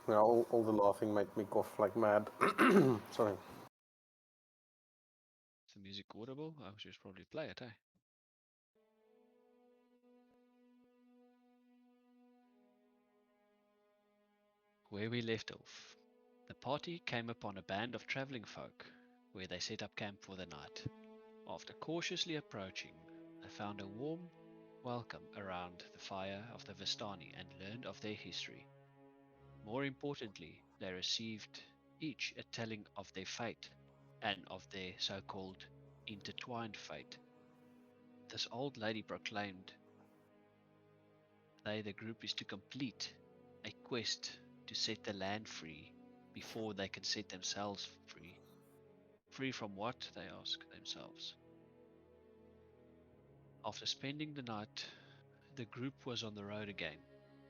Yeah, all the laughing made me cough like mad. Sorry. Is the music audible? I should probably play it, eh? Where we left off. The party came upon a band of travelling folk, where they set up camp for the night. After cautiously approaching, they found a warm welcome around the fire of the Vistani and learned of their history. More importantly, they received each a telling of their fate and of their so called intertwined fate. This old lady proclaimed the group is to complete a quest to set the land free before they can set themselves free. Free from what? They ask themselves. After spending the night, the group was on the road again,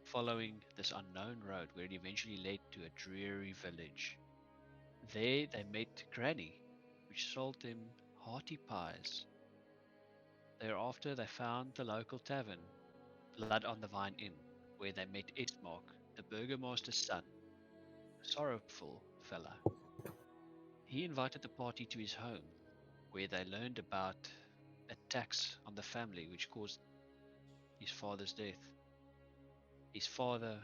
following this unknown road where it eventually led to a dreary village. There they met Granny, which sold them hearty pies. Thereafter they found the local tavern, Blood on the Vine Inn, where they met Esmark, the burgomaster's son, a sorrowful fella. He invited the party to his home, where they learned about attacks on the family which caused his father's death. His father,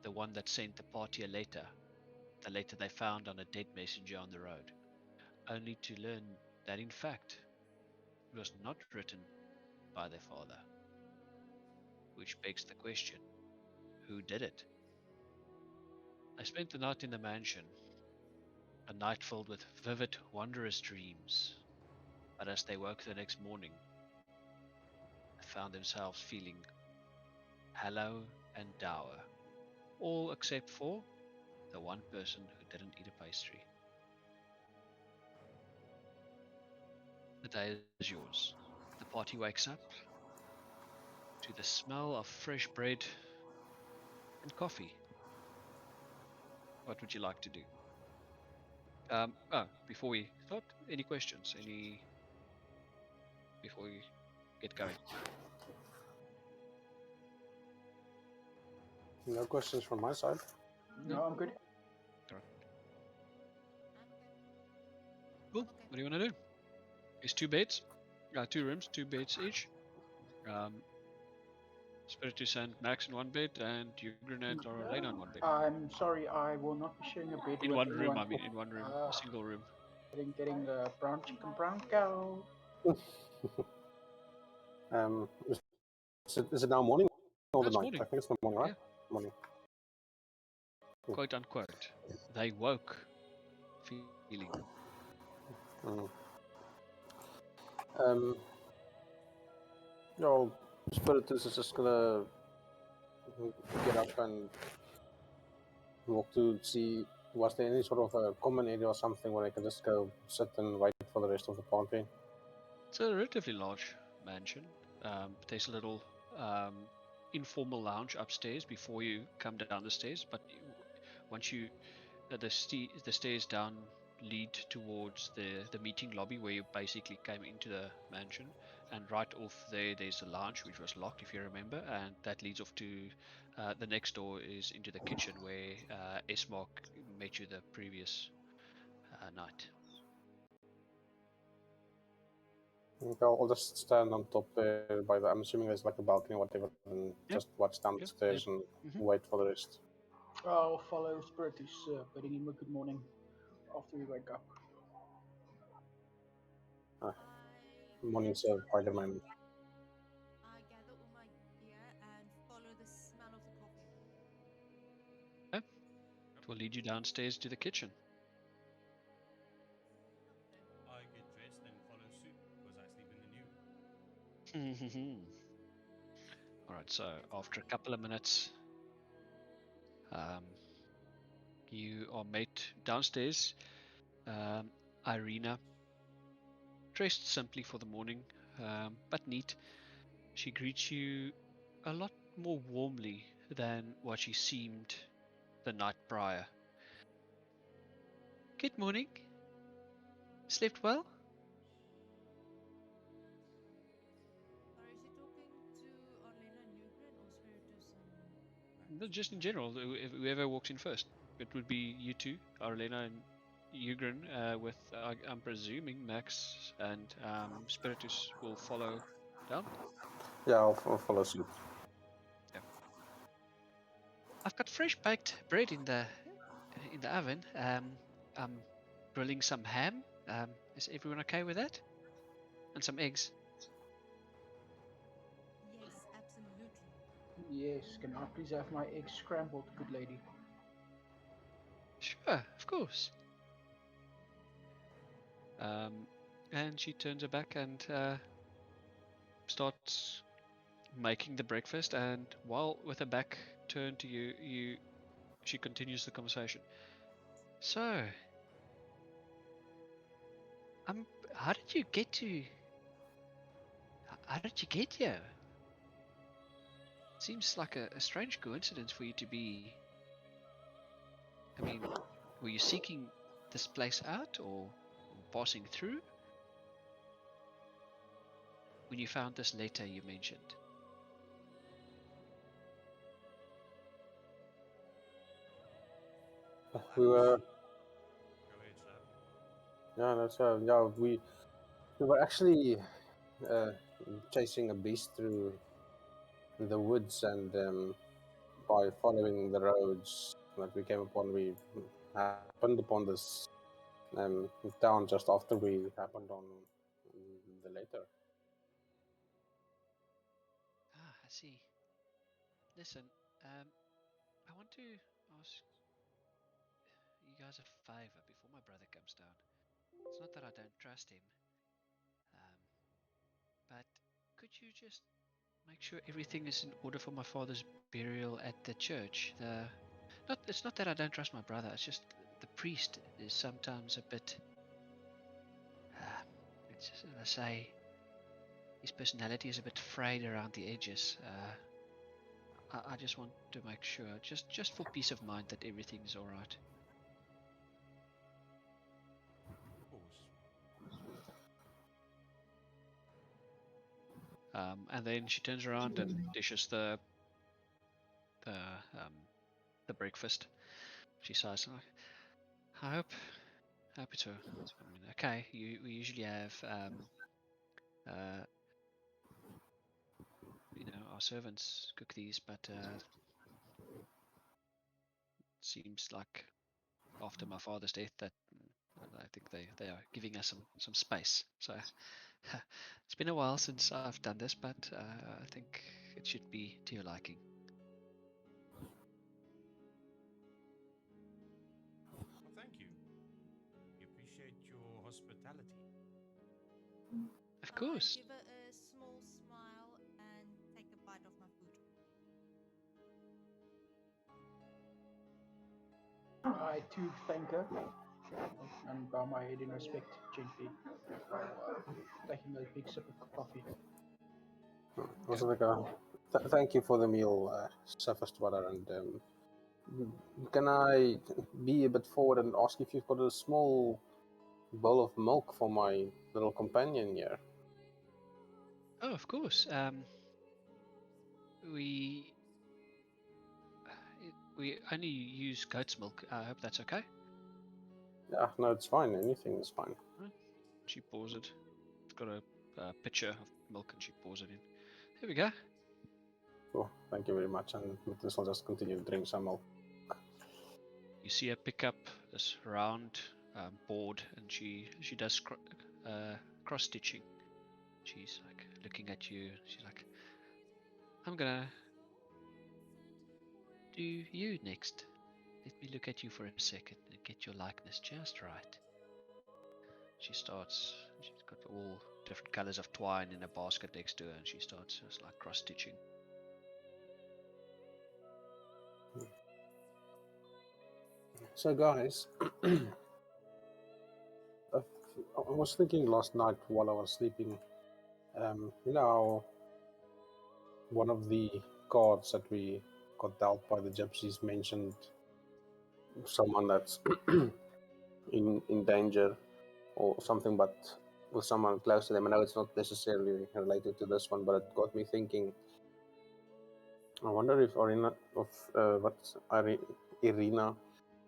the one that sent the party a letter, the letter they found on a dead messenger on the road, only to learn that in fact it was not written by their father, which begs the question, who did it? They spent the night in the mansion, a night filled with vivid, wondrous dreams. But as they woke the next morning, they found themselves feeling hollow and dour, all except for the one person who didn't eat a pastry. The day is yours. The party wakes up to the smell of fresh bread and coffee. What would you like to do? Before we start, any questions? Any before we get going? No questions from my side. No? No, I'm good. All right. Cool. What do you want to do? It's two beds, two rooms, two beds each. Um, Spiritus and Max in one bed, and Granite or Elena in one bed. I'm sorry, I will not be sharing a bed In with one room, I anyone. mean, in one room, a single room. Getting brown chicken, brown cow. Is it now morning or the That's night? I morning. think it's the morning, right? Yeah, Morning. quote unquote. They woke feeling. Mm. Um, Yo, Spiritus is just gonna get up and walk to see was there any sort of a common area or something where I can just go sit and wait for the rest of the party. It's a relatively large mansion. There's a little informal lounge upstairs before you come down the stairs. But once you the stairs down lead towards the meeting lobby where you basically came into the mansion, and right off there's a lounge which was locked if you remember, and that leads off to the next door is into the kitchen where Esmark met you the previous night. Okay, I'll just stand on top there by the. I'm assuming there's like a balcony or whatever, and Yeah, just watch down the yeah, yeah. stairs and Hmm. wait for the rest. I'll follow Spiritus, bidding him a good morning after we wake up. Ah, morning, sir, Spider-Man. I gather all my gear and follow the smell of the coffee. Yeah, it will lead you downstairs to the kitchen. I get dressed and follow suit because I sleep in the new. All right, so after a couple of minutes, um, you are met downstairs. Irina, dressed simply for the morning, but neat, she greets you a lot more warmly than what she seemed the night prior. Good morning. Slept well? Sorry, is she talking to Orlena Newgren or Spiritus and No, just in general, whoever walks in first. it would be you two, Arlena and Ugrin, with I'm presuming Max and Spiritus will follow down. Yeah, I'll follow suit. I've got fresh baked bread in the oven. I'm grilling some ham. Is everyone okay with that? And some eggs. Yes, absolutely. Yes, can I please have my eggs scrambled, good lady? Sure, of course. And she turns her back and starts making the breakfast. And while with her back turned to you, she continues the conversation. So, how did you get to? How did you get here? Seems like a strange coincidence for you to be. I mean, were you seeking this place out or passing through when you found this letter you mentioned? We were, Go ahead, Slab. yeah, that's yeah. We were actually uh, chasing a beast through the woods, and by following the roads that we came upon, we happened upon this town just after we happened on the letter. Ah, I see. Listen, I want to ask you guys a favor before my brother comes down. It's not that I don't trust him, um, but could you just make sure everything is in order for my father's burial at the church? It's not that I don't trust my brother. It's just the priest is sometimes a bit. It's just, I say his personality is a bit frayed around the edges. I just want to make sure, just for peace of mind, that everything's all right. Of course. And then she turns around and dishes the um, the breakfast. She says, "I hope it's I mean, okay. We usually have uh, our servants cook these, but seems like after my father's death that I think they are giving us some space. So it's been a while since I've done this, but I think it should be to your liking." Well, thank you. We appreciate your hospitality. Of I course. give her a small smile and take a bite of my food. I too thank her and bow my head in respect gently, taking a big sip of coffee. Also, like thank you for the meal, Surfaced Water, and can I be a bit forward and ask if you've got a small bowl of milk for my little companion here? Oh, of course. We we only use goat's milk. I hope that's okay. Yeah, no, it's fine. Anything is fine. Right. She pours it. It's got a pitcher of milk, and she pours it in. There we go. Oh, thank you very much. And with this, I'll just continue to drink some milk. You see her pick up this round board, and she does cross stitching. She's like looking at you. She's like, "I'm gonna do you next. Let me look at you for a second and get your likeness just right." She starts. She's got all different colors of twine in a basket next to her, and she starts just like cross stitching. So, guys, I was thinking last night while I was sleeping. You know, one of the cards that we got dealt by the gypsies mentioned someone that's in danger or something, but with someone close to them. I know it's not necessarily related to this one, but it got me thinking. I wonder if Irina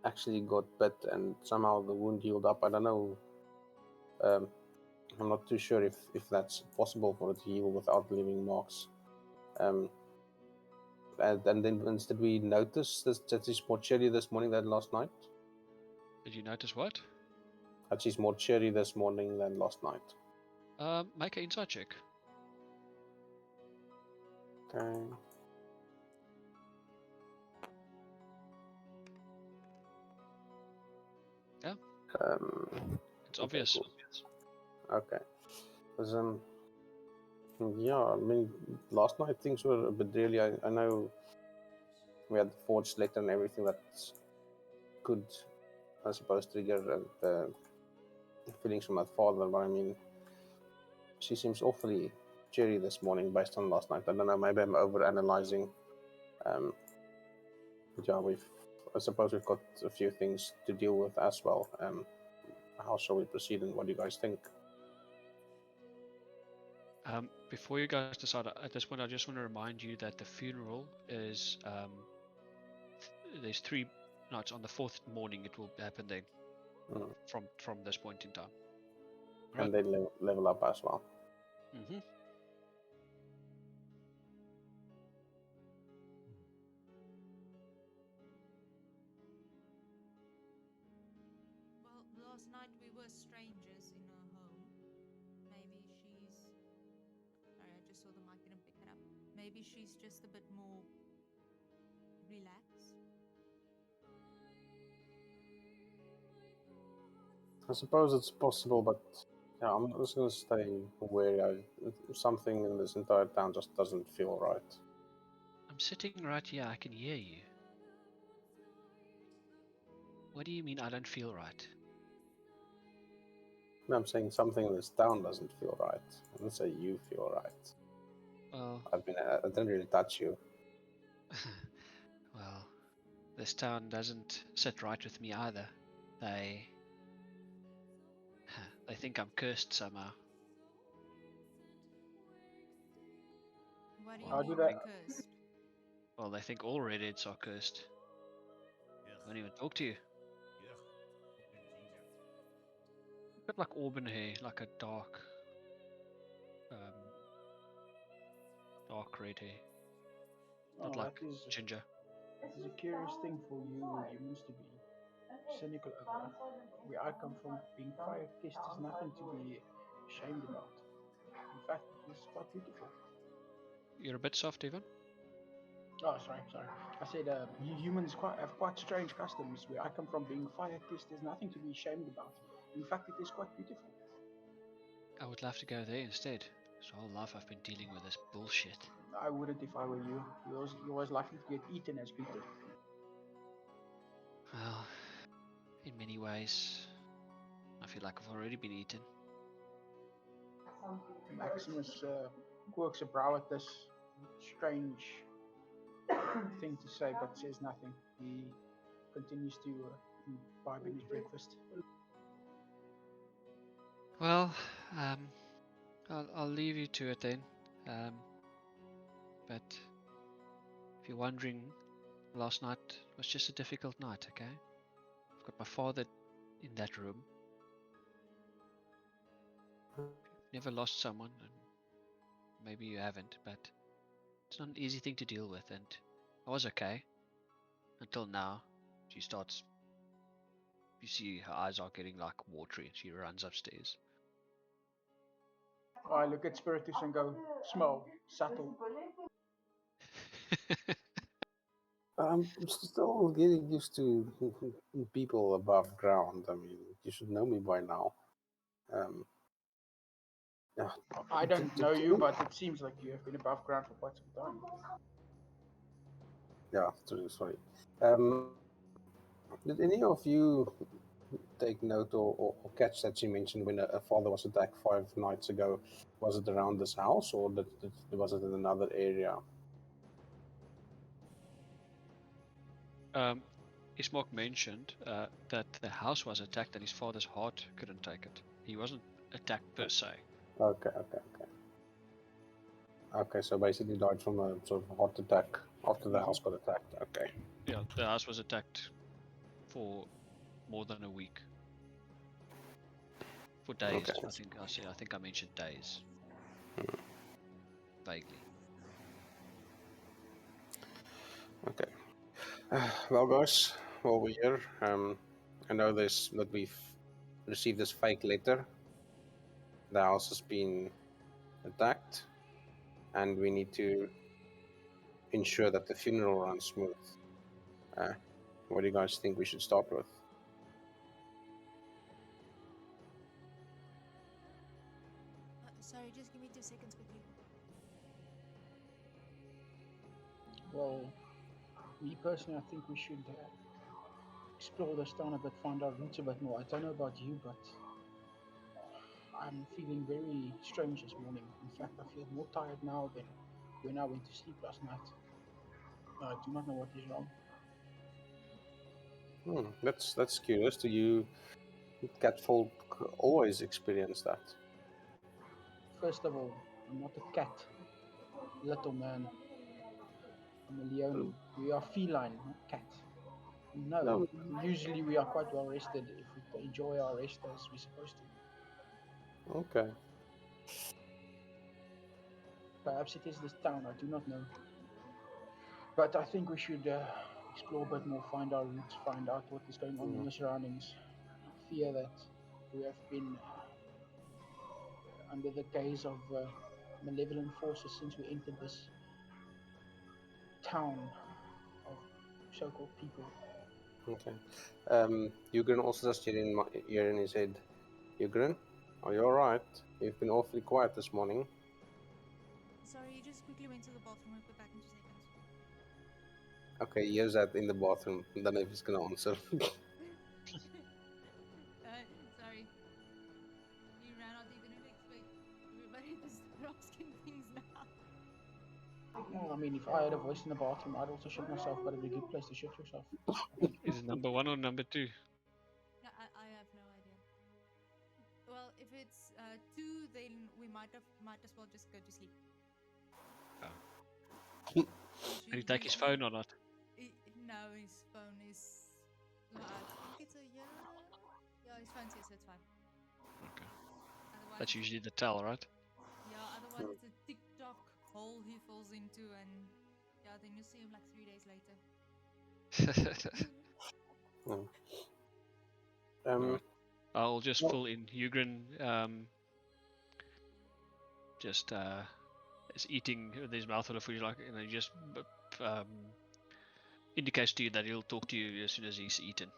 actually got bit and somehow the wound healed up. I don't know. I'm not too sure if that's possible for it to heal without leaving marks. And then instead we noticed that she's more cheery this morning than last night. Did you notice what? That she's more cheery this morning than last night. Make an insight check. Okay. Yeah. It's Okay, obvious. cool. Okay. Because yeah, I mean, last night things were a bit really. I know we had the forged letter and everything that could, I suppose, trigger the feelings from my father. But I mean, she seems awfully cheery this morning based on last night. I don't know. Maybe I'm over analyzing. Yeah, I suppose we've got a few things to deal with as well. How shall we proceed, and what do you guys think? Before you guys decide, at this point, I just want to remind you that the funeral is there's 3 nights. On the 4th morning, it will happen then. From this point in time. And they level up as well. Mm-hmm. Well, last night we were strangers in her home. Maybe she's. Sorry, I just saw the mic, didn't pick it up. Maybe she's just a bit more relaxed. I suppose it's possible, but yeah, I'm just gonna stay wary. Something in this entire town just doesn't feel right. I'm sitting right here. I can hear you. What do you mean I don't feel right? I'm saying something in this town doesn't feel right. I didn't say you feel right. Well, I didn't really touch you. well, this town doesn't sit right with me either. They think I'm cursed somehow. What do you How mean do they? cursed? Well, they think all redheads are cursed. I won't even talk to you. Yeah. Fucking ginger. You've got like auburn hair, like a dark red hair. Not Oh, like that is ginger. a curious thing for you humans to be cynical over. Where I come from, being fire kissed is nothing to be ashamed about. In fact, it is quite beautiful. You're a bit soft, even. Oh, sorry. I said humans have quite strange customs. Where I come from, being fire kissed is nothing to be ashamed about. In fact, it is quite beautiful. I would love to go there instead. This whole life I've been dealing with this bullshit. I wouldn't if I were you. You're always likely to get eaten as Peter. Well, in many ways, I feel like I've already been eaten. Maximus quirks a brow at this strange thing to say, but says nothing. He continues to imbibe in his breakfast. Well, I'll leave you to it then. But if you're wondering, last night was just a difficult night, okay? I've got my father in that room. Never lost someone, and maybe you haven't, but it's not an easy thing to deal with, and I was okay. Until now, she starts. You see her eyes are getting like watery, and she runs upstairs. I look at Spiritus and go, smell, subtle. I'm still getting used to people above ground. I mean, you should know me by now. Yeah. I don't know you, but it seems like you have been above ground for quite some time. Yeah, sorry. Did any of you take note or catch that she mentioned when a father was attacked 5 nights ago? Was it around this house or was it in another area? Ismark mentioned that the house was attacked and his father's heart couldn't take it. He wasn't attacked per se. Okay. Okay, so basically died from a sort of heart attack after the house got attacked. Okay. Yeah, the house was attacked for more than a week. For days, Okay. I think I mentioned days. Vaguely. Okay. Well, guys, while we're here, I know that we've received this fake letter. The house has been attacked, and we need to ensure that the funeral runs smooth. What do you guys think we should start with? Sorry, just give me 2 seconds quickly. Well, me personally, I think we should explore this town a bit, find our roots a bit more. I don't know about you, but I'm feeling very strange this morning. In fact, I feel more tired now than when I went to sleep last night. I do not know what is wrong. That's curious. Do you catfolk always experience that? First of all, I'm not a cat, little man. I'm a leone. We are feline, not cat. No, No. usually we are quite well rested if we enjoy our rest as we're supposed to. Okay. Perhaps it is this town, I do not know. But I think we should explore a bit more, find our roots, find out what is going on in the surroundings. I fear that we have been under the gaze of malevolent forces since we entered this town of so-called people. Okay. Ugrin also just here in his head. Ugrin, are you alright? You've been awfully quiet this morning. Sorry, you just quickly went to the bathroom. I'll be back in 2 seconds. Okay, he hears that in the bathroom. Don't know if he's gonna answer. Sorry. You ran out. You're gonna expect everybody to start asking things now. Well, I mean, if I had a voice in the bathroom, I'd also shit myself, but it'd be a good place to shit yourself. Is it number 1 or number 2? No, I have no idea. Well, if it's 2, then we might as well just go to sleep. Can you take his phone or not? No, his phone is. I think it's a year. Yeah, his phone's here, so it's fine. Okay. Otherwise, That's usually the tell, right? yeah. Otherwise, it's a TikTok hole he falls into, and yeah, then you see him like 3 days later. Um, I'll just well- fill in Ugrin. Just is eating with his mouth full of food, like, he just indicates to you that he'll talk to you as soon as he's eaten.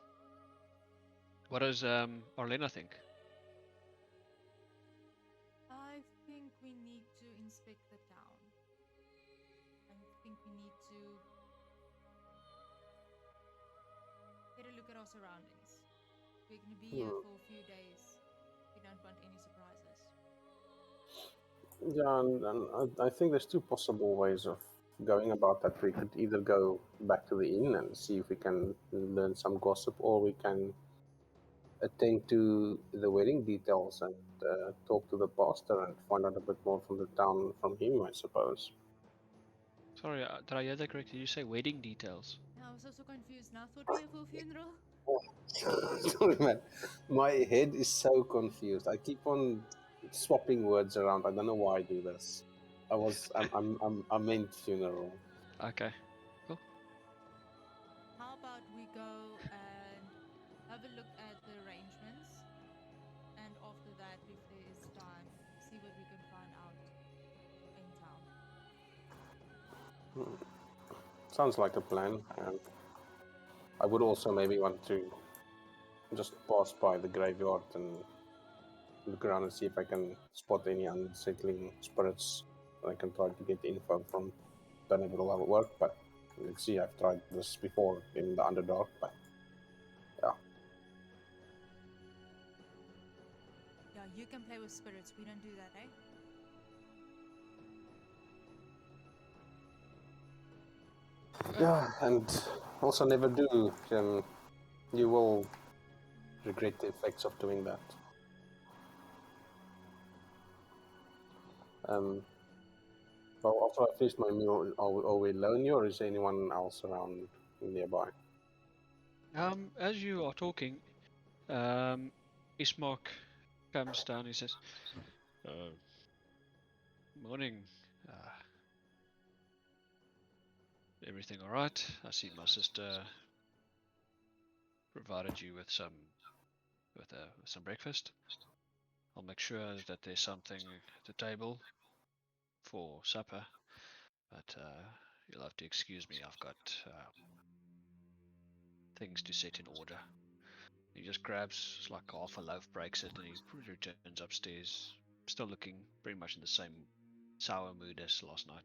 What does Arlena think? I think we need to inspect the town. I think we need to get a look at our surroundings. We're going to be here for a few days. We don't want any surprises. Yeah, and I think there's two possible ways of going about that. We could either go back to the inn and see if we can learn some gossip, or we can attend to the wedding details and talk to the pastor and find out a bit more from the town from him, I suppose. Sorry, did I hear that correctly? Did you say wedding details? I was also confused now. I thought we were for a funeral. Sorry, man. My head is so confused. I keep on swapping words around. I don't know why I do this. I meant funeral. Okay, cool. How about we go and have a look at the arrangements, and after that, if there is time, see what we can find out in town. Sounds like a plan. I would also maybe want to just pass by the graveyard and look around and see if I can spot any unsettling spirits that I can try to get info from. Don't know if it'll ever work, but let's see. I've tried this before in the Underdark, but yeah. Yeah, you can play with spirits. We don't do that, eh? Yeah, and also never do. You will regret the effects of doing that. Well, also I finished my meal. Are we alone here, or is anyone else around nearby? As you are talking, Ismark comes down. He says, "Morning. Uh, everything all right? I see my sister provided you with some breakfast. I'll make sure that there's something at the table for supper. But you'll have to excuse me. I've got things to set in order." He just grabs like half a loaf, breaks it, and he returns upstairs, still looking pretty much in the same sour mood as last night.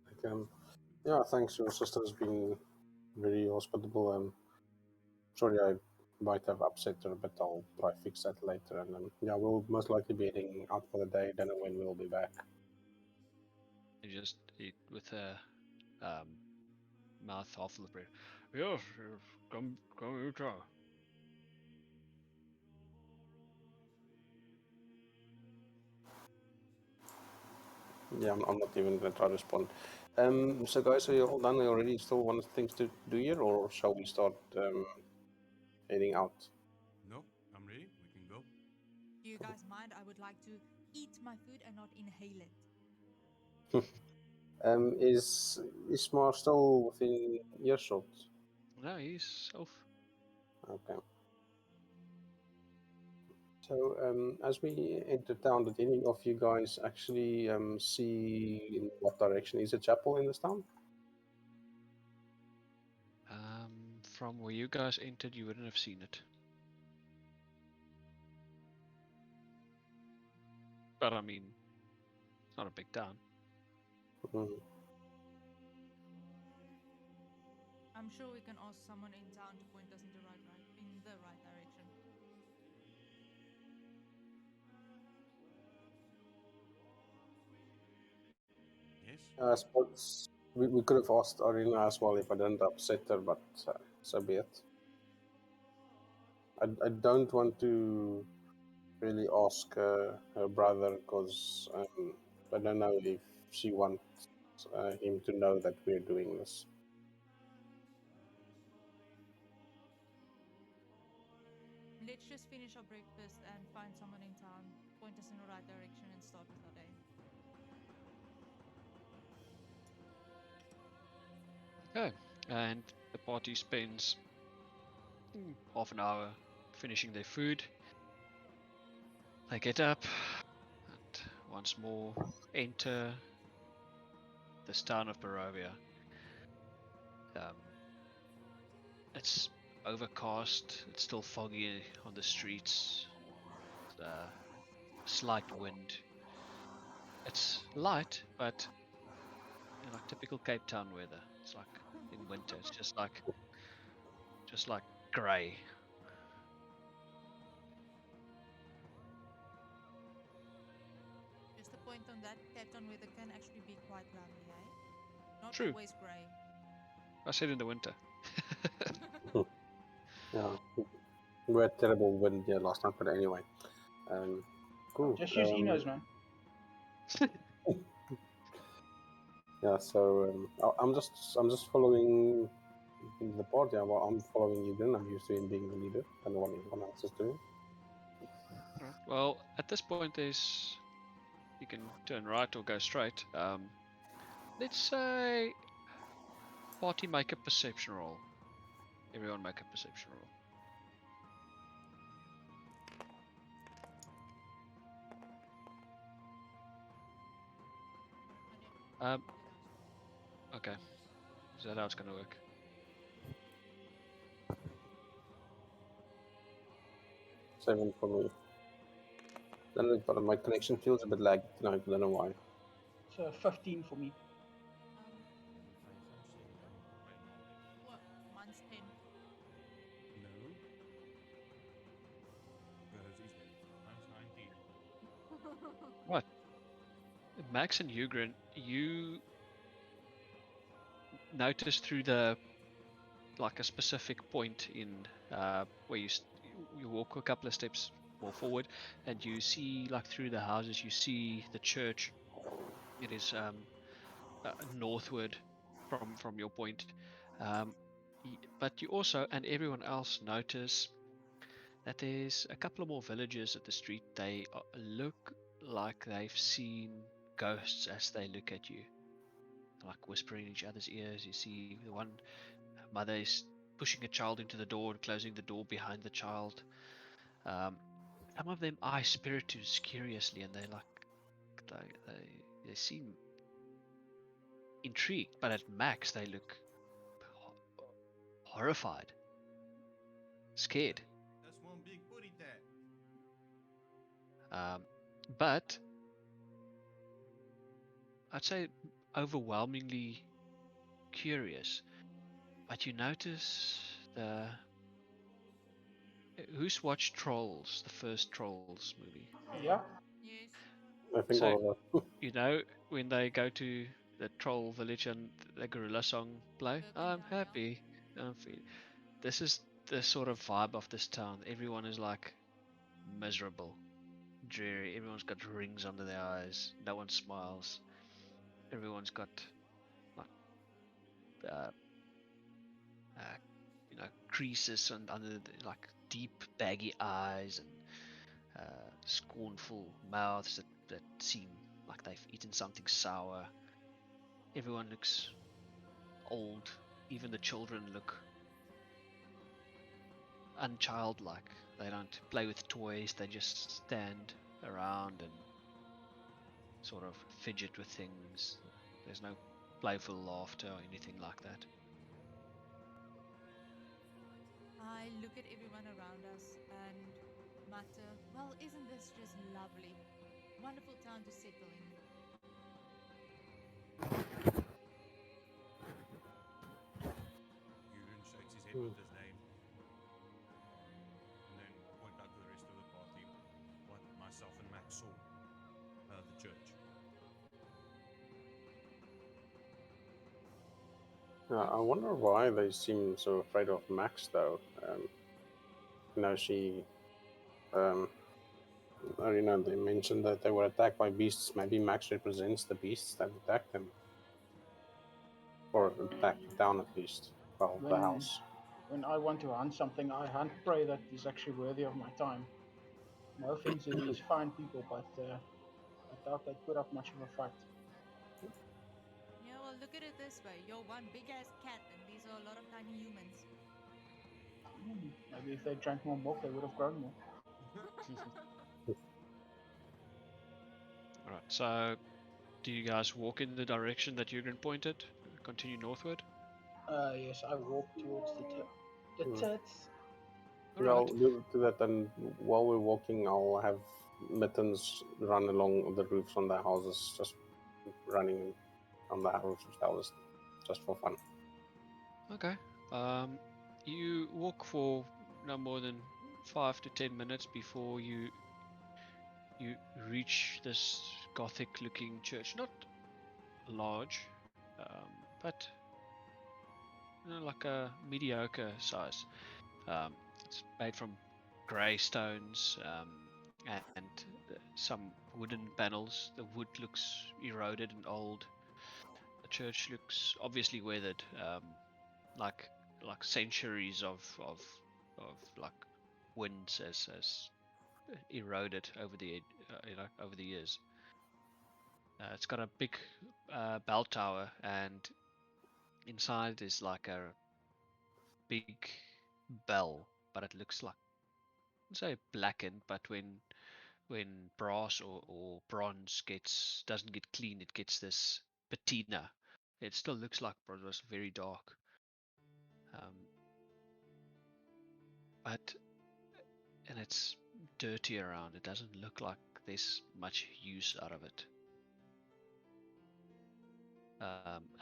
Like, yeah, thanks. Your sister's been very hospitable. Sorry, I might have upset her, but I'll try to fix that later. And then, yeah, we'll most likely be heading out for the day. Don't know when we'll be back. He just eat with a mouth half full of bread. Yes, yes, come eat. Yeah, I'm not even going to try to respond. So, guys, are you all done? Are you already still want things to do here, or shall we start heading out? No, I'm ready. We can go. Do you guys mind? I would like to eat my food and not inhale it. Is Ismar still within earshot? No, he's off. Okay. So, as we enter town, did any of you guys actually see in what direction is a chapel in this town? From where you guys entered, you wouldn't have seen it. But I mean, it's not a big town. Mm. I'm sure we can ask someone in town to point us in the right direction. Yes. I suppose we could have asked Arina as well if I didn't upset her, but so be it. I don't want to really ask her brother because I don't know if she wants him to know that we're doing this. Let's just finish our breakfast and find someone in town, point us in the right direction, and start with our day. Okay, and the party spends half an hour finishing their food. They get up and once more enter this town of Barovia. It's overcast. It's still foggy on the streets. Slight wind. It's light, but like typical Cape Town weather. It's like in winter. It's just like grey. Just a point on that, Cape Town weather can actually be quite lovely, eh? Not True. always grey. I said in the winter. Yeah, we had terrible wind here last night, but anyway, cool. Just use Enos, man. Yeah, so I'm just following the party. Well, I'm following you. Then I'm used to him being the leader. I don't know what anyone else is doing. Right. Well, at this point, you can turn right or go straight. Let's say party make a perception roll. Everyone make a perception roll. Okay. Is that how it's gonna work? Seven for me. Then but my connection feels a bit laggy tonight. I don't know why. It's 15 for me. What? Mine's 10. No. Because it's mine's 19. What? Max and Ugrin, you notice through the like a specific point in where you walk a couple of steps more forward, and you see like through the houses, you see the church. It is northward, from your point. Um, but you also and everyone else notice that there's a couple of more villagers at the street. They look like they've seen ghosts as they look at you, like whispering in each other's ears. You see the one mother is pushing a child into the door and closing the door behind the child. Um, some of them eye spiritus curiously, and they seem intrigued, but at max they look horrified, scared. That's one big booty tat. Um, but I'd say overwhelmingly curious. But you notice the who's watched Trolls, the first Trolls movie. Yeah. Yes. I think So all of you know when they go to the troll village and the gorilla song play, I'm Birkendown, yeah. happy. This is the sort of vibe of this town. Everyone is like miserable, dreary. Everyone's got rings under their eyes. No one smiles. Everyone's got like uh, uh, creases and under like deep baggy eyes and scornful mouths that seem like they've eaten something sour. Everyone looks old. Even the children look unchildlike. They don't play with toys. They just stand around and sort of fidget with things. There's no playful laughter or anything like that. I look at everyone around us and mutter, well, isn't this just lovely? Wonderful town to settle in. Euron shakes his head Hmm. with disdain and then point out to the rest of the party what myself and Max saw. The church. I wonder why they seem so afraid of Max, though. She, um, they mentioned that they were attacked by beasts. Maybe Max represents the beasts that attacked them, or attacked the town at least. Well, the When house. when I want to hunt something, I hunt prey that is actually worthy of my time. No offense to these fine people, but I doubt they'd put up much of a fight. Yeah, well, look at it this way. You're one big ass cat, and these are a lot of tiny humans. Maybe if they drank more milk, they would have grown more. All right. So, do you guys walk in the direction that Jurgen pointed? Continue northward. Yes, I walk towards the Hmm. tits. All Yeah, right. I'll do that. And while we're walking, I'll have Mittens run along the roofs on the houses, just running on the roofs of houses, just for fun. Okay. You walk for no more than 5 to 10 minutes before you reach this gothic-looking church. Not large, but like a mediocre size. It's made from grey stones and some wooden panels. The wood looks eroded and old. The church looks obviously weathered, like centuries of like winds has eroded over the over the years. It's got a big bell tower, and inside is like a big bell, but it looks like, I'd say, blackened. But when brass or bronze gets doesn't get clean, it gets this patina. It still looks like it was very dark, um, but and it's dirty around. It doesn't look like there's much use out of it.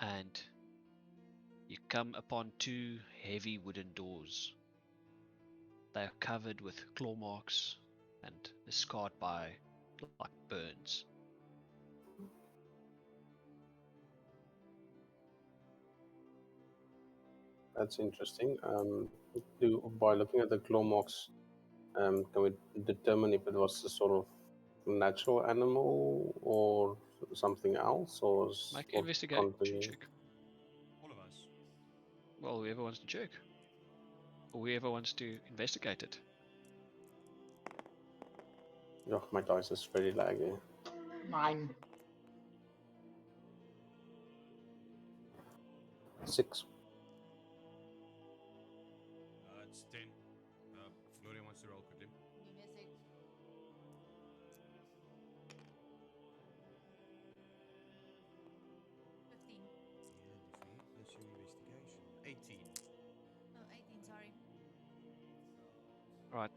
And you come upon two heavy wooden doors. They are covered with claw marks and scarred by like burns. That's interesting. By looking at the claw marks, can we determine if it was a sort of natural animal or something else, or Make an what investigation continue? check. Well, whoever wants to check. Or whoever wants to investigate it. Oh, my dice is very laggy. 9. 6. It's 10. Florian wants to roll quickly. Give me a sec. $15. Yeah, Liffy, that's your investigation. 18. Oh, 18, sorry. Right.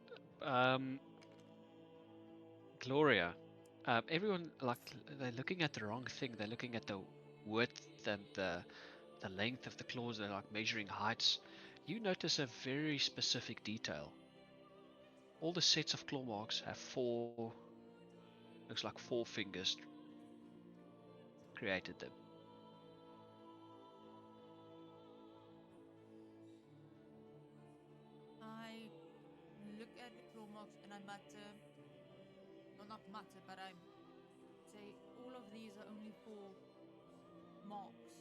Gloria. Everyone they're looking at the wrong thing. They're looking at the width and the length of the claws. They're like measuring heights. You notice a very specific detail. All the sets of claw marks have looks like 4 fingers created them. I look at the claw marks and I mutter, well, not mutter, but I say all of these are only 4 marks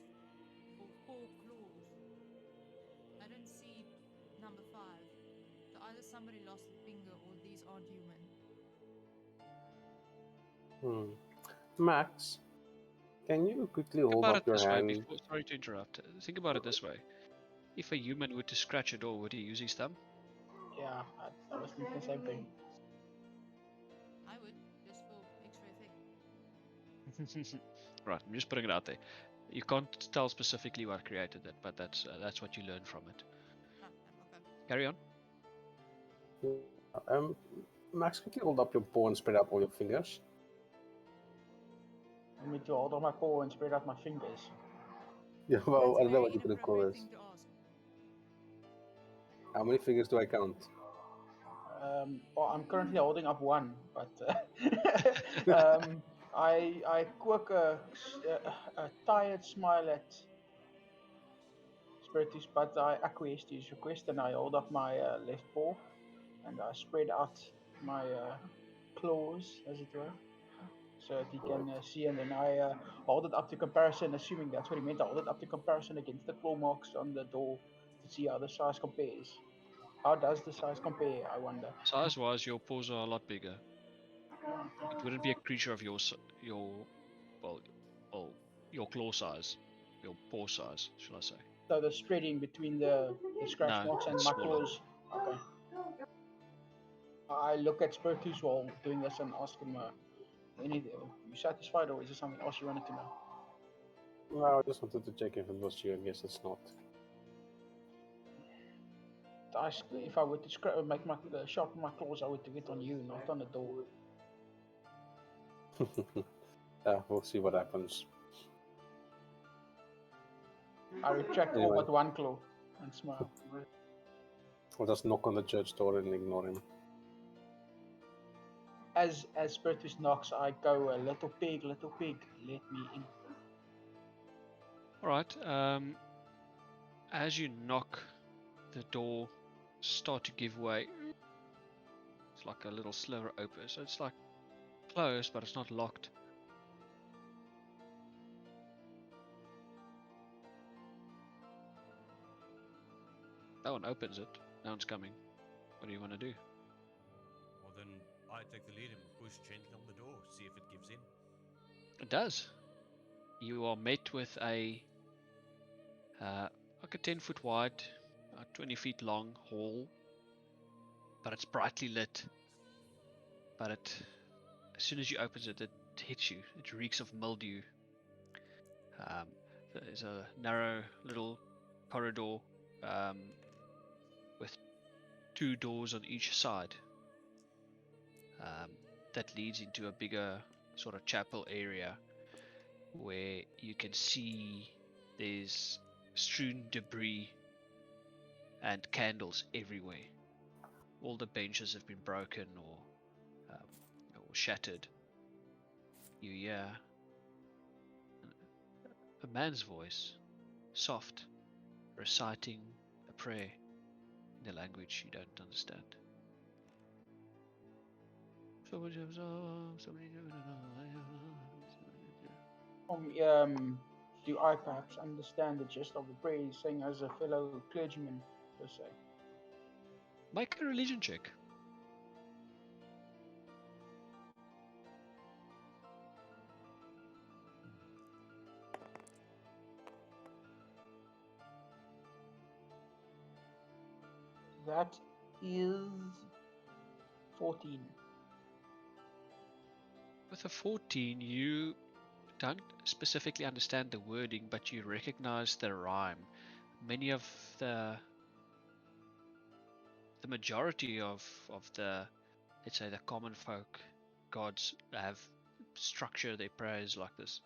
or 4 claws. I don't see number 5. So either somebody lost a finger or these aren't human. Max, can you quickly Think hold about up it your this way. hand? Sorry to interrupt. Think about it this way. If a human were to scratch a door, would he use his thumb? Yeah, I was thinking the same thing. I would, just for extra effect. Right, I'm just putting it out there. You can't tell specifically what created it, but that's what you learn from it. Oh, okay. Carry on. Max, quickly hold up your paw and spread out all your fingers. I need to hold on my paw and spread out my fingers. Yeah, well, That's I a don't know very what you could call inappropriate this. thing to ask. How many fingers do I count? Well, I'm currently holding up one, but I quirk a tired smile at Spiritus, but I acquiesce to his request and I hold up my left paw and I spread out my claws, as it were, so that he can see. And then I hold it up to comparison, assuming that's what he meant. I hold it up to comparison against the claw marks on the door to see how the size compares. How does the size compare, I wonder? Size-wise, your paws are a lot bigger. It wouldn't be a creature of your well, your claw size, your paw size, shall I say? So the spreading between the scratch No, marks and it's my smaller. claws. Okay. I look at Spiritus while doing this and ask him, you satisfied or is there something else you wanted to know? Well, I just wanted to check if it was you. I guess it's not. If I were to make sharpen my claws, I would do it on you, not on the door. We'll see what happens. I retract all Anyway. but one claw and smile. I'll just knock on the church door and ignore him. As Spiritus knocks, I go, little pig, let me in. Alright, as you knock, the door start to give way. It's like a little sliver open, so it's like closed, but it's not locked. No one opens it. No one's coming. What do you want to do? Well, then I take the lead and push gently on the door, see if it gives in. It does. You are met with a like a 10-foot wide, 20 feet long hall, but it's brightly lit. But as soon as you open it, it hits you. It reeks of mildew. There's a narrow little corridor with 2 doors on each side that leads into a bigger sort of chapel area where you can see there's strewn debris and candles everywhere. All the benches have been broken or shattered. You hear a man's voice, soft, reciting a prayer in a language you don't understand. do I perhaps understand the gist of the prayer he's saying as a fellow clergyman, per se? Make a religion check. That is 14. With a 14, you don't specifically understand the wording, but you recognize the rhyme. Many of the majority of the, let's say, the common folk gods have structure their prayers like this.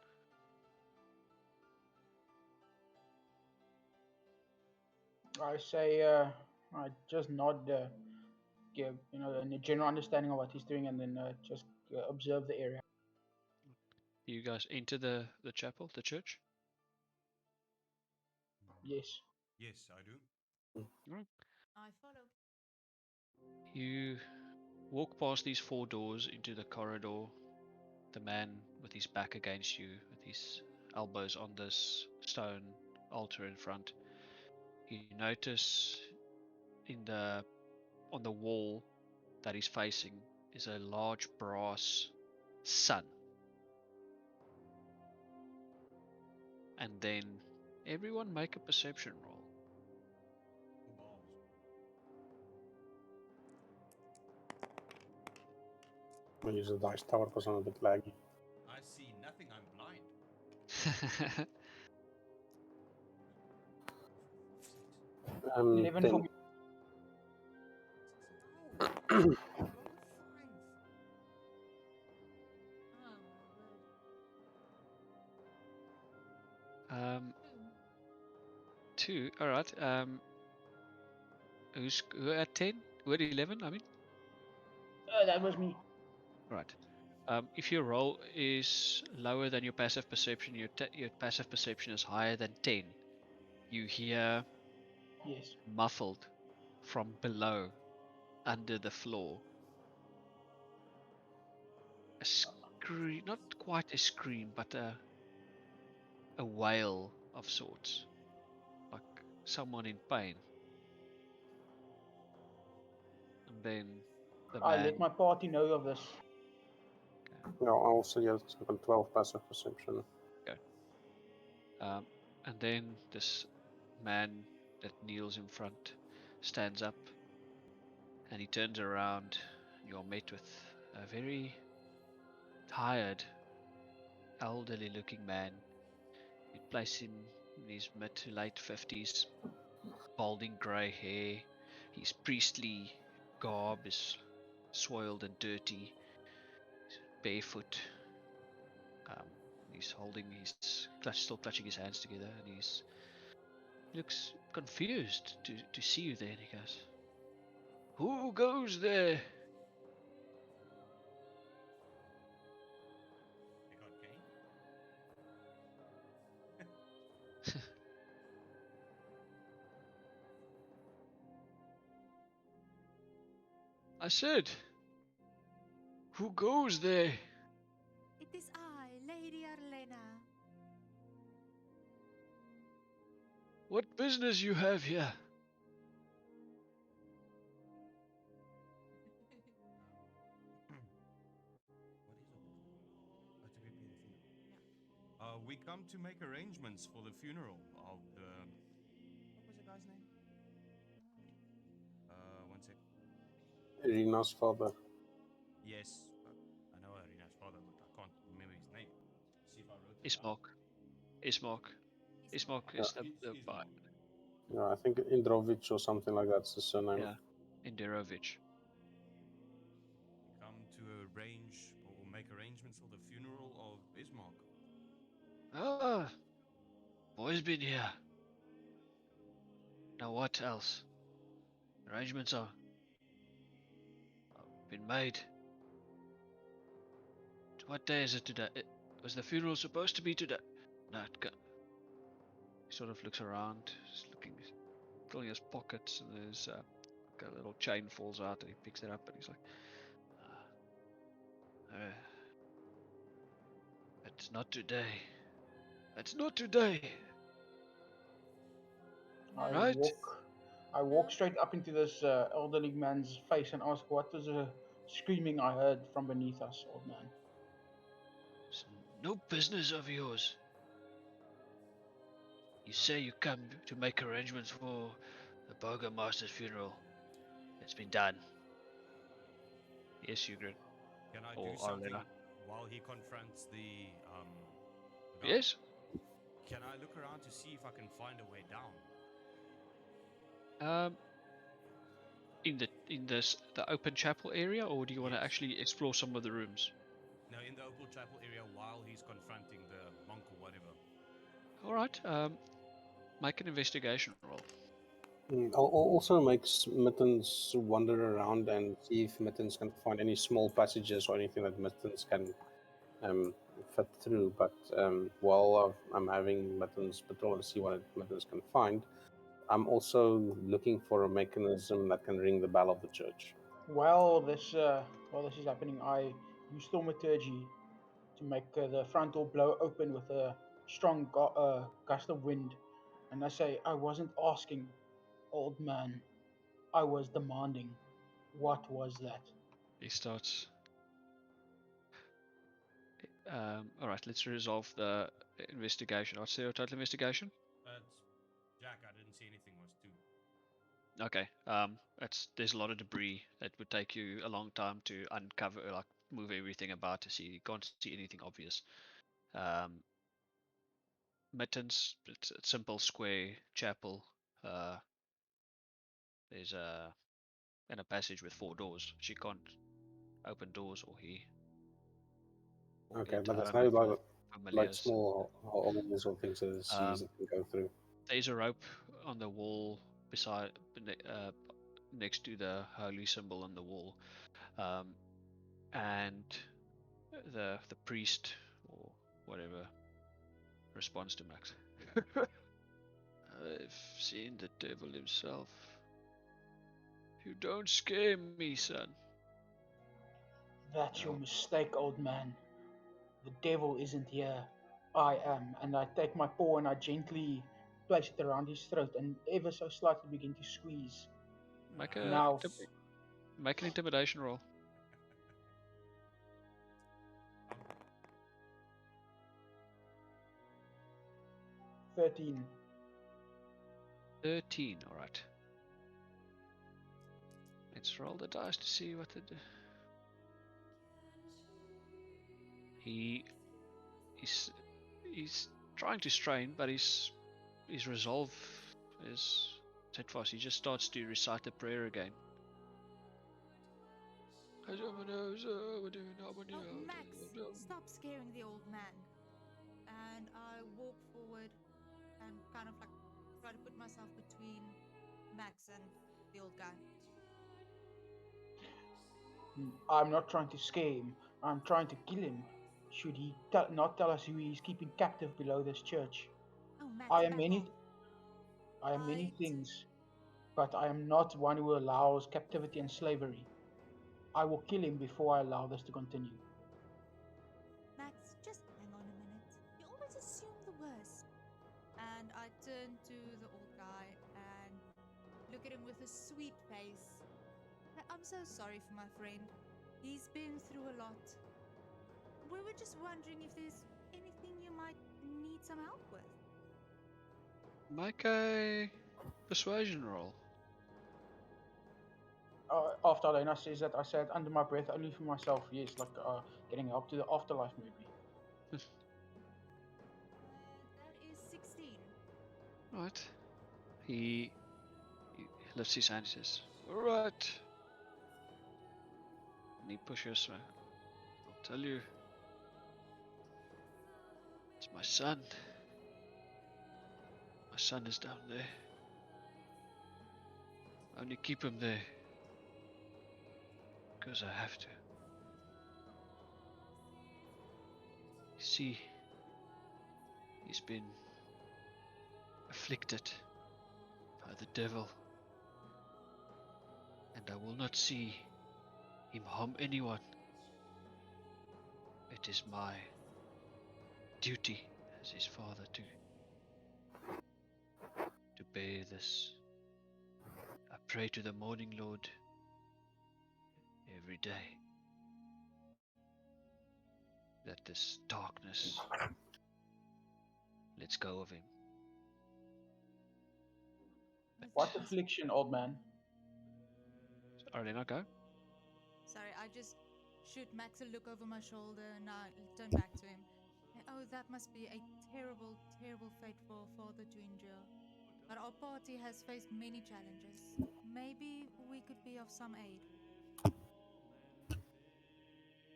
I say, I just nod, give a general understanding of what he's doing, and then just observe the area. You guys enter the chapel, the church. Yes. Yes, I do. Right. I follow. You walk past these 4 doors into the corridor. The man with his back against you, with his elbows on this stone altar in front. You notice on the wall that he's facing is a large brass sun. And then everyone make a perception roll. Oh, balls. I'm gonna use the dice tower because I'm a bit laggy. I see nothing. I'm blind. 11 for 10. me. No, I rolled a 5. Oh my word. um, Two. 2. All right. Who had 10? Who had 11? I mean. That was me. Right. If your roll is lower than your passive perception, your passive perception is higher than 10. You hear Yes. muffled from below, under the floor, a scream, not quite a scream, but a wail of sorts, like someone in pain. And then the I let man, my party know of this. No, I'll suggest 12 passive perception. okay, and then this man that kneels in front stands up, and he turns around. You're met with a very tired, elderly-looking man. You'd place him in his mid to late 50s, balding grey hair. His priestly garb is soiled and dirty, barefoot. Um, he's holding still clutching his hands together, and he looks confused to see you there. And he goes, "Who goes there?" They got cane? I said, "Who goes there?" It is I, Lady Arlena. What business you have here? What is it? To prepare the funeral. We come to make arrangements for the funeral of the. What was the guy's name? One sec. Irina's father. Yes, I know Irina's father, but I can't remember his name. See if I wrote it down. Ismark. Ismark. Ismark Yeah. is the Ismark. Yeah, I think Indrovich or something like that's the surname. yeah, Indirovich. We come to arrange or make arrangements for the funeral of Ismark. Ah, boy's been here. Now what else? Arrangements are been made. What day is it today? Was the funeral supposed to be today? No, he sort of looks around, just looking, filling his pockets, and there's like a little chain falls out, and he picks it up, and he's like, "It's not today. That's not today, I right? walk straight up into this elderly man's face and ask, "What was the screaming I heard from beneath us, old man?" It's no business of yours. You say you come to make arrangements for the burgomaster's funeral. It's been done. Yes, Sigrid. Can I do Or something Arlena. while he confronts the guy? Yes? Can I look around to see if I can find a way down? Um, in the open chapel area, or do you want to Yes. actually explore some of the rooms? No, in the Opal Chapel area while he's confronting the monk or whatever. All right. Make an investigation roll. Also makes Mittens wander around and see if Mittens can find any small passages or anything that Mittens can fit through. But while I'm having Mittens patrol and see what Mittens can find, I'm also looking for a mechanism that can ring the bell of the church. While this is happening, I use thaumaturgy to make the front door blow open with a strong gust of wind, and I say, "I wasn't asking, old man. I was demanding. What was that?" He starts. All right. Let's resolve the investigation. What's your total investigation? It's Jack. I didn't see anything. Was 2. Okay. There's a lot of debris that would take you a long time to uncover, like move everything about to see. You can't see anything obvious. Um, Mittens, it's a simple square chapel. Uh, there's a passage with 4 doors. She can't open doors or he Okay, get but there's home no with like familiars. small holes or things that it sees Um, that can go through. there's a rope on the wall beside, next to the holy symbol on the wall, and the priest or whatever responds to Max. I've seen the devil himself. You don't scare me, son. "That's your Oh, mistake, old man. The devil isn't here. I am." And I take my paw and I gently place it around his throat and ever so slightly begin to squeeze. make a Now, make an intimidation roll. 13. 13. All right. Let's roll the dice to see what it. He he's trying to strain, but his resolve is steadfast. He just starts to recite the prayer again. Oh, Max, stop scaring the old man. And I walk forward and kind of like try to put myself between Max and the old guy. I'm not trying to scare him. I'm trying to kill him. Should he not tell us who he is keeping captive below this church? Oh, Max, I am back off. many, I am many I things, but I am not one who allows captivity and slavery. I will kill him before I allow this to continue. Max, just hang on a minute. You always assume the worst. And I turn to the old guy and look at him with a sweet face. I'm so sorry for my friend. He's been through a lot. We were just wondering if there's anything you might need some help with. Make a persuasion roll. After Elena says that, I said under my breath, only for myself. Yes, like getting help to the afterlife, maybe. That is 16. Right. He lifts his hand and says, "All right." And he pushes. I'll tell you, it's my son. My son is down there. I only keep him there because I have to. You see, he's been afflicted by the devil, and I will not see him harm anyone. It is my duty as his father to bear this. I pray to the Morning Lord every day that this darkness lets go of him. What affliction, old man? Are they not go? Sorry, I just shoot Max a look over my shoulder and I turn back to him. Oh, that must be a terrible, terrible fate for a father to endure. But our party has faced many challenges. Maybe we could be of some aid.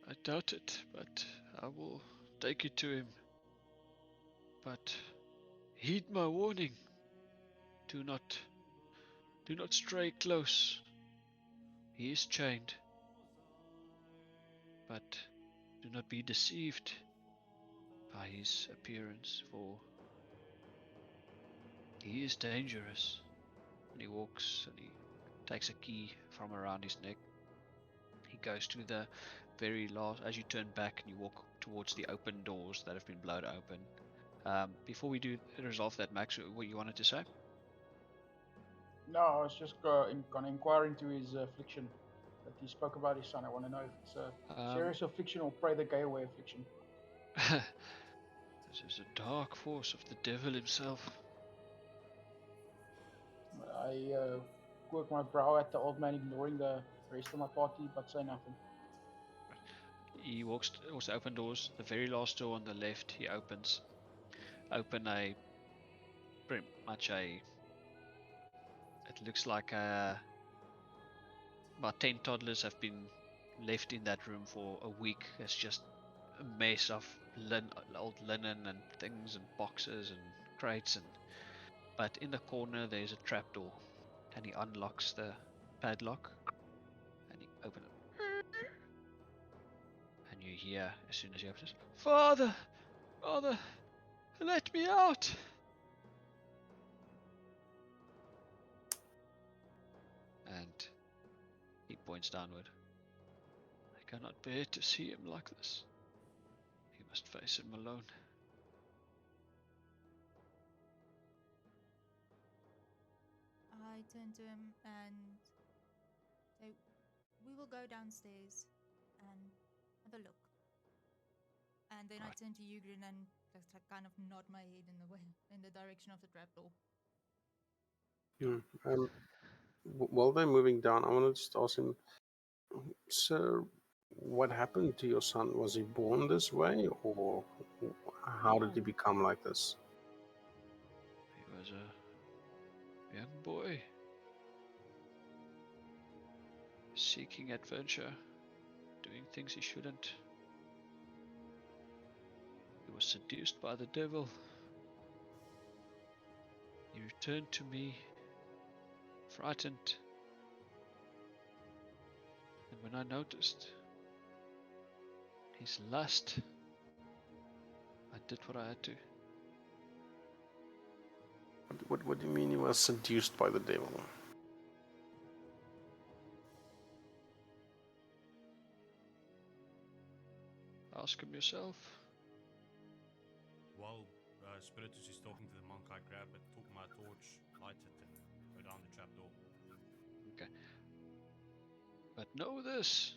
I doubt it, but I will take you to him. But heed my warning. Do not stray close. He is chained. But do not be deceived by his appearance, for he is dangerous. And he walks and he takes a key from around his neck. He goes to the very last, as you turn back and you walk towards the open doors that have been blown open. Before we do resolve that, Max, what you wanted to say? No, I was just gonna inquire into his affliction that he spoke about his son. I want to know if it's a serious affliction or pray the gay away affliction. This is a dark force of the devil himself. I work my brow at the old man, ignoring the rest of my party, but say nothing. He walks towards the open doors. The very last door on the left, he opens. Open a pretty much a. It looks like about 10 toddlers have been left in that room for a week. It's just a mess of old linen and things and boxes and crates, but in the corner there's a trapdoor, and he unlocks the padlock and he opens it, and you hear as soon as he opens it, "Father, Father, let me out!" And he points downward. "I cannot bear to see him like this. He must face him alone." I turn to him and say, "We will go downstairs and have a look." And then I turn to Ugrin and just kind of nod my head in the direction of the trapdoor. While they're moving down, I want to just ask him, sir, what happened to your son? Was he born this way, or how did he become like this? He was a young boy seeking adventure, doing things he shouldn't. He was seduced by the devil. He returned to me, frightened. And when I noticed his lust, I did what I had to. What do you mean he was seduced by the devil? Ask him yourself. While Spiritus is talking to the monk, I grab it, took my torch, light it, and go down the trapdoor. Okay. But know this.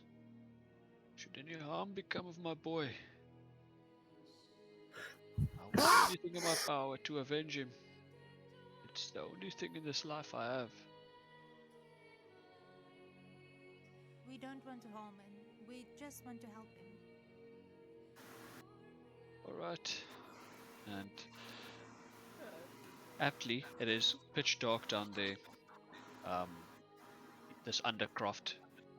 Should any harm become of my boy, I will do anything in my power to avenge him. It's the only thing in this life I have. We don't want to harm him. We just want to help him. Alright. And aptly, it is pitch dark down there. This undercroft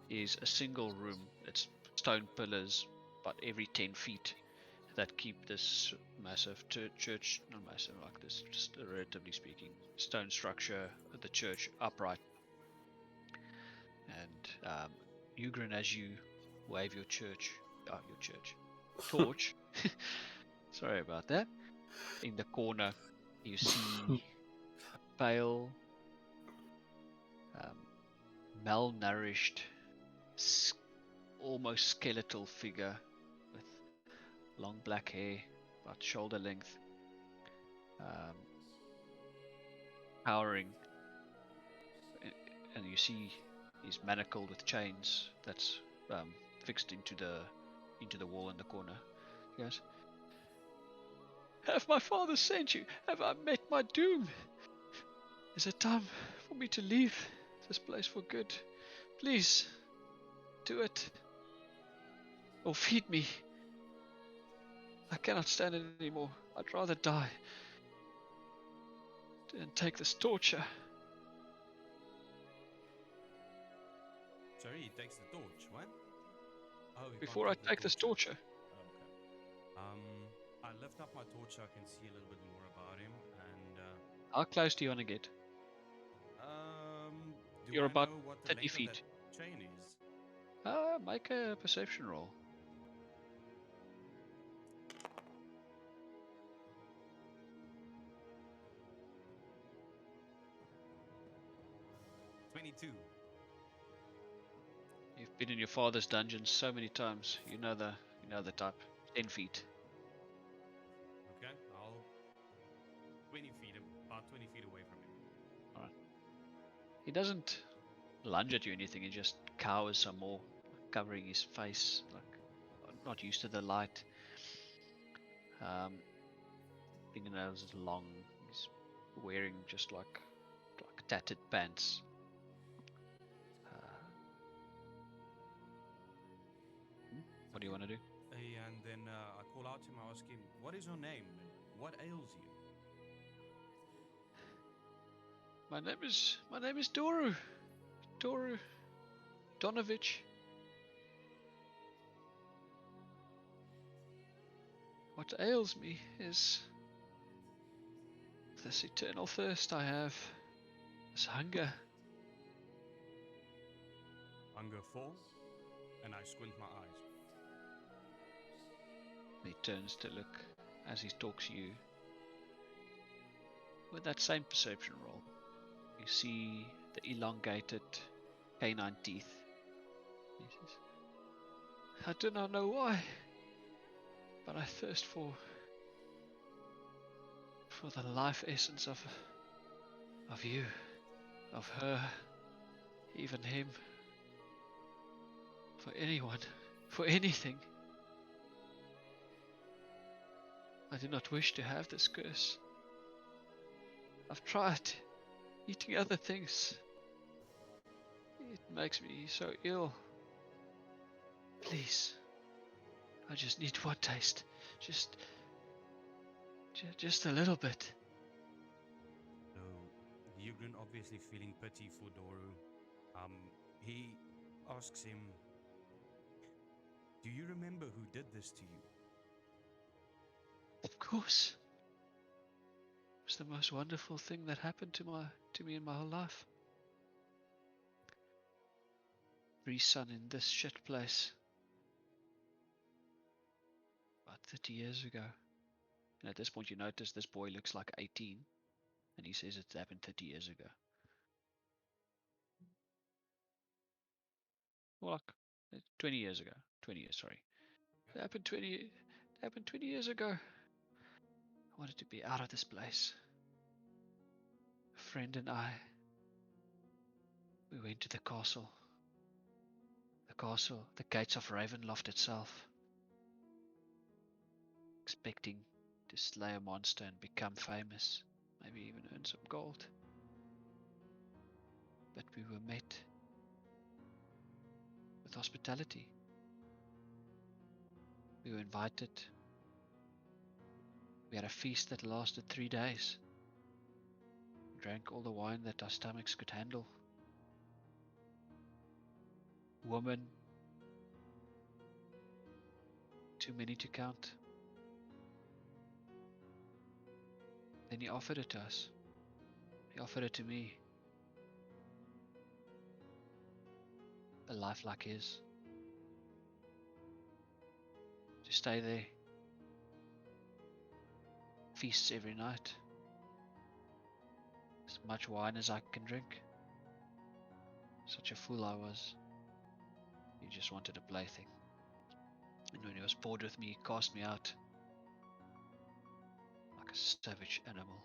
is a single room. It's stone pillars, about every 10 feet, that keep this massive church, not massive like this, just relatively speaking, stone structure, the church upright. And Ugrin, as you wave your torch, sorry about that, in the corner you see a pale, malnourished, almost skeletal figure with long black hair, about shoulder length, um, cowering, and you see he's manacled with chains that's fixed into the wall in the corner. He goes, "Have my father sent you? Have I met my doom? Is it time for me to leave this place for good? Please, do it. Or feed me. I cannot stand it anymore. I'd rather die than take this torture." Sorry, he takes the torch. What? Oh, he can't Before I take the take this torture. Oh, okay. I lift up my torch so I can see a little bit more about him, and How close do you want to get? do You're I about know what the 30 length feet. of that chain is? Make a perception roll. 22. You've been in your father's dungeon so many times. You know the type. 10 feet. Okay, I'll 20 feet, about 20 feet away from him. Alright. He doesn't lunge at you or anything. He just cowers some more, covering his face, like not used to the light. Fingernails is long. He's wearing just like tattered pants. What do you want to do? And then I call out to him, I ask him, what is your name? What ails you? My name is Doru. Doru Donovich. What ails me is this eternal thirst I have. This hunger. Hunger for? And I squint my eyes. He turns to look as he talks to you. With that same perception roll, you see the elongated canine teeth. He says, "I do not know why, but I thirst for the life essence of you, of her, even him, for anyone, for anything. I do not wish to have this curse. I've tried eating other things. It makes me so ill. Please, I just need one taste. Just a little bit." So, Yugrin obviously feeling pity for Doru. He asks him, do you remember who did this to you? Of course. It was the most wonderful thing that happened to me in my whole life. Free son in this shit place. About 30 years ago. And at this point you notice this boy looks like 18. And he says it happened 30 years ago. Well, like 20 years ago. 20 years, sorry. It happened 20 years ago. I wanted to be out of this place. A friend and I, we went to the castle. The gates of Ravenloft itself. Expecting to slay a monster and become famous. Maybe even earn some gold. But we were met with hospitality. We were invited. We had a feast that lasted 3 days. We drank all the wine that our stomachs could handle. Women, too many to count. Then he offered it to us. He offered it to me. A life like his. To stay there. Feasts every night. As much wine as I can drink. Such a fool I was. He just wanted a plaything. And when he was bored with me, he cast me out. Like like a savage animal,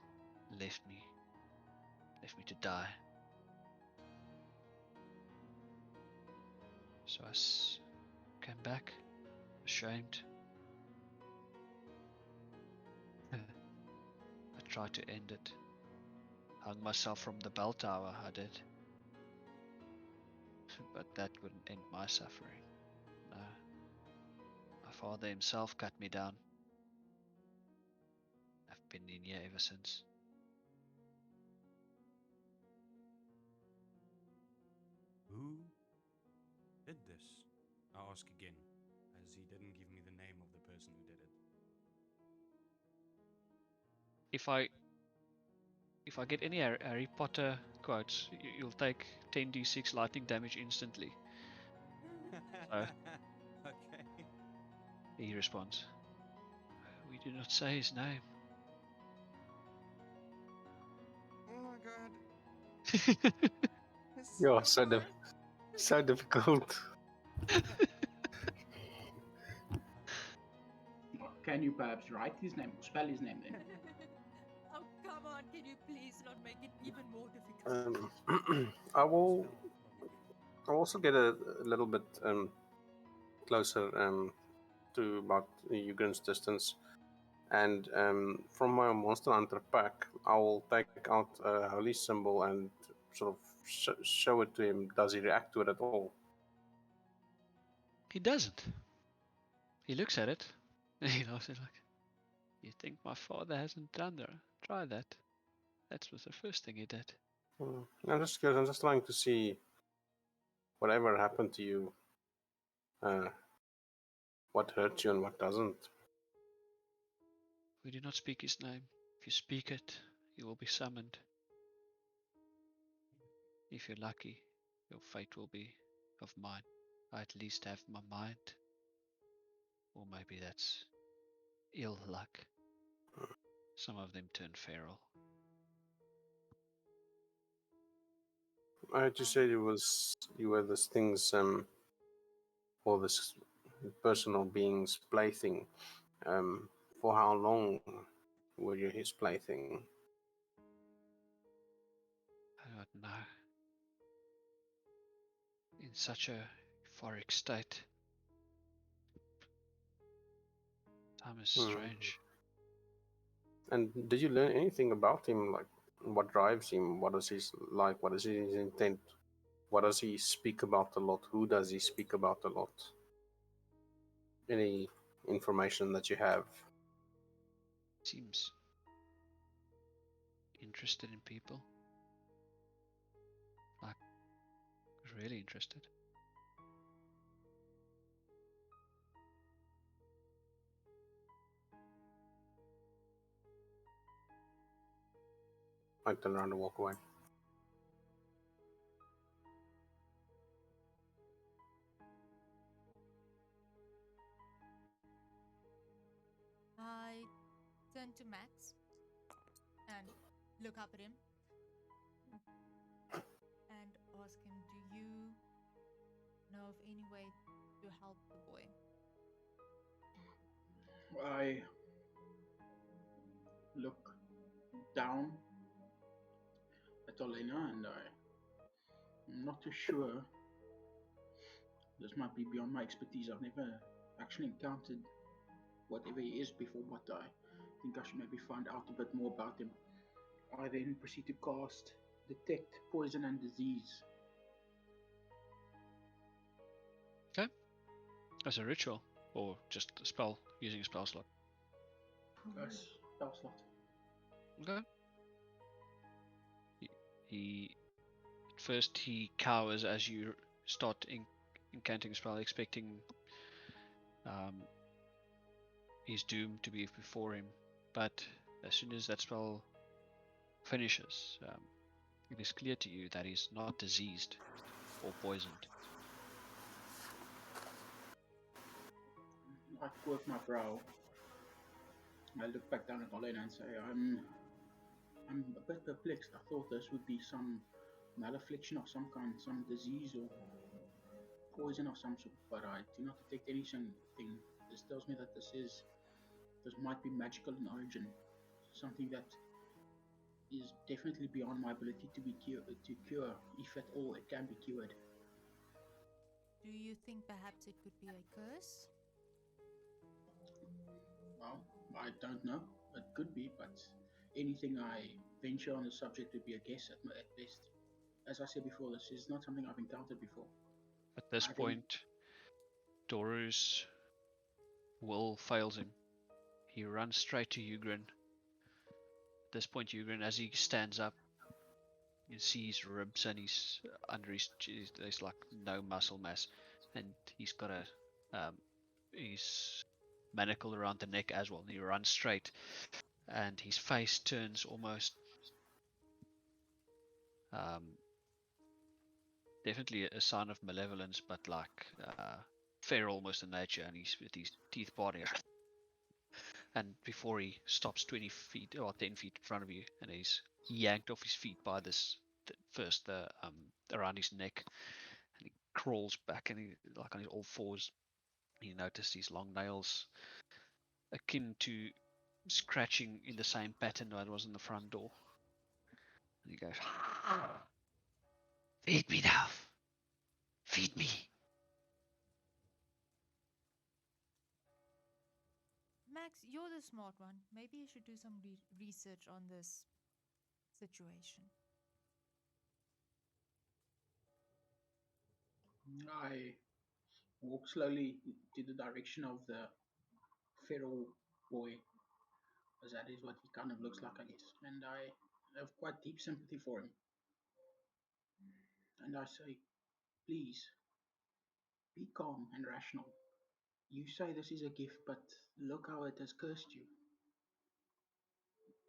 left me to die. So I came back, ashamed. I tried to end it. Hung myself from the bell tower, I did. But that wouldn't end my suffering. No. My father himself cut me down. I've been in here ever since. Who did this? I ask again, as he didn't give me the name of the person who did it. If I get any Harry Potter quotes, you'll take 10d6 lightning damage instantly. So Okay. he responds, "We do not say his name." Oh my god. Yeah, so difficult. Can you perhaps write his name or spell his name then? Oh, come on, can you please not make it even more difficult? I will. I'll also get a little bit closer to about Ugrin's distance, and from my Monster Hunter pack, I will take out a holy symbol and sort of show it to him. Does he react to it at all? He doesn't. He looks at it and he laughs at like, "You think my father hasn't done that? Try that." That was the first thing he did. I'm just curious. I'm just trying to see whatever happened to you, what hurts you and what doesn't. We do not speak his name. If you speak it, you will be summoned. If you're lucky, your fate will be of mine. I at least have my mind. Or maybe that's ill luck. Some of them turn feral. I heard you say you were this thing's or this personal being's plaything. For how long were you his plaything? I don't know. In such a euphoric state. Time is strange. And did you learn anything about him? Like, what drives him? What is his like? What is his intent? What does he speak about a lot? Who does he speak about a lot? Any information that you have? Seems interested in people. Like, really interested. I turn around and walk away. I turn to Max and look up at him and ask him, do you know of any way to help the boy? I look down at Olena and I'm not too sure. This might be beyond my expertise. I've never actually encountered whatever he is before, but I think I should maybe find out a bit more about him. I then proceed to cast Detect Poison and Disease. Okay. As a ritual. Or just a spell, using a spell slot. Spell slot. Okay. He at first he cowers as you start incanting the spell, expecting his doom to be before him. But as soon as that spell finishes, it is clear to you that he's not diseased or poisoned. I quirk my brow. I look back down at Olena and say, I'm a bit perplexed. I thought this would be some malefiction of some kind, some disease or poison of some sort, but I do not detect anything. This tells me that this might be magical in origin, something that is definitely beyond my ability to cure, if at all it can be cured. Do you think perhaps it could be a curse? Well, I don't know. It could be, but anything I venture on the subject would be a guess at best. As I said before, this is not something I've encountered before. At this I think point, Toru's will fails him. He runs straight to Ugrin. At this point, Ugrin, as he stands up, you see his ribs and he's under his chest. There's like no muscle mass, and he's got his manacle around the neck as well. And he runs straight, and his face turns almost um, definitely a sign of malevolence, but like feral almost in nature, and he's with his teeth parting. And before he stops 20 feet or 10 feet in front of you, and he's yanked off his feet by this first around his neck, and he crawls back and he like on his all fours. You notice these long nails, akin to scratching in the same pattern that was in the front door. And he goes, "Feed me now, feed me." Max, you're the smart one. Maybe you should do some research on this situation. I walk slowly to the direction of the feral boy, as that is what he kind of looks like, I guess. And I have quite deep sympathy for him. And I say, please, be calm and rational. You say this is a gift, but look how it has cursed you.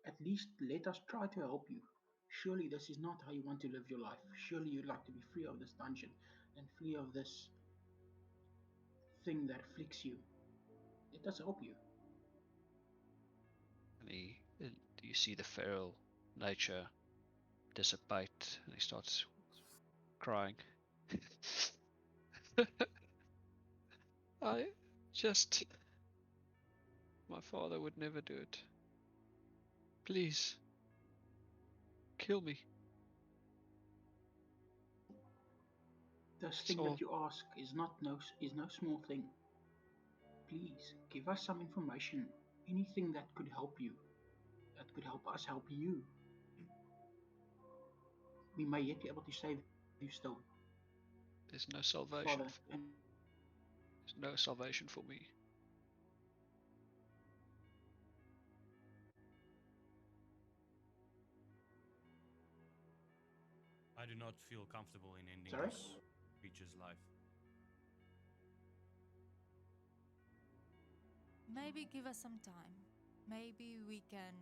At least let us try to help you. Surely this is not how you want to live your life. Surely you'd like to be free of this dungeon and free of this thing that afflicts you. Let us help you. And you see the feral nature dissipate, and he starts crying. I just, my father would never do it. Please, kill me. This That's thing all. that you ask is no small thing. Please give us some information. Anything that could help you, that could help us help you. We may yet be able to save you still. There's no salvation. Father, and There's no salvation for me. I do not feel comfortable in ending sorry? this creature's life. Maybe give us some time. Maybe we can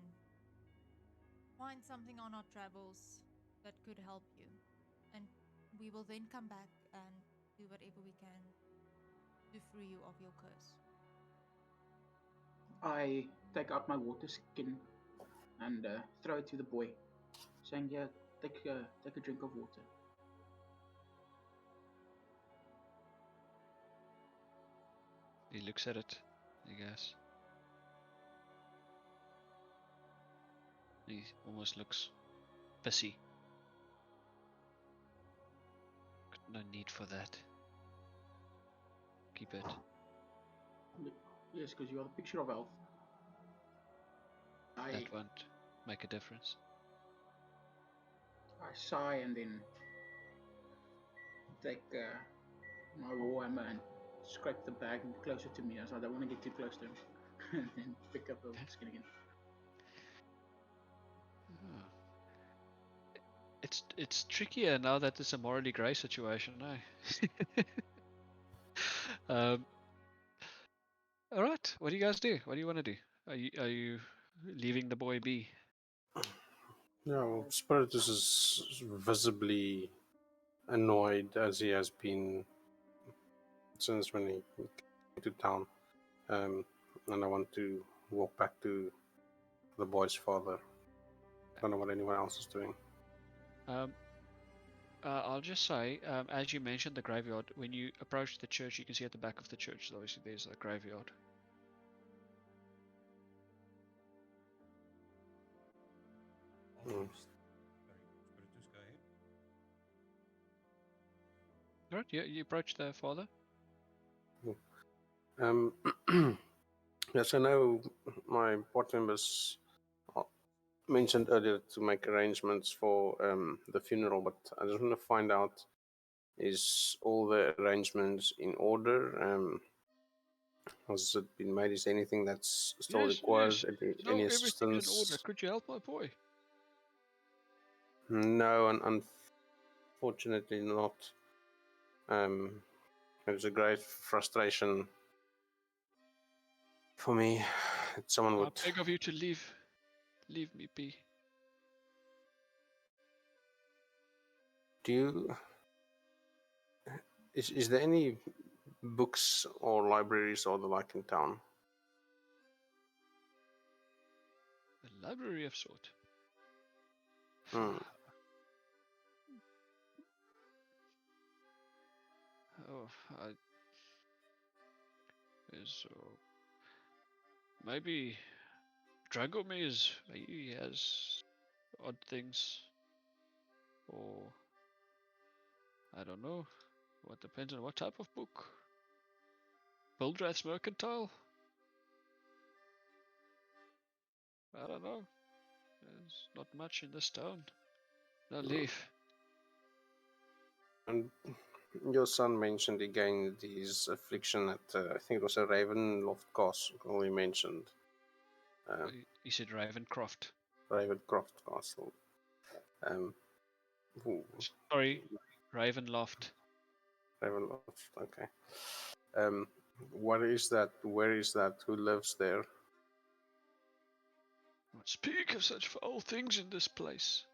find something on our travels that could help you. And we will then come back and do whatever we can to free you of your curse. I take out my water skin and throw it to the boy, saying, "Yeah, take a drink of water." He looks at it, he goes. He almost looks pissy. No need for that. Keep it. Yes, because you are the picture of health. I That won't make a difference. I sigh and then take my warhammer and scrape the bag closer to me, as I don't want to get too close to him, and then pick up the skin again. Oh. It's trickier now that it's a morally grey situation, eh? All right. What do you guys do? What do you want to do? Are you leaving the boy be? Yeah, well, Spiritus is visibly annoyed as he has been since when he came to town. And I want to walk back to the boy's father. I don't know what anyone else is doing. Um, I'll just say, as you mentioned, the graveyard. When you approach the church, you can see at the back of the church, obviously, there's a graveyard. Mm. Very good. Spiritus, go ahead. Right, you approach the father. Yes, I know my board members mentioned earlier to make arrangements for the funeral, but I just want to find out, is all the arrangements in order? Has it been made? Is there anything that's still Yes, required? yes. Any No, everything's in order. assistance? Could you help my boy? No, and unfortunately not. It's a great frustration for me that someone I would. beg of you to leave me be. Do you? Is there any books or libraries or the like in town? A library of sort. Hmm. Oh, so maybe Dragomir he has odd things, or I don't know. What depends on what type of book. Bildrath's Mercantile. I don't know. There's not much in this town. No leave. And your son mentioned again his affliction at, I think it was a Ravenloft Castle, he mentioned. He said Ravencroft. Ravencroft Castle. Um, Sorry, Ravenloft. Ravenloft, okay. What is that? Where is that? Who lives there? Not speak of such foul things in this place.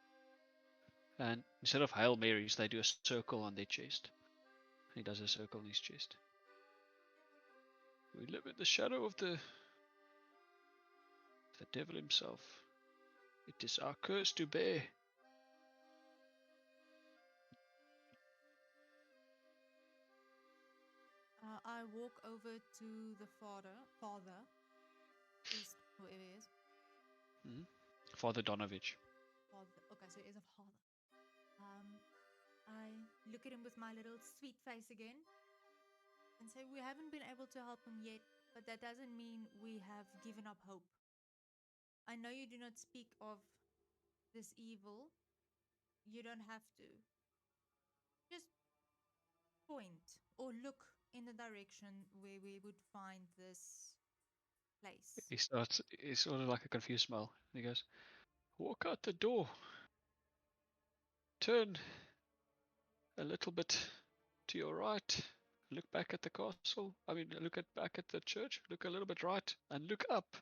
And instead of Hail Marys, they do a circle on their chest. He does a circle on his chest. We live in the shadow of the devil himself. It is our curse to bear. I walk over to the father, priest, whoever he is. Father Donovich. Father. Okay, so he is a father. I look at him with my little sweet face again and say, we haven't been able to help him yet, but that doesn't mean we have given up hope. I know you do not speak of this evil. You don't have to. Just point or look in the direction where we would find this place. He's sort of like a confused smile. He goes, walk out the door. Turn a little bit to your right. Look back at the castle. Back at the church. Look a little bit right and look up.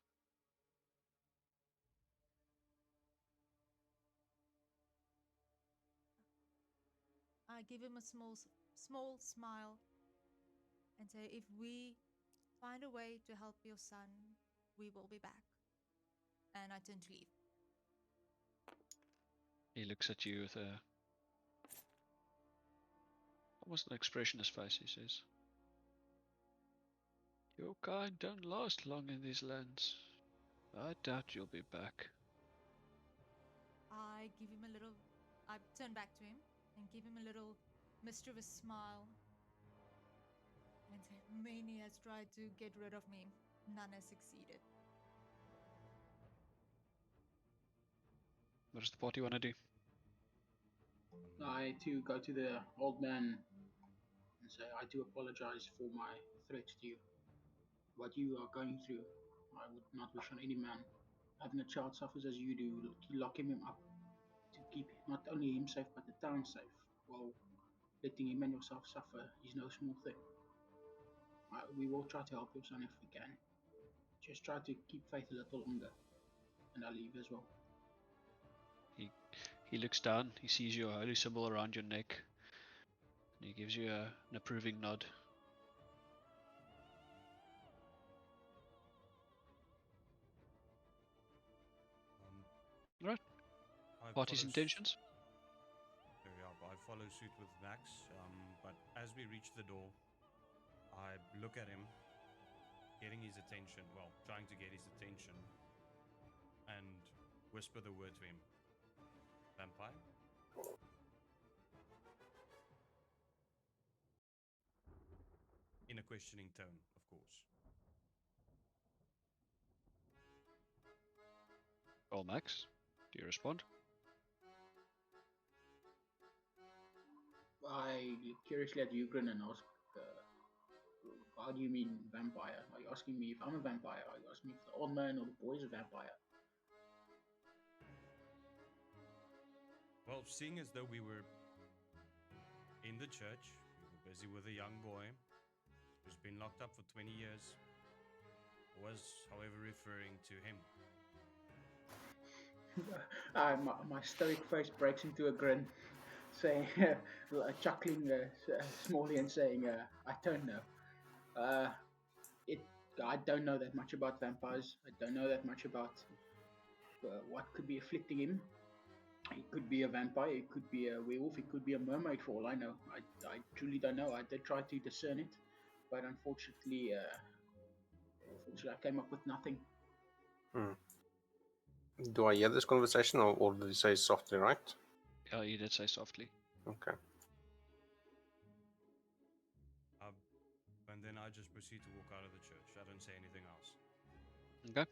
I give him a small smile and say, if we find a way to help your son, we will be back. And I turn to leave. He looks at you with almost an expressionless face. He says, your kind don't last long in these lands. I doubt you'll be back. I turn back to him and give him a little mischievous smile and say, many has tried to get rid of me. None has succeeded. What does the party want to do? I too go to the old man and say, I do apologize for my threats to you. What you are going through, I would not wish on any man. Having a child suffers as you do, locking him up to keep not only him safe but the town safe. Well, letting him and yourself suffer is no small thing. We will try to help your son if we can. Just try to keep faith a little longer, and I'll leave as well. He looks down. He sees your holy symbol around your neck, and he gives you an approving nod. Right. Party's intentions? I follow suit with Max, but as we reach the door, I look at him, getting his attention, well, trying to get his attention, and whisper the word to him. Vampire? In a questioning tone, of course. Well, Max, do you respond? I look curiously at Ugrin and ask, how do you mean vampire? Are you asking me if I'm a vampire? Are you asking me if the old man or the boy is a vampire? Well, seeing as though we were in the church, we were busy with a young boy who's been locked up for 20 years, was, however, referring to him. My stoic face breaks into a grin, saying, chuckling smallly and saying, I don't know. It. I don't know that much about vampires. I don't know that much about what could be afflicting him. It could be a vampire, it could be a werewolf, it could be a mermaid for all I know. I truly don't know. I did try to discern it, but unfortunately, I came up with nothing. Do I hear this conversation, or did you say softly, right? Oh, you did say softly. Okay. And then I just proceed to walk out of the church. I don't say anything else. Okay.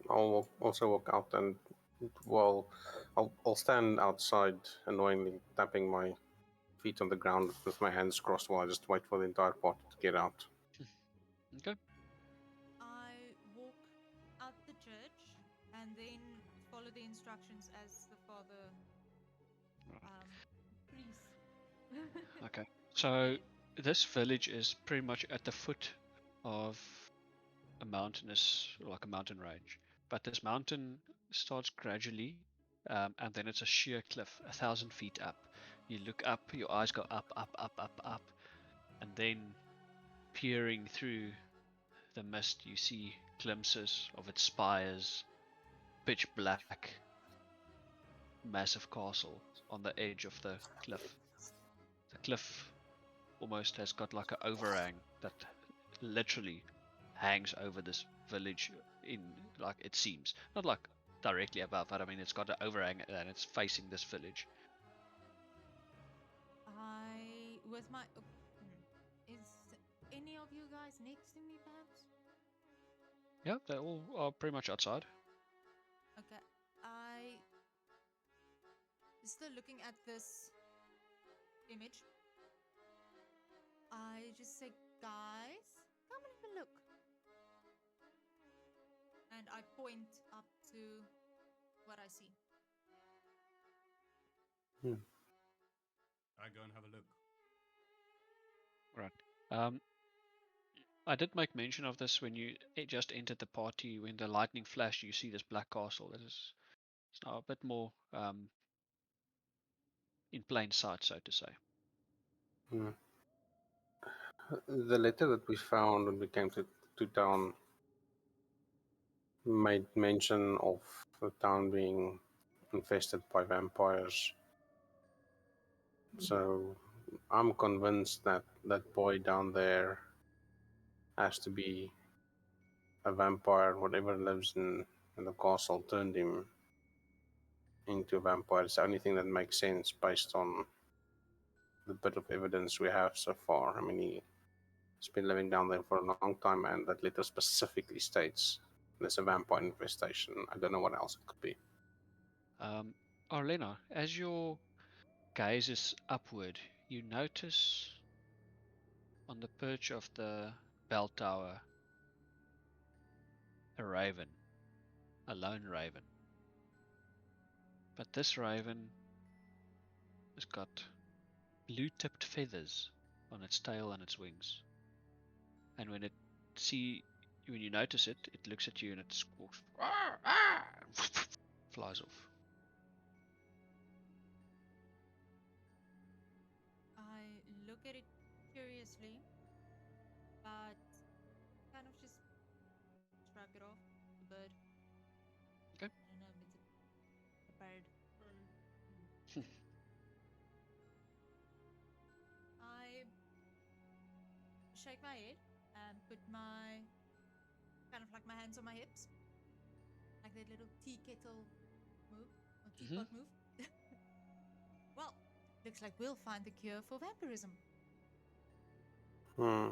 I'll also walk out and, well, I'll stand outside, annoyingly tapping my feet on the ground with my hands crossed while I just wait for the entire party to get out. Okay. I walk out the church and then follow the instructions as the father priest. Okay. So this village is pretty much at the foot of a mountainous, like a mountain range. But this mountain starts gradually, and then it's a sheer cliff, 1,000 feet up. You look up, your eyes go up, up, up, up, up, and then peering through the mist, you see glimpses of its spires, pitch black, massive castle on the edge of the cliff. The cliff almost has got like an overhang that literally hangs over this village in, like, it seems not like directly above, but I mean it's got an overhang and it's facing this village. I with my is any of you guys next to me perhaps? Yeah, they all are pretty much outside. Okay. I still looking at this image. I just say, guys, come and have a look. And I point up to what I see. I go and have a look. Right. I did make mention of this when you just entered the party. When the lightning flashed, you see this black castle. It's now a bit more in plain sight, so to say. The letter that we found when we came to town made mention of the town being infested by vampires. So I'm convinced that that boy down there has to be a vampire. Whatever lives in the castle turned him into a vampire. It's the only thing that makes sense based on the bit of evidence we have so far. I mean, he's been living down there for a long time, and that letter specifically states there's a vampire infestation. I don't know what else it could be. Arlena, as your gaze is upward, you notice on the perch of the bell tower a raven, a lone raven. But this raven has got blue-tipped feathers on its tail and its wings. And when you notice it, it looks at you and it squawks, flies off. I look at it curiously, but kind of just shrug it off. The bird. Okay. I don't know if it's a bird. I shake my head and put my kind of like my hands on my hips, like their little tea kettle move or Mhm. teapot move. Well, looks like we'll find the cure for vampirism. Hmm.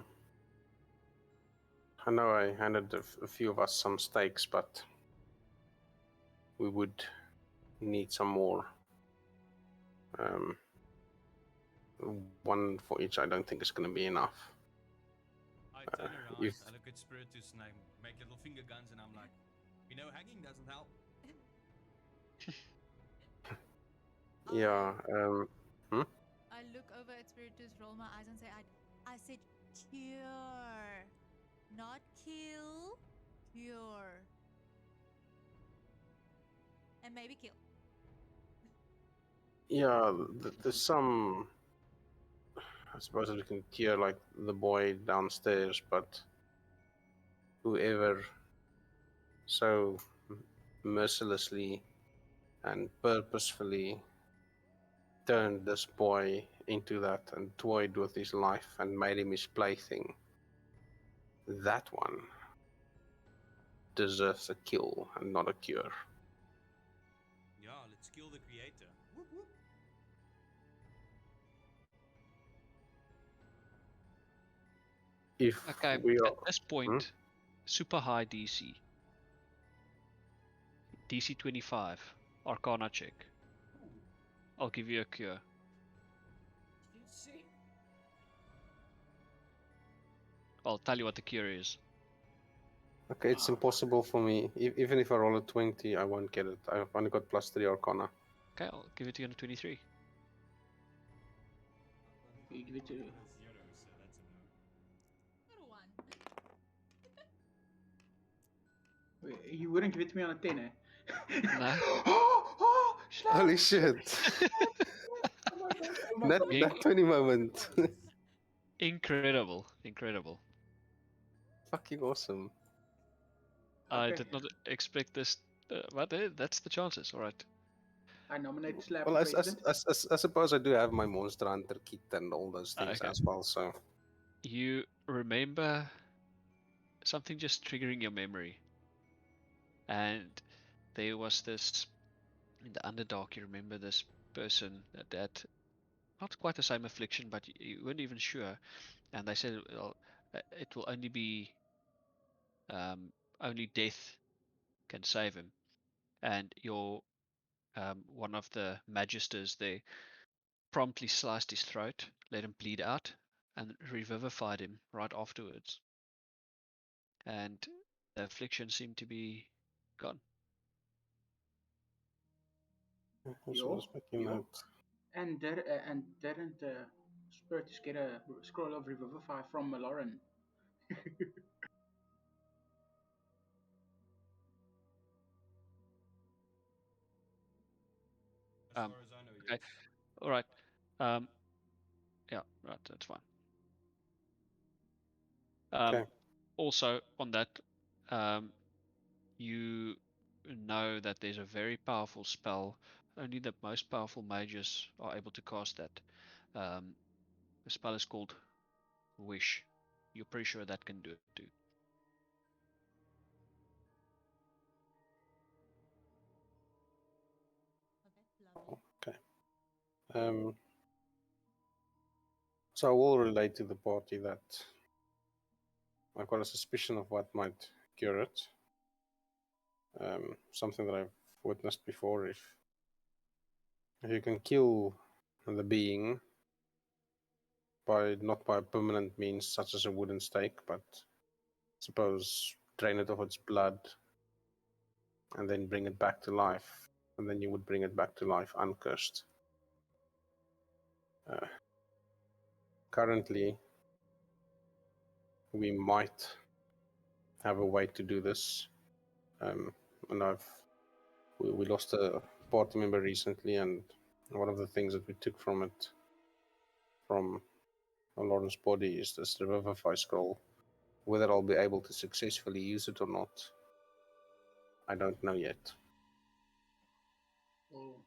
I know I handed a few of us some steaks, but we would need some more. Um, one for each, I don't think is going to be enough. I turn around, If I look at Spiritus, and I make little finger guns, and I'm like, you know, hanging doesn't help. yeah, hmm? I look over at Spiritus, roll my eyes, and say, I said cure, not kill, cure. And maybe kill. Yeah, there's some. I suppose we can cure like the boy downstairs, but whoever so mercilessly and purposefully turned this boy into that and toyed with his life and made him his plaything, that one deserves a kill and not a cure. Yeah, let's kill the creator. Whoop, whoop. If Okay, we at are. this point, super high DC. DC 25. Arcana check. Ooh, I'll give you a cure. juicy. I'll tell you what the cure is. Okay, it's impossible for me. Even if I roll a 20, I won't get it. I've only got +3 Arcana. Okay, I'll give it to you on a 23. You give it to- Arcana 0, so that's a no. Little one. You wouldn't give it to me on a 10, eh? No. Oh, snap! Holy shit! Oh my god! Oh my god! Being that 20 moment. incredible, incredible. Fucking awesome. I Okay, did not expect this, but that's the chances. All right. I nominate Slap Well, for president. I suppose I do have my Monster Hunter kit and all those things Okay. as well, so. You remember something just triggering your memory, and there was this in the Underdark. You remember this person that had not quite the same affliction, but you weren't even sure, and they said, well, it will only be only death can save him, and your one of the magisters there promptly sliced his throat, let him bleed out, and revivified him right afterwards. And the affliction seemed to be gone. Also Yo, just making yo. note. And didn't Spiritus get a scroll of Revivify from Lauren? As Um, far as I know, okay, yes. all right. Um, yeah, right, that's fine. Okay. Also, on that, um, you know that there's a very powerful spell. Only the most powerful mages are able to cast that. Um, the spell is called Wish. You're pretty sure that can do it too. Okay, lovely. Okay. So I will relate to the party that I've got a suspicion of what might cure it. Something that I've witnessed before. If you can kill the being by not by permanent means such as a wooden stake, but suppose drain it of its blood and then bring it back to life, and then you would bring it back to life uncursed. Uh, Currently, we might have a way to do this, and we lost a party member recently, and one of the things that we took from it, from Lauren's body, is this Revivify scroll. Whether I'll be able to successfully use it or not, I don't know yet. Well,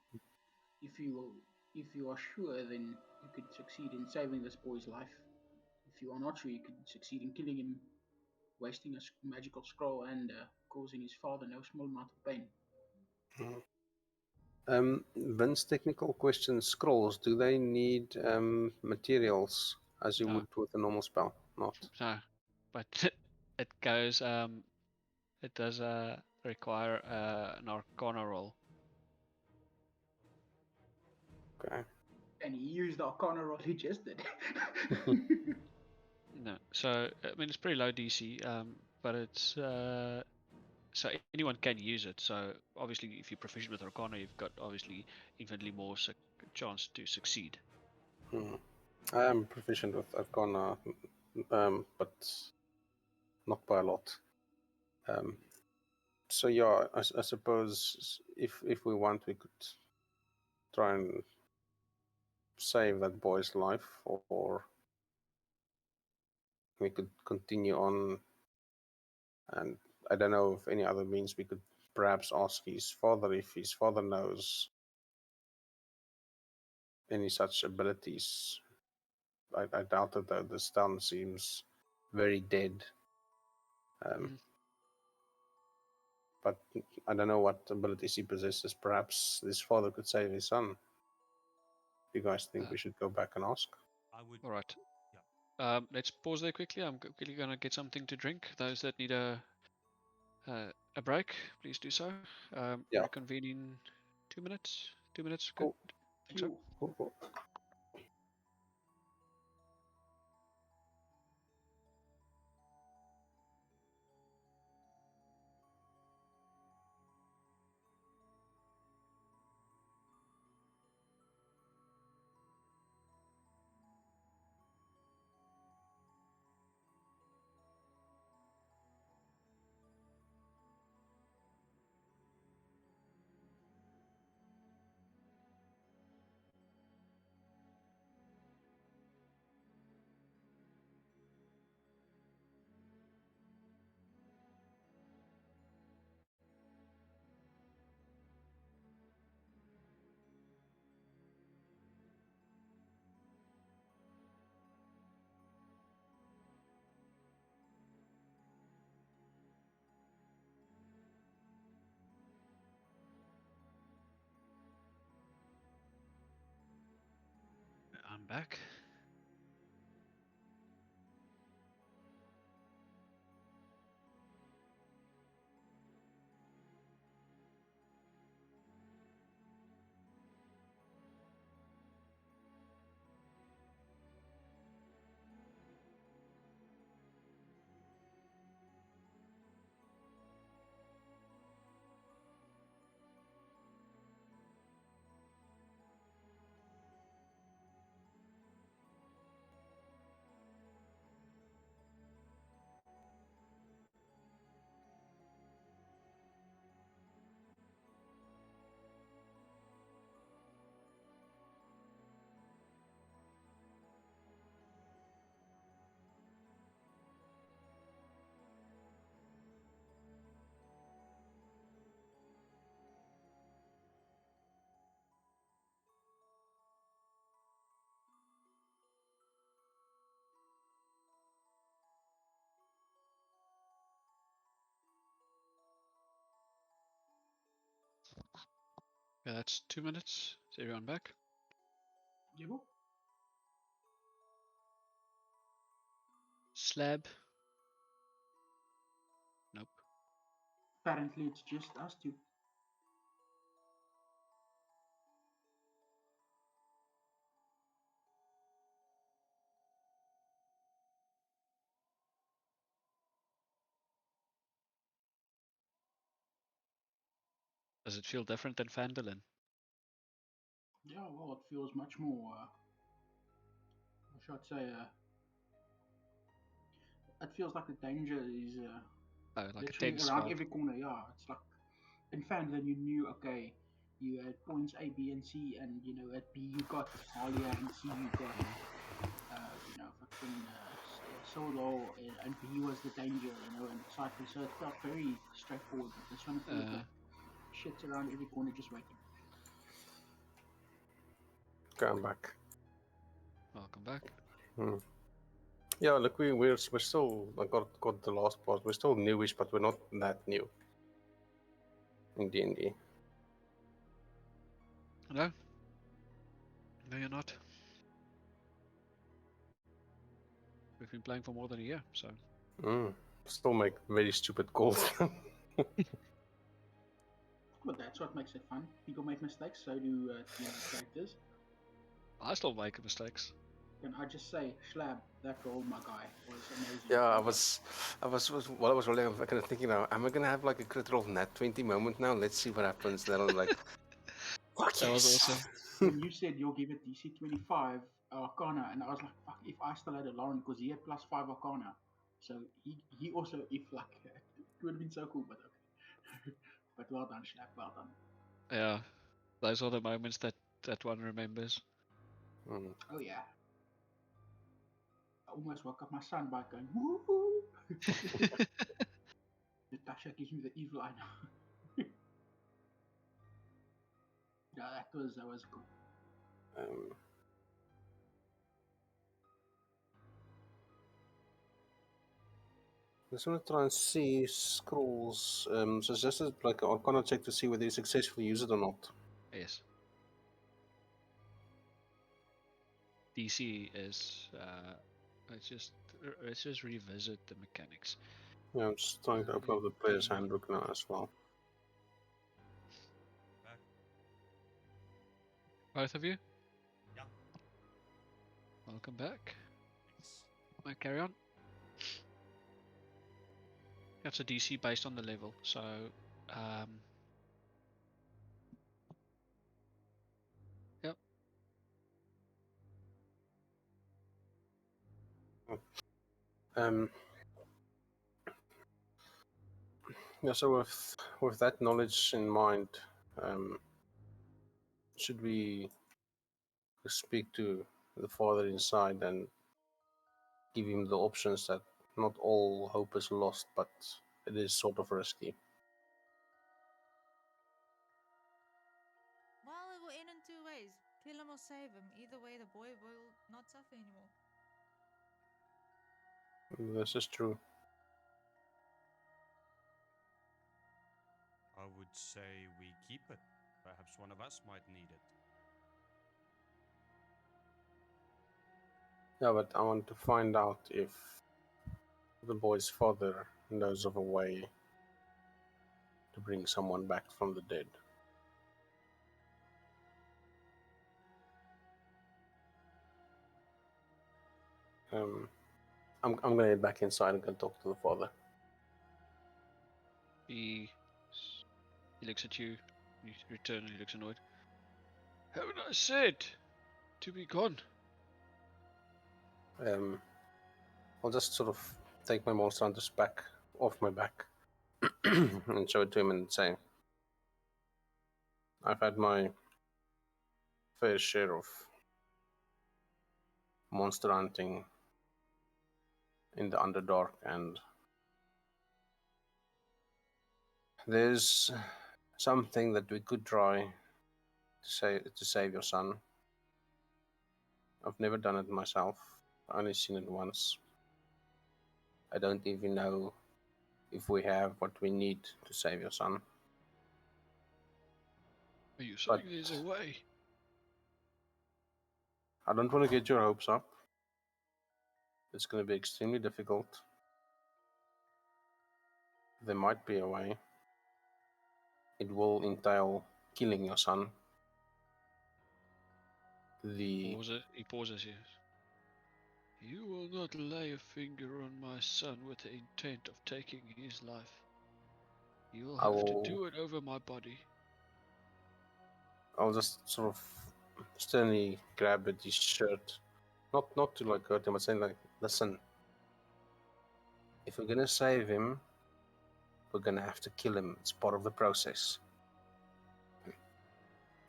if you if you are sure, then you could succeed in saving this boy's life. If you are not sure, you could succeed in killing him, wasting a magical scroll, and causing his father no small amount of pain. Vince, technical question: scrolls, do they need materials as you No. would with a normal spell? Not. No, but it goes. It does require an Arcana roll. Okay. And he used the Arcana roll he just did. No, so I mean it's pretty low DC, but it's so anyone can use it. So obviously, if you're proficient with Arcana, you've got obviously infinitely more chance to succeed. I am proficient with Arcana, but not by a lot. So yeah, I suppose if we want, we could try and save that boy's life, or we could continue on. And I don't know if any other means we could perhaps ask his father if his father knows any such abilities. I doubt it, though. This town seems very dead. But I don't know what abilities he possesses. Perhaps this father could save his son. Do you guys think we should go back and ask? I would. All right. Yeah. Let's pause there quickly. I'm quickly gonna get something to drink. Those that need a break, please do so. Yeah. Reconvene in 2 minutes. 2 minutes, good. Cool. Think so. Cool. I'm back. Yeah, that's 2 minutes. Is everyone back? Jibble? Slab? Nope. Apparently, it's just us two. Does it feel different than Phandalin? Yeah, well, it feels much more. What should I say? It feels like the danger is Oh, like a literally tense around vibe. every corner. Yeah, it's like in fact then you knew, okay, you had points A, B, and C, and you know at B you got Talia, and C you got fucking Solo, and B was the danger, and Cypress. So it felt very straightforward. But this one feels like shit's around every corner just waiting. Going back. Welcome back. Yeah, look, we're still. I got the last part. We're still newish, but we're not that new. in D&D. No. No, you're not. We've been playing for more than a year, so. Still make very stupid calls. But that's what makes it fun. People make mistakes, so do D&D characters. I still make mistakes. Can I just say, Schlab, that role, my guy, was amazing. Yeah, I was while I was rolling, I was kind of thinking, now, am I gonna have like a critical nat 20 moment now? Let's see what happens. Then I'm like, fuck That was yes. awesome. When you said you'll give it DC 25 Arcana, and I was like, fuck, if I still had a Lauren, because he had +5 Arcana. So he also, if like, it would have been so cool, but okay. But well done, Schlab, well done. Yeah, those are the moments that one remembers. Mm. Oh yeah. I almost woke up my son by going, woohoo! Natasha gives me the evil eye now. Yeah, that was cool. Um, I just want to try and see scrolls. So it's just like an Arcana check to see whether you successfully use it or not. Yes. DC is let's just revisit the mechanics. Yeah, I'm just trying to open up the player's handbook now as well. Back. Both of you, Yeah. welcome back. Thanks. Carry on. That's a DC based on the level, so yep. Yeah, so with that knowledge in mind, should we speak to the father inside and give him the options that not all hope is lost, but it is sort of risky? Well, it will end in two ways: kill him or save him. Either way, the boy will not suffer anymore. This is true. I would say we keep it. Perhaps one of us might need it. Yeah, but I want to find out if the boy's father knows of a way to bring someone back from the dead. I'm gonna head back inside and go talk to the father. He looks at you. You return and he looks annoyed. Haven't I said to be gone? I'll just sort of take my monster hunter's back off my back and show it to him and say, I've had my fair share of monster hunting in the Underdark, and there's something that we could try to save your son. I've never done it myself. I've only seen it once. I don't even know if we have what we need to save your son. Are you But saying there's a way? I don't want to get your hopes up. It's going to be extremely difficult. There might be a way. It will entail killing your son. He pauses here. You will not lay a finger on my son with the intent of taking his life. You will have to do it over my body. I'll just sort of sternly grab at his shirt. Not to like hurt him, but saying like, listen, if we're gonna save him, we're gonna have to kill him. It's part of the process.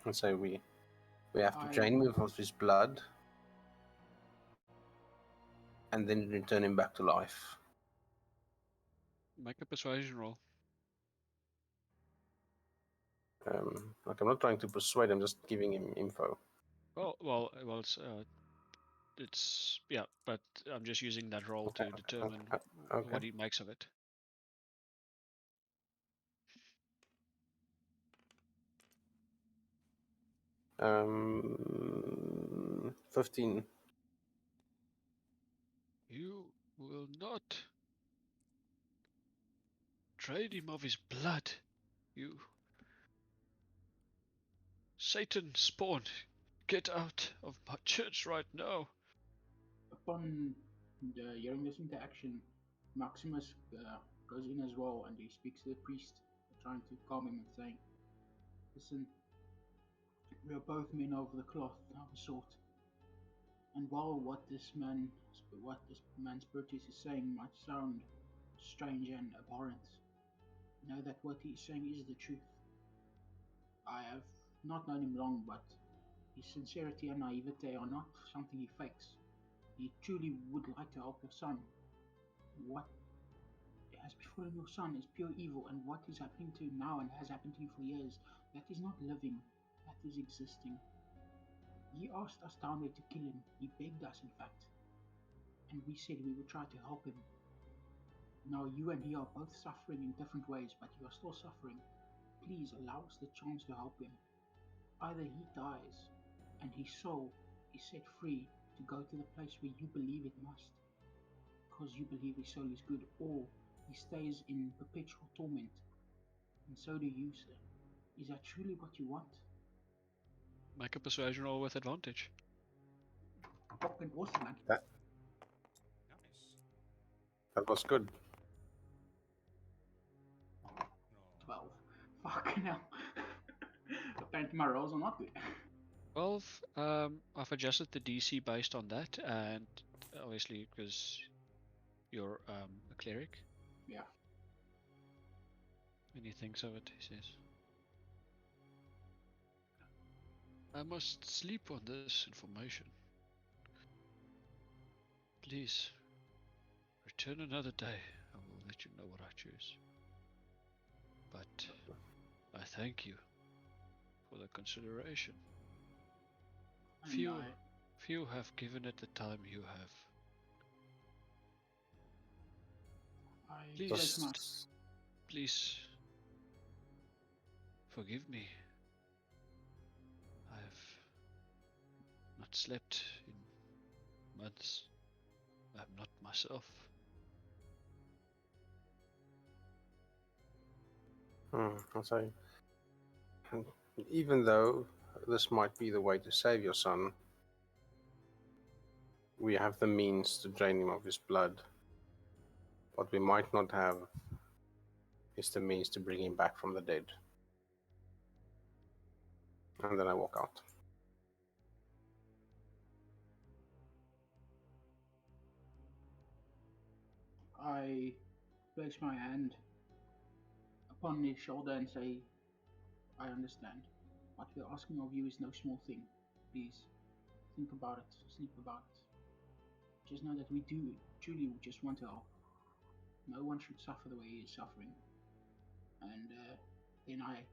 And so we have to drain him of his blood and then return him back to life. Make a persuasion roll. Like I'm not trying to persuade, I'm just giving him info. Well, it's yeah, but I'm just using that roll to determine what he makes of it. 15. You will not trade him of his blood. You Satan spawn, get out of my church right now. Upon hearing this interaction, Maximus goes in as well and he speaks to the priest, trying to calm him and saying, "Listen, we are both men of the cloth of a sort. And while what this man Spiritus is saying might sound strange and abhorrent, know that what he is saying is the truth. I have not known him long, but his sincerity and naivete are not something he fakes. He truly would like to help your son. What has befallen your son is pure evil, and what is happening to him now and has happened to you for years, that is not living, that is existing. He asked us down there to kill him. He begged us, in fact, and we said we would try to help him. Now you and he are both suffering in different ways, but you are still suffering. Please allow us the chance to help him. Either he dies and his soul is set free to go to the place where you believe it must, because you believe his soul is good, or he stays in perpetual torment. And so do you, sir. Is that truly what you want? Make a persuasion roll with advantage. Fucking awesome, man. That Nice. that was good. No. 12. Fucking hell. Apparently my rolls are not good. 12. I've adjusted the DC based on that, and obviously because you're a cleric, Yeah. and he thinks of it, he says, I must sleep on this information. Please, return another day. I will let you know what I choose. But I thank you for the consideration. And Few have given it the time you have. I Please. place my Please forgive me. I have not slept in months. I'm not myself. I'll say, even though this might be the way to save your son, we have the means to drain him of his blood. What we might not have is the means to bring him back from the dead. And then I walk out. I place my hand upon his shoulder and say, I understand. What we're asking of you is no small thing. Please, think about it, sleep about it. Just know that we do truly just want to help. No one should suffer the way he is suffering. And then I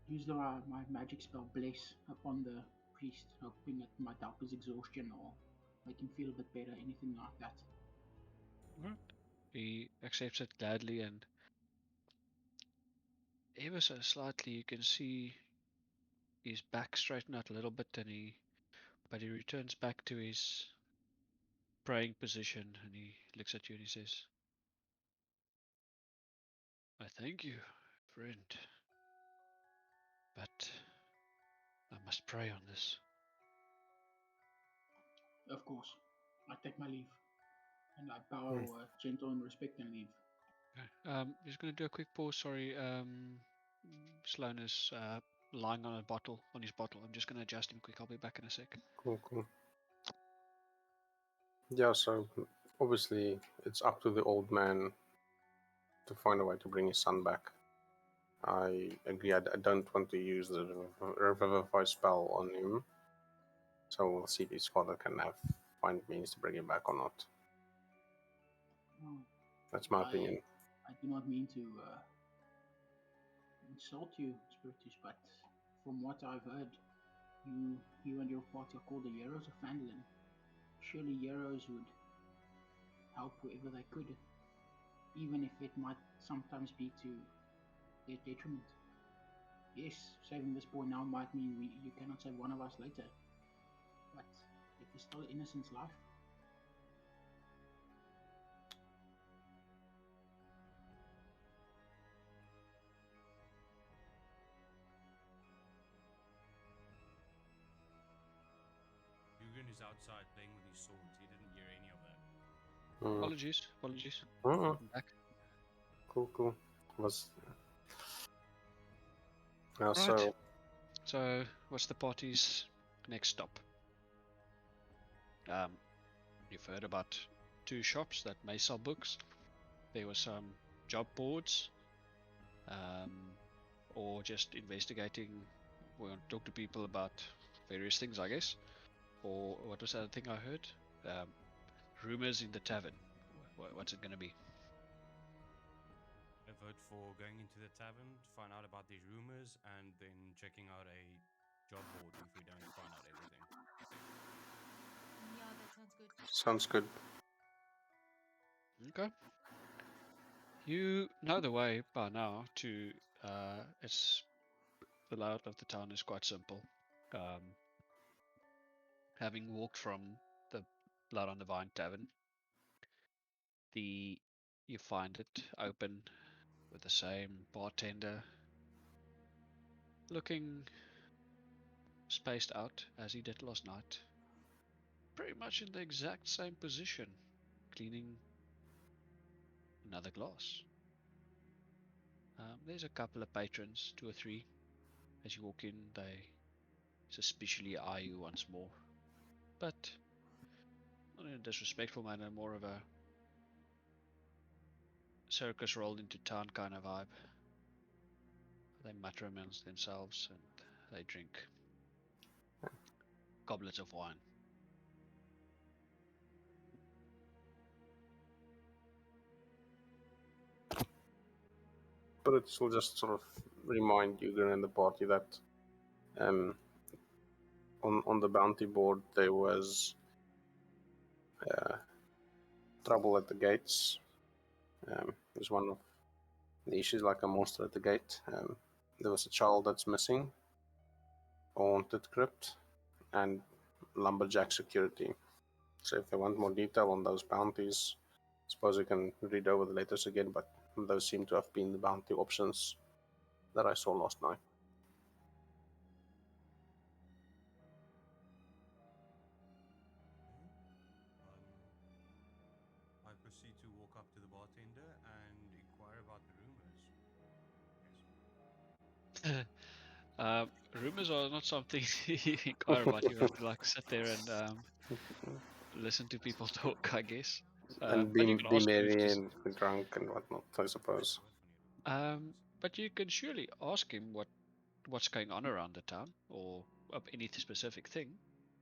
use my magic spell Bless upon the priest, hoping it might help his exhaustion or make him feel a bit better, anything like that. Right. He accepts it gladly, and ever so slightly you can see his back straighten out a little bit, and but he returns back to his praying position, and he looks at you and he says, I thank you, friend, but I must pray on this. Of course, I take my leave and I bow gentle and respect and leave. Okay. Just going to do a quick pause. Sorry. Sloan is lying on his bottle. I'm just going to adjust him quick. I'll be back in a sec. Cool. Yeah, so obviously it's up to the old man to find a way to bring his son back. I agree, I don't want to use the Revivify spell on him. So we'll see if his father can find means to bring him back or not. That's my opinion. I do not mean to insult you, Spiritus, but from what I've heard, you and your party are called the heroes of Phandalin. Surely heroes would help wherever they could, even if it might sometimes be to their detriment. Yes, saving this boy now might mean you cannot save one of us later. But it is still innocent's life. Dugan is outside playing with his swords. He didn't hear any of that. Mm. Apologies. Mm. I'm back. Cool. Was Right. so So, what's the party's next stop? You've heard about 2 shops that may sell books. There were some job boards, or just investigating. We want to talk to people about various things, I guess. Or what was the other thing I heard? Rumors in the tavern. What's it going to be? I vote for going into the tavern to find out about these rumors and then checking out a job board if we don't find out everything. Yeah, that sounds good. sounds good. Okay. You know the way by now to. It's the layout of the town is quite simple. Having walked from the Blood on the Vine Tavern, you find it open with the same bartender, looking spaced out as he did last night. Pretty much in the exact same position, cleaning another glass. There's a couple of patrons, 2 or 3. As you walk in, they suspiciously eye you once more, but not in a disrespectful manner, more of a circus rolled into town kind of vibe. They mutter amongst themselves and they drink goblets of wine. But it will just sort of remind you during the party that um, on the bounty board there was trouble at the gates. There's one of the issues like a monster at the gate. There was a child that's missing, a haunted crypt, and lumberjack security. So if they want more detail on those bounties, I suppose we can read over the letters again, but those seem to have been the bounty options that I saw last night. Okay. I proceed to walk up to the bartender and inquire about the rumors. Yes. Rumors are not something you inquire about. You have to like sit there and listen to people talk, I guess. And But you can be ask him if merry he's. and be drunk and whatnot, I suppose. But you can surely ask him what's going on around the town or of any specific thing.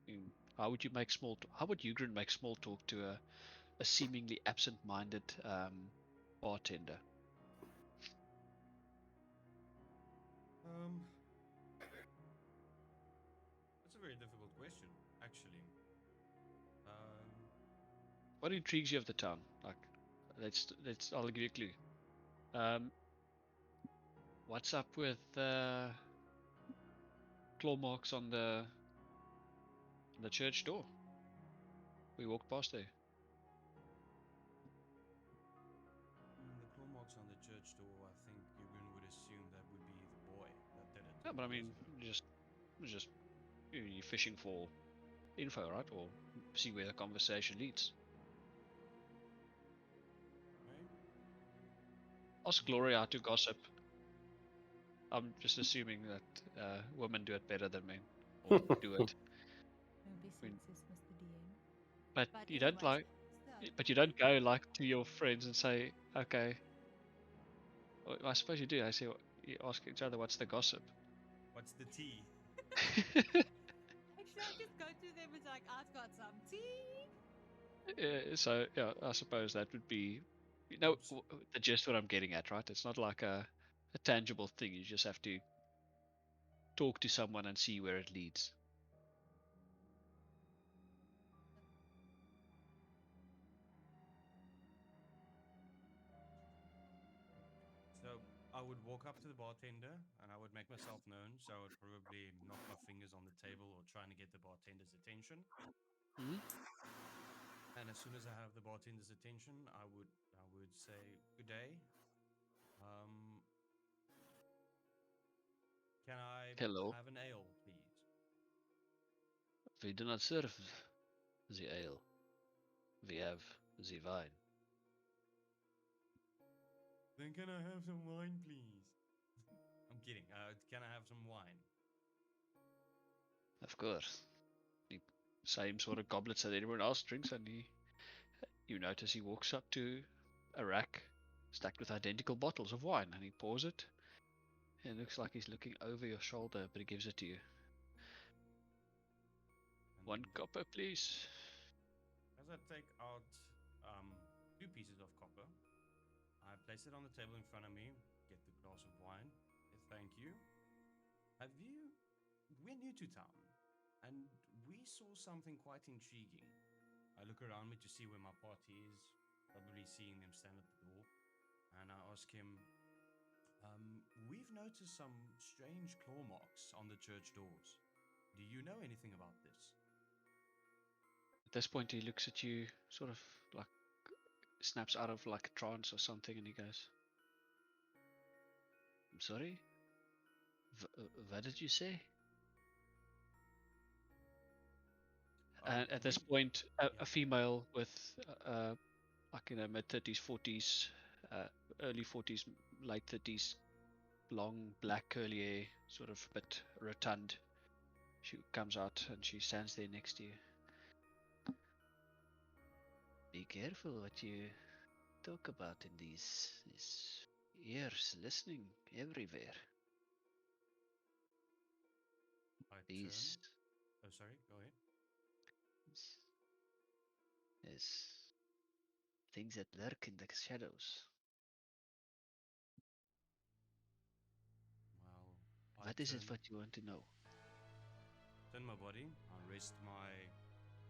I mean, how would you make small? How would Ugrin make small talk to a seemingly absent-minded bartender? Um, that's a very difficult question, actually. Um, What intrigues you of the town? Like, let's. I'll give you a clue. Um, what's up with claw marks on the church door? We walked past there. the claw marks on the church door, I think Eugen would assume that would be the boy that did it. Yeah, but I Yes. mean, just you're fishing for info, right? Or see where the conversation leads. Okay. Ask Gloria how to gossip. I'm just assuming that women do it better than men, or do it. Don't be I mean, sexist, Mr. DM. but But you don't anyways, like. so But you don't go like to your friends and say, okay. Well, I suppose you do. I say you ask each other, what's the gossip? What's the tea? actually I just go to them and like, I've got some tea. So yeah, I suppose that would be, Oops. the gist what I'm getting at, right? It's not like a tangible thing. You just have to talk to someone and see where it leads. So I would walk up to the bartender and I would make myself known. So I would probably knock my fingers on the table or trying to get the bartender's attention. Hmm? And as soon as I have the bartender's attention, I would say, "Good day. Um, can I Hello. have an ale, please?" We do not serve the ale. We have the wine. Then can I have some wine, please? I'm kidding. Can I have some wine? Of course. The same sort of goblets that everyone else drinks, and you notice he walks up to a rack stacked with identical bottles of wine, and he pours it. And it looks like he's looking over your shoulder, but he gives it to you. One And copper, please. as I take out two pieces of copper, I place it on the table in front of me, get the glass of wine. Thank you. We're new to town, and we saw something quite intriguing. I look around me to see where my party is, probably seeing them stand at the door, and I ask him, we've noticed some strange claw marks on the church doors. Do you know anything about this? At this point, he looks at you, sort of like snaps out of like a trance or something, and he goes, "I'm sorry? What did you say?" And at this We, point, yeah, a female with like in her mid 30s, 40s, early 40s, late 30s, long black curly hair, sort of a bit rotund. She comes out and she stands there next to you. Be careful what you talk about in these ears, listening everywhere. I These turn. Oh, sorry, go ahead. is things that lurk in the shadows. Well, I What is it what you want to know? turn my body. I rest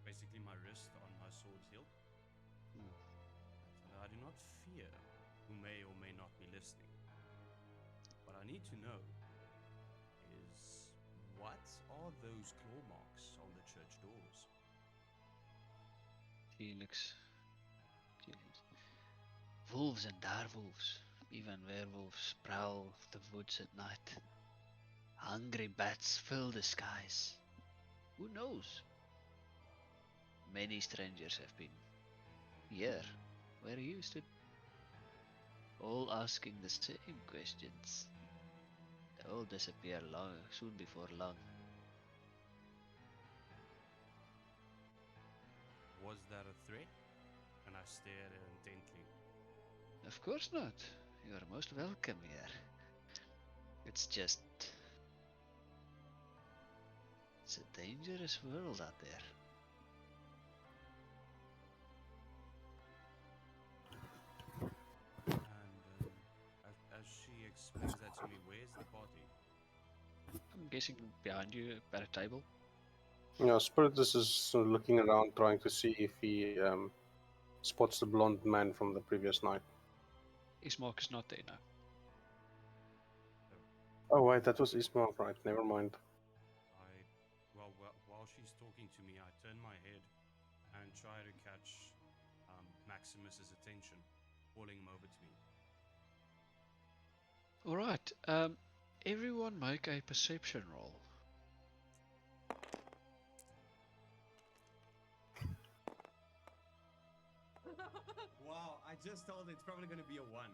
basically my wrist on my sword's hilt. Hmm. I tell her I do not fear who may or may not be listening. What I need to know is, what are those claw marks on the church doors? She looks. Jesus. Wolves and direwolves, even werewolves, prowl the woods at night. Hungry bats fill the skies. Who knows? Many strangers have been here, where you stood, all asking the same questions. They all disappear soon before long. Was that a threat? And I stare at her intently. Of course not. You are most welcome here. It's just. It's a dangerous world out there. And as she explains that to me, where's the party? I'm guessing behind you at a table. Spiritus is looking around, trying to see if he spots the blonde man from the previous night. Ismark is not there now. Oh, wait, that was Ismail, right? Never mind. While she's talking to me, I turn my head and try to catch Maximus's attention, calling him over to me. Alright, everyone make a perception roll. Wow, I just told it's probably going to be a 1.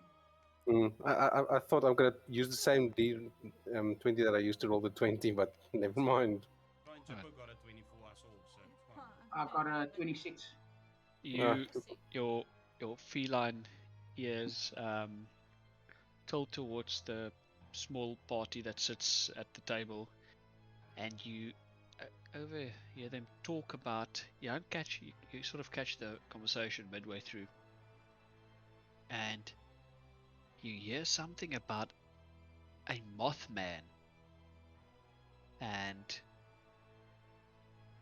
I thought I'm gonna use the same D20 that I used to roll the 20, but never mind. Brian Chipper got a 24, I saw, so it's fine. I got a 26. You, Ah, your feline ears tilt towards the small party that sits at the table, and you overhear them talk about. You don't catch. You sort of catch the conversation midway through, and you hear something about a Mothman, and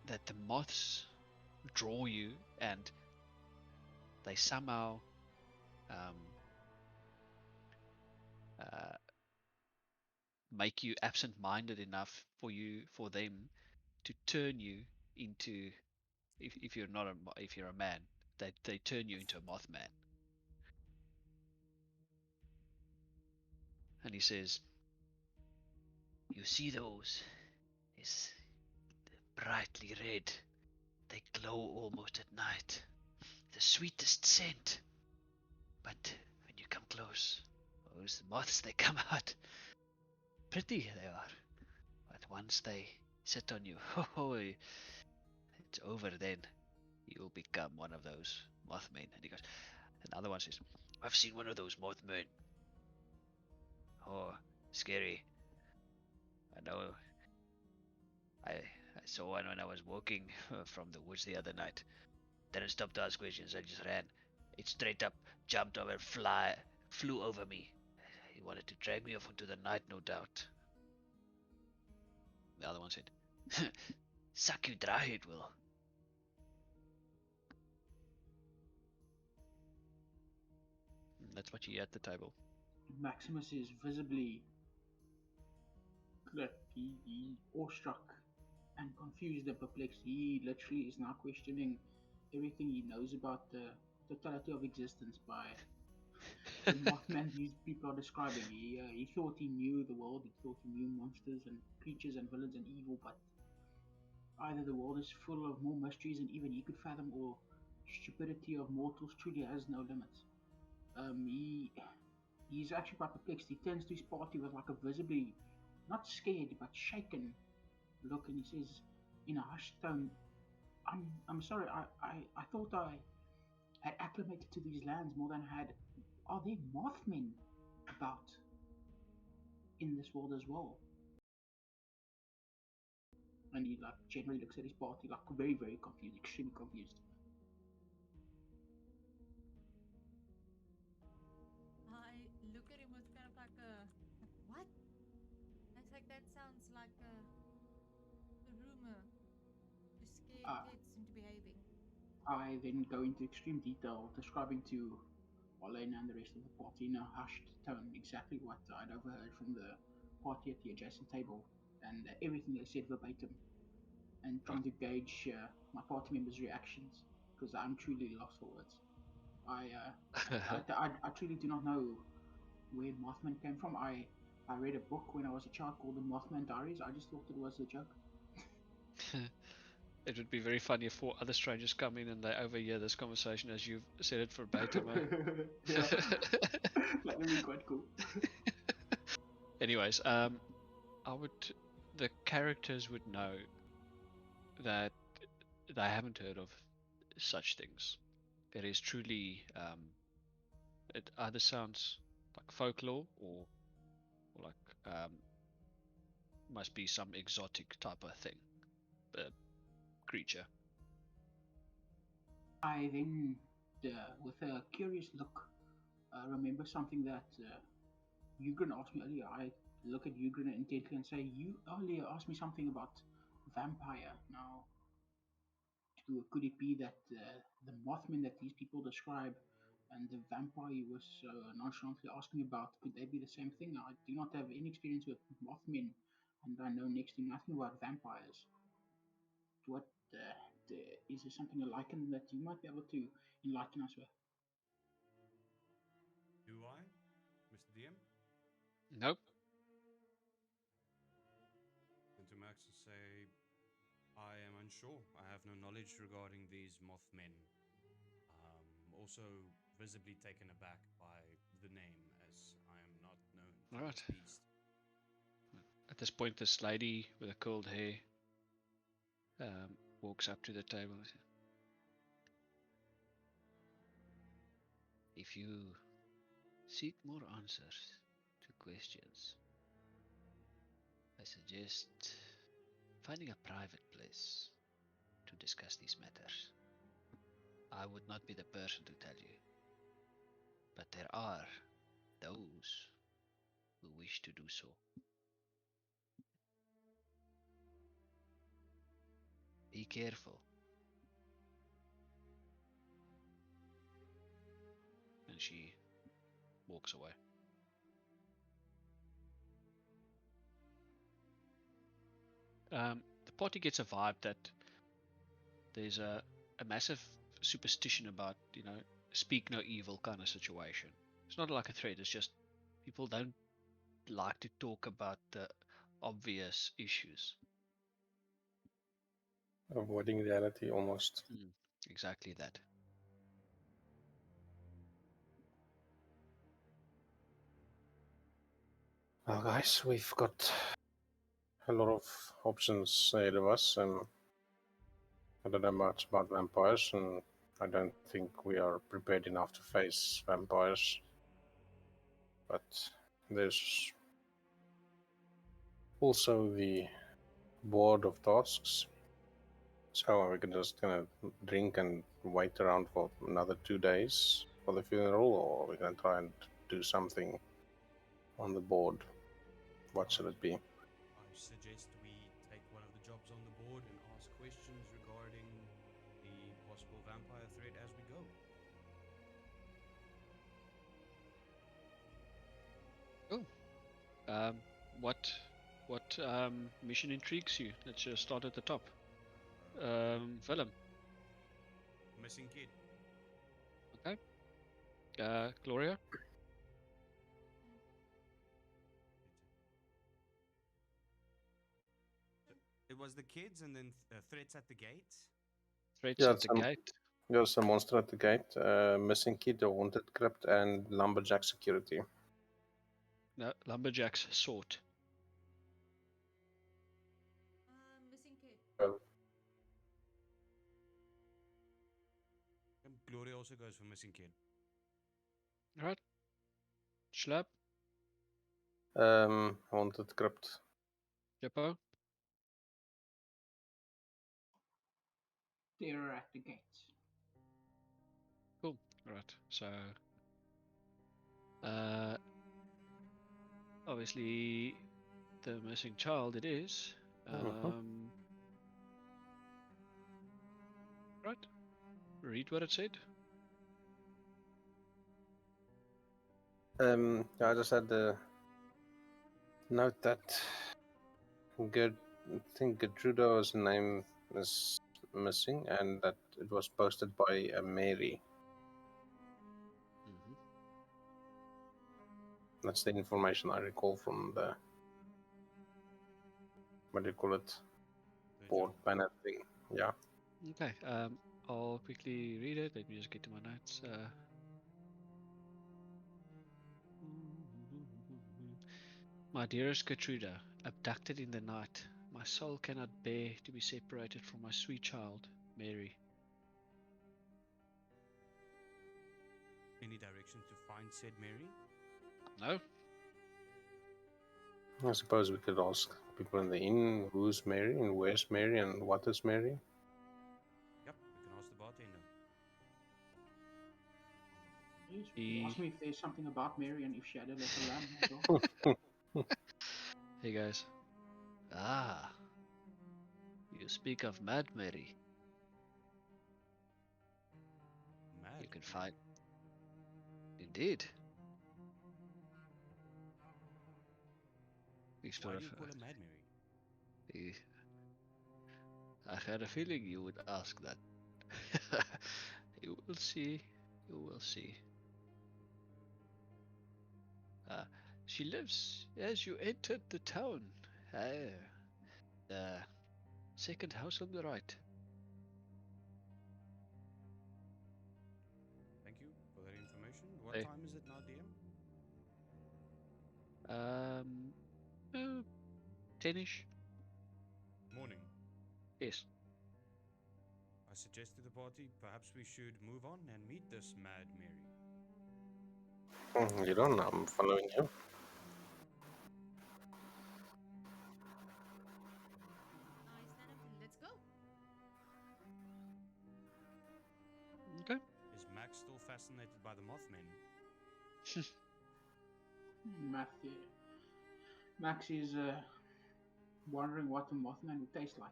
that the moths draw you, and they somehow make you absent-minded enough for them to turn you into, if you're not if you're a man, they turn you into a Mothman. And he says, "You see those? It's brightly red. They glow almost at night. The sweetest scent. But when you come close, those moths, they come out. Pretty they are. But once they sit on you, oh, it's over then. You'll become one of those Mothmen." And he goes, another one says, "I've seen one of those Mothmen. Oh, scary. I know. I saw one when I was walking from the woods the other night. Didn't stop to ask questions. I just ran. It straight up jumped over, flew over me. He wanted to drag me off into the night, no doubt." The other one said, "Suck you dry, it will." That's what you hear at the table. Maximus is visibly like he awestruck and confused and perplexed. He literally is now questioning everything he knows about the totality of existence by the Mothman these people are describing. He thought he knew the world, he thought he knew monsters and creatures and villains and evil, but either the world is full of more mysteries than even he could fathom, or stupidity of mortals truly has no limits. He's actually quite perplexed. He turns to his party with like a visibly not scared but shaken look, and he says in a hushed tone, I'm sorry, I thought I had acclimated to these lands more than I had. Are there Mothmen about in this world as well?" And he like generally looks at his party like very, very confused, extremely confused. I look at him with kind of like a what? I was like, that sounds like a rumor to scare Uh, kids into behaving. I then go into extreme detail describing to Marlena and the rest of the party in a hushed tone exactly what I'd overheard from the party at the adjacent table, and everything they said verbatim, and trying to gauge my party members' reactions because I'm truly lost for words. I truly do not know where Mothman came from. I read a book when I was a child called The Mothman Diaries. I just thought it was a joke. It would be very funny if four other strangers come in and they overhear this conversation as you've said it verbatim. Yeah, that would be quite cool. Anyways, I would, the characters would know that they haven't heard of such things. It is truly, it either sounds like folklore or like must be some exotic type of thing, creature. I then, with a curious look, remember something that Ugrin asked me earlier. I look at Ugrin intently and say, "You earlier asked me something about vampire. Now, could it be that the Mothman that these people describe and the vampire you was nonchalantly asking about, could they be the same thing? I do not have any experience with Mothmen, and I know next to nothing about vampires. What is there something alike that you might be able to enlighten us with?" Do I, Mr. DM? Nope. And to Max to say, I am unsure. I have no knowledge regarding these Mothmen. Also, visibly taken aback by the name, as I am not known to All right. this beast. At this point, this lady with the curled hair walks up to the table and says, "If you seek more answers to questions, I suggest finding a private place to discuss these matters. I would not be the person to tell you, but there are those who wish to do so. Be careful." And she walks away. The party gets a vibe that there's a massive superstition about, speak no evil kind of situation. It's not like a threat, it's just people don't like to talk about the obvious issues. Avoiding reality almost. Exactly that. Well, guys, we've got a lot of options ahead of us, and I don't know much about vampires, and I don't think we are prepared enough to face vampires. But there's also the board of tasks. So we can just kind of drink and wait around for another 2 days for the funeral, or we can try and do something on the board. What should it be? I suggest we take one of the jobs on the board and ask questions regarding the possible vampire threat as we go. Oh, what mission intrigues you? Let's just start at the top. Willem. Missing kid. Okay. Gloria. It was the kids and then threats at the gate. Threats Yeah, at the gate. there's a monster at the gate, missing kid, a haunted crypt, and lumberjack security. No, lumberjacks sought. Missing kid. And Gloria also goes for missing kid. Right. Schlap. Haunted crypt. Jippo. Terror at the gates. Cool. Right. So, obviously, the missing child it is. Right. Read what it said. I just had to note that I think Gertrudo's name is missing, and that it was posted by Mary. Mm-hmm. That's the information I recall from the, what do you call it, board banner thing. Yeah. Okay. I'll quickly read it. Let me just get to my notes. My dearest Gertruda, abducted in the night, my soul cannot bear to be separated from my sweet child, Mary. Any direction to find said Mary? No? I suppose we could ask people in the inn who's Mary and where's Mary and what is Mary. Yep, we can ask the bartender. Yes, you ask me if there's something about Mary and if she had a little lamb as well. Hey guys. Ah, you speak of Mad Mary. Mad. You can find. Indeed. Why do you call her Mad Mary? I had a feeling you would ask that. You will see. You will see. She lives as you entered the town. The second house on the right. Thank you for that information. What Hey. time is it now, DM? 10ish. Morning. Yes. I suggest to the party perhaps we should move on and meet this Mad Mary. You don't know, I'm following you. I stand up and let's go. Okay. Is Max still fascinated by the Mothmen? Max is wondering what a Mothman would taste like.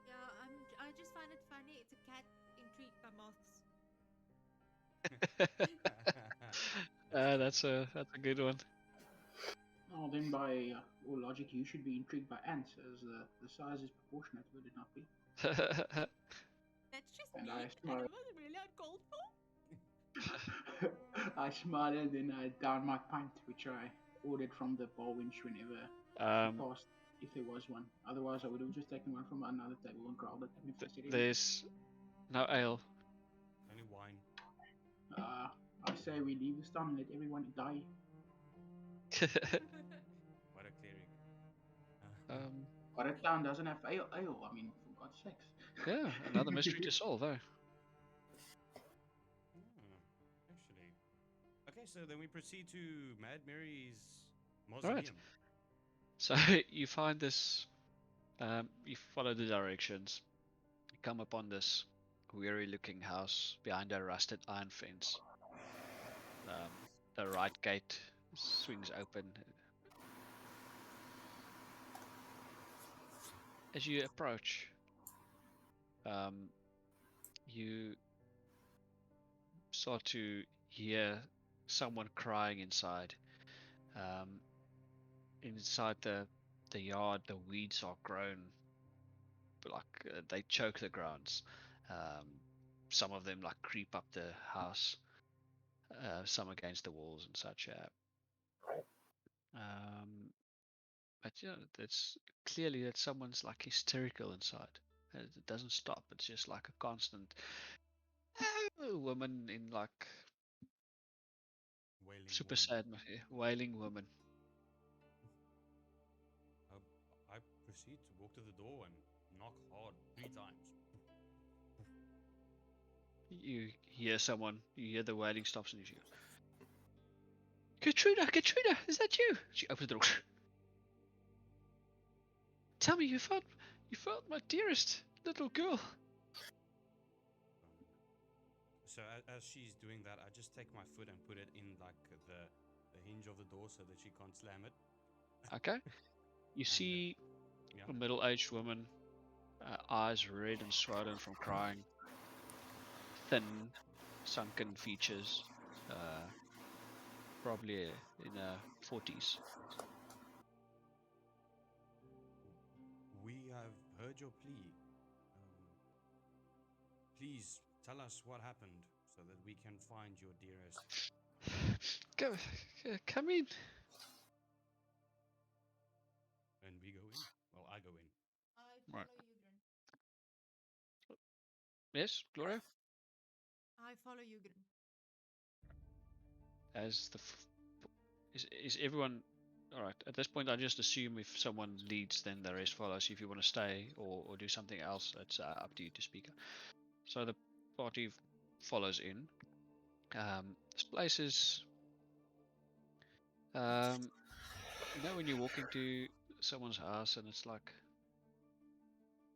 Yeah, I just find it funny. It's a cat intrigued by moths. That's a good one. Oh, Well, then by all logic, you should be intrigued by ants, as the size is proportionate, would it not be? That's just And me, I and smile. it wasn't really uncalled for. I smiled and then I downed my pint, which I ordered from the bar wench whenever she um, passed, if there was one. Otherwise, I would have just taken one from another table and growled at them if they said anything. there's no ale. Only wine. I say we leave this town and let everyone die. What a cleric. um, But a town doesn't have ale, I mean, for God's sakes. yeah, another mystery to solve, eh? Actually. Okay, so then we proceed to Mad Mary's Right. mausoleum. So you find this. You follow the directions. You come upon this weary-looking house behind a rusted iron fence. The right gate swings open. As you approach, you start to hear someone crying inside. Inside the yard, the weeds are grown, like they choke the grounds. Um, some of them like creep up the house, some against the walls and such. Um, but yeah, it's clearly that someone's like hysterical inside. It doesn't stop. It's just like a constant woman in like Wailing super woman. sad, wailing woman. I proceed to walk to the door and knock hard 3 times. You hear someone, you hear the wailing stops, and you go, Katrina, is that you? She opens the door. Tell me, you found my dearest little girl. So as she's doing that, I just take my foot and put it in like the hinge of the door so that she can't slam it. Okay. You see Yeah. a middle-aged woman, eyes red and swollen from crying, thin, sunken features, probably in her 40s. We have heard your plea. Please tell us what happened so that we can find your dearest. Come in. And we go in. Well, I go in. I Right. follow Ugrin. Yes, Gloria? I follow Ugrin. As the is everyone all right? At this point, I just assume if someone leads, then the rest follows. If you want to stay or do something else, it's up to you to speak. So the party follows in. This place is, when you're walking to someone's house and it's like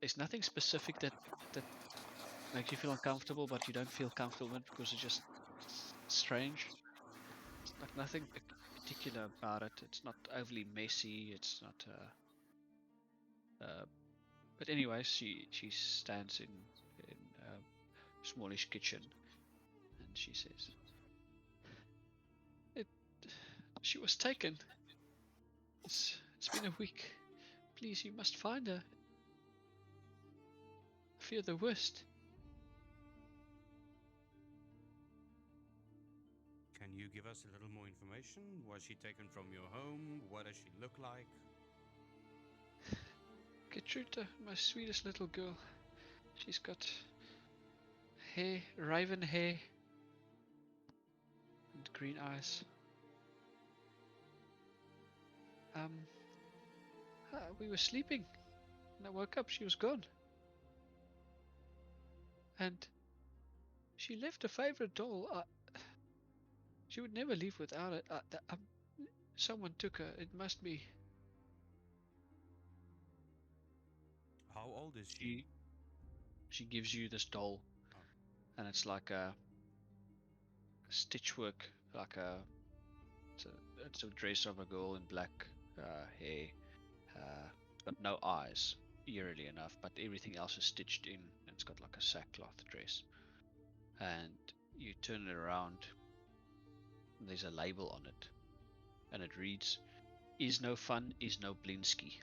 there's nothing specific that makes you feel uncomfortable, but you don't feel comfortable because it's just strange. It's like nothing particular about it. It's not overly messy. It's not. But anyways, she stands in a smallish kitchen, and she says, "It. She was taken. It's been a week. Please, you must find her. I fear the worst." Can you give us a little more information? Was she taken from your home? What does she look like? Gertrude, my sweetest little girl. She's got hair, raven hair, and green eyes. We were sleeping, and I woke up. She was gone, and she left a favorite doll. She would never leave without it. Someone took her. It must be. How old is she? She gives you this doll, and it's like a stitchwork, like it's a dress of a girl in black hair, got no eyes, eerily enough, but everything else is stitched in, and it's got like a sackcloth dress. And you turn it around, and there's a label on it, and it reads, is no fun, is no Blinsky.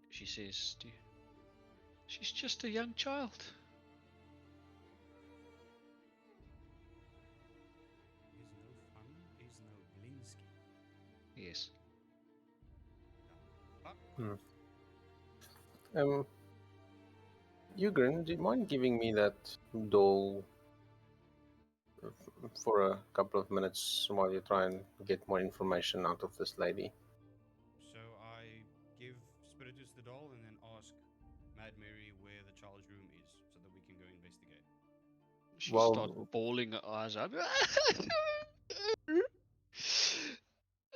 She says, she's just a young child. Is no fun, is no Blinsky. Yes. Fuck. Ugrin, do you mind giving me that doll for a couple of minutes while you try and get more information out of this lady? So I give Spiritus the doll and then ask Mad Mary where the child's room is so that we can go investigate. She Well- starts bawling her eyes out.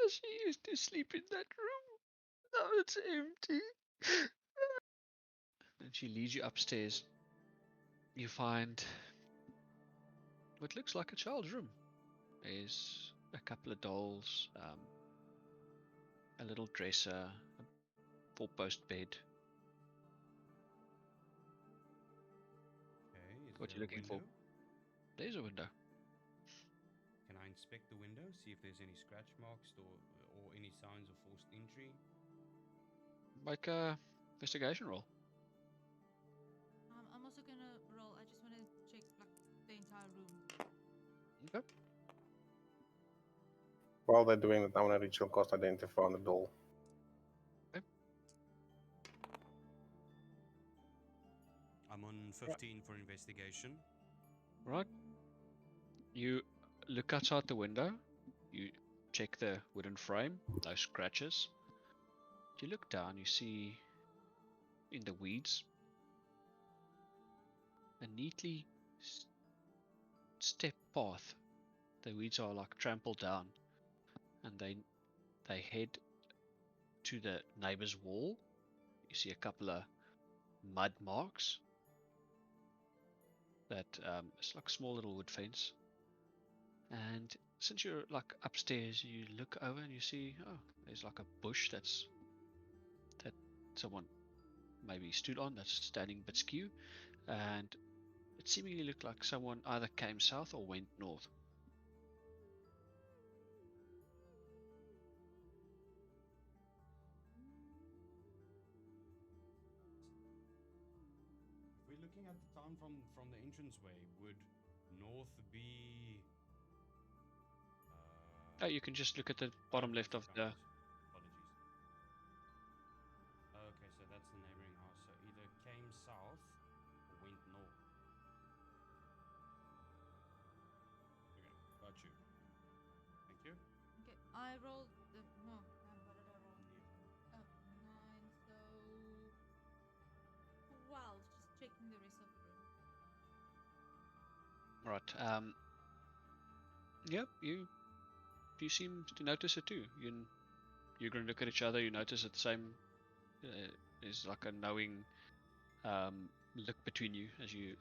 She used to sleep in that room. Now it's empty. And she leads you upstairs. You find what looks like a child's room. There's a couple of dolls, a little dresser, a four-post bed. Okay, is What there you a looking for? window? There's a window. Can I inspect the window, see if there's any scratch marks or any signs of forced entry? Make a investigation roll. I'm also gonna roll. I just want to check like the entire room. Okay. While they're doing that, I want to ritual cost identify on the doll. I'm on 15 for investigation. Right. You look outside the window. You check the wooden frame. No scratches. You look down. You see in the weeds a neatly step path. The weeds are like trampled down, and they head to the neighbor's wall. You see a couple of mud marks. That it's like a small little wood fence. And since you're like upstairs, you look over and you see, oh, there's like a bush that someone maybe stood on that's standing a bit skew, and it seemingly looked like someone either came south or went north. If we're looking at the town from the entranceway, would north be? Oh, you can just look at the Oh, bottom that's left of the. Apologies. Okay, so that's the neighboring house. So either came south or went north. Okay, got you. Thank you. Okay, I rolled the. No, damn, what did I roll? Oh, 9, so 12. Just checking the rest of the room. Right. Yep. You seem to notice it too. You're going to look at each other. You notice it the same. There's like a knowing look between you as you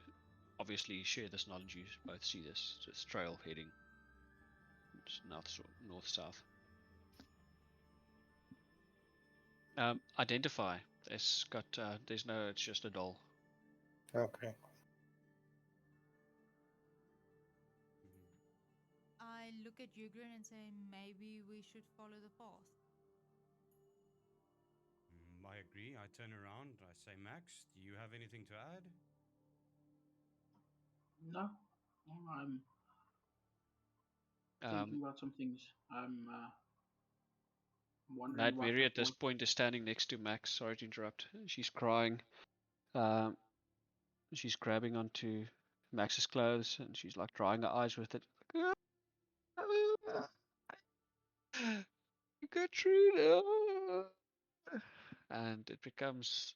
obviously share this knowledge. You both see this trail heading north south. Identify. It's got. There's no. It's just a doll. Okay. I look at Ugrin and say, maybe we should follow the path. I agree. I turn around. I say, Max, do you have anything to add? No, I'm thinking about some things. I'm wondering Mad what Mary that at this was. point is standing next to Max. Sorry to interrupt. She's crying. Um, she's grabbing onto Max's clothes and she's like drying her eyes with it. Katrina. And it becomes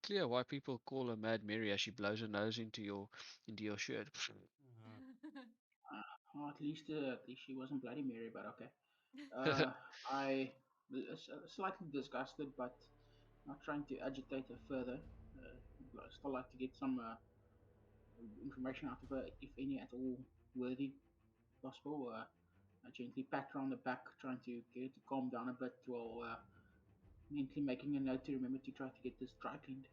clear why people call her Mad Mary as she blows her nose into your shirt. At least she wasn't Bloody Mary, but okay. Uh, I slightly disgusted, but not trying to agitate her further. I still like to get some information out of her, if any at all worthy possible. I gently pat her on the back, trying to get her to calm down a bit while mentally making a note to remember to try to get this dry cleaned.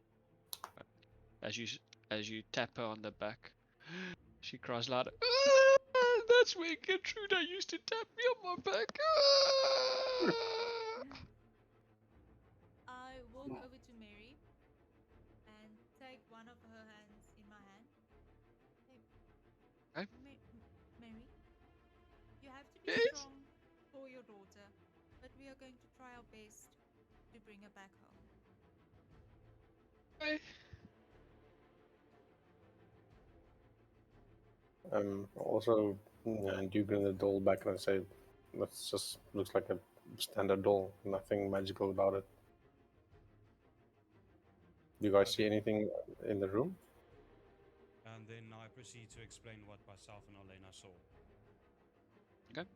As you tap her on the back, she cries louder. That's where Gertruda used to tap me on my back. I walk over to Mary and take one of her hands in my hand. Say, Okay. Mary, you have to be Yes. strong for your daughter, but we are going to try our best to bring her back home. Okay. Also, do bring the doll back and say, that just looks like a standard doll, nothing magical about it. Do you guys see anything in the room? And then I proceed to explain what myself and Elena saw. Okay.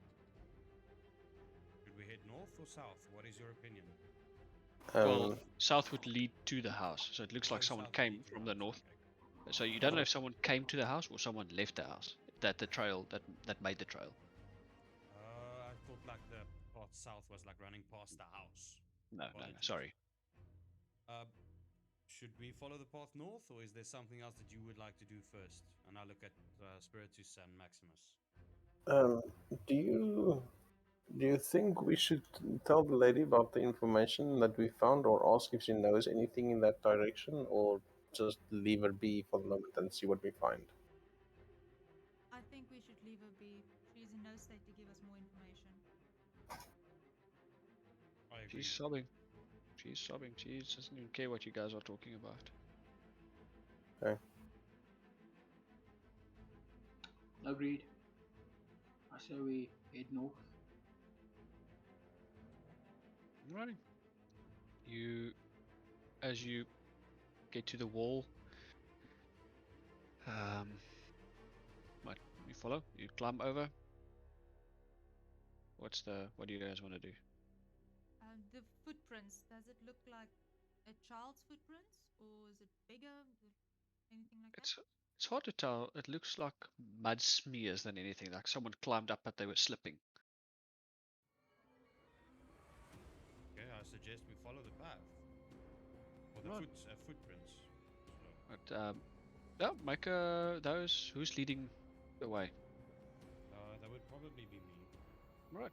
Should we head north or south? What is your opinion? Well, south would lead to the house, so it looks like Oh, someone south would came lead to from the the house, north. okay. So you don't know if someone came to the house or someone left the house. That the trail that made the trail. I thought like the path south was like running past the house. No, Apologies. sorry. Should we follow the path north, or is there something else that you would like to do first? And I look at Spiritus and Maximus. Do you think we should tell the lady about the information that we found, or ask if she knows anything in that direction, or just leave her be for the moment and see what we find? I think we should leave her be. She's in no state to give us more information. I agree. She's sobbing. She's sobbing. She doesn't even care what you guys are talking about. Okay. Agreed. I say we head north. Alrighty. As you get to the wall, what you follow? You climb over. What do you guys want to do? The footprints, does it look like a child's footprints or is it bigger? Anything like that? It's hard to tell. It looks like mud smears than anything. Like someone climbed up, but they were slipping. Okay, I suggest we follow the path. Or the Right. footprints. So, But yeah, make those. Who's leading the way? that would probably be me. Right,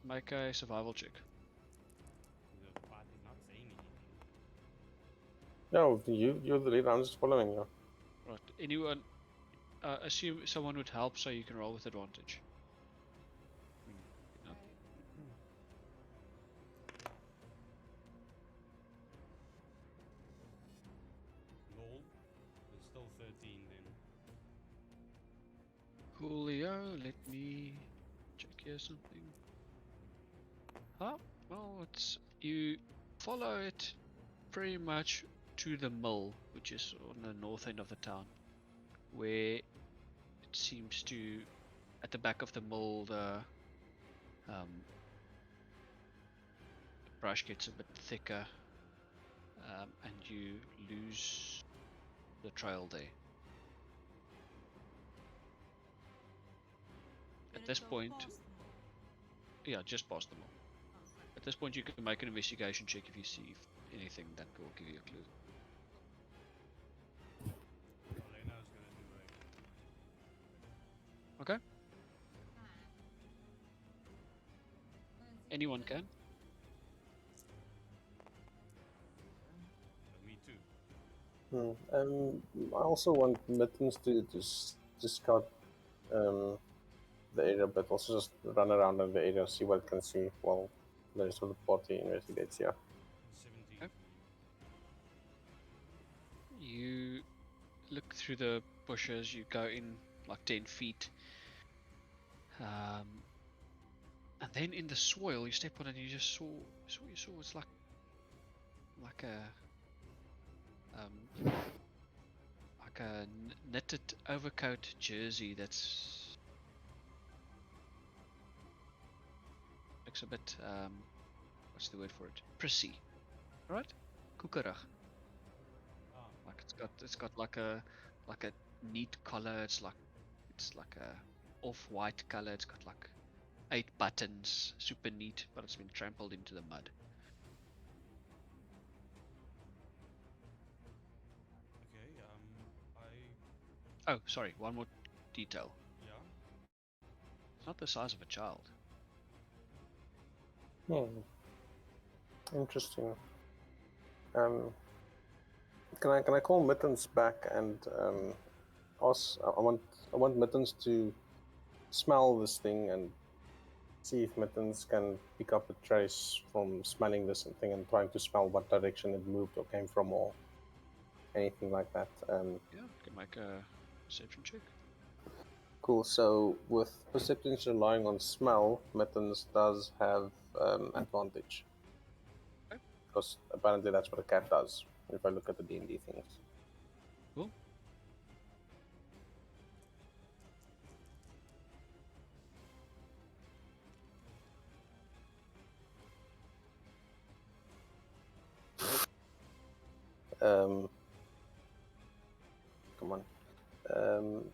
make a survival check. The path is not saying anything. No, you're the leader. I'm just following you. Right, anyone? Assume someone would help, so you can roll with advantage. No. Lol. It's still 13 then. Coolio, let me check here something. Huh? Well, it's you follow it pretty much to the mill, which is on the north end of the town, where it seems to, at the back of the mill, the brush gets a bit thicker, and you lose the trail there. Did At it this go point, past the mall? yeah, just past the mill. Oh, At this point, you can make an investigation check if you see anything that will give you a clue. Elena is gonna do a. Okay, ah. anyone can. Me too. I also want Mittens to scout the area, but also just run around in the area, see what it can see while the rest of the party investigates. Yeah. 17 Okay. for me. You look through the bushes. You go in like 10 feet, and then in the soil, you step on it, and you just saw it's like a knitted overcoat jersey that's looks a bit what's the word for it? Prissy, right? Koekerig. Ah, Like it's got like a neat collar. It's like a off-white color. It's got like 8 buttons, super neat, but it's been trampled into the mud. okay. Oh, sorry, one more detail. Yeah. It's not the size of a child. Interesting. Can I call Mittens back and ask? I want Mittens to smell this thing and see if Mittens can pick up a trace from smelling this thing and trying to smell what direction it moved or came from or anything like that. Yeah, can make a perception check. Cool. So with perception relying on smell, Mittens does have advantage Okay. because apparently that's what a cat does. If I look at the D&D things. Cool. Come on.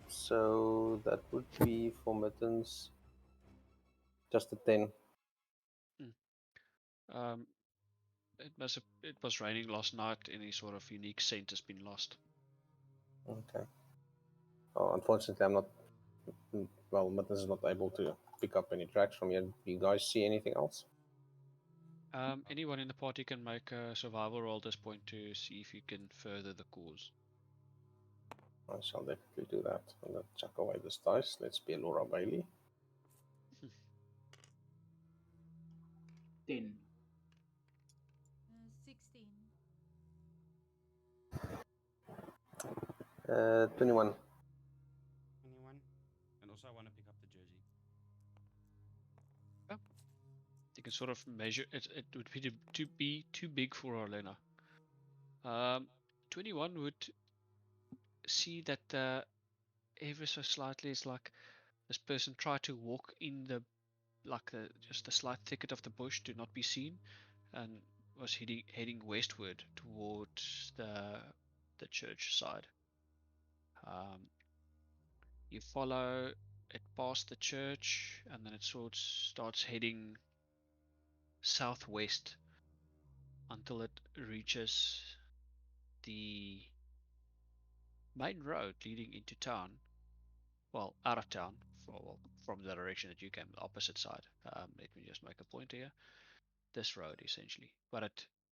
So that would be for Mittens just a 10. Um, it was raining last night. Any sort of unique scent has been lost. Okay. Oh, unfortunately, I'm not. Well, Mittens is not able to pick up any tracks from here. Do you guys see anything else? Anyone in the party can make a survival roll at this point to see if you can further the cause. I shall definitely do that. I'm gonna chuck away this dice. Let's be Laura Bailey. 10. 16. 21. 21. And also, I want to pick up the jersey. You can sort of measure it. It would be too big for Arlena. 21 would see that ever so slightly it's like this person tried to walk in the just the slight thicket of the bush to not be seen, and was heading westward towards the church side. You follow it past the church, and then it sort of starts heading southwest until it reaches the main road leading into town. Well, out of town, from the direction that you came, the opposite side. Let me just make a point here. This road essentially, but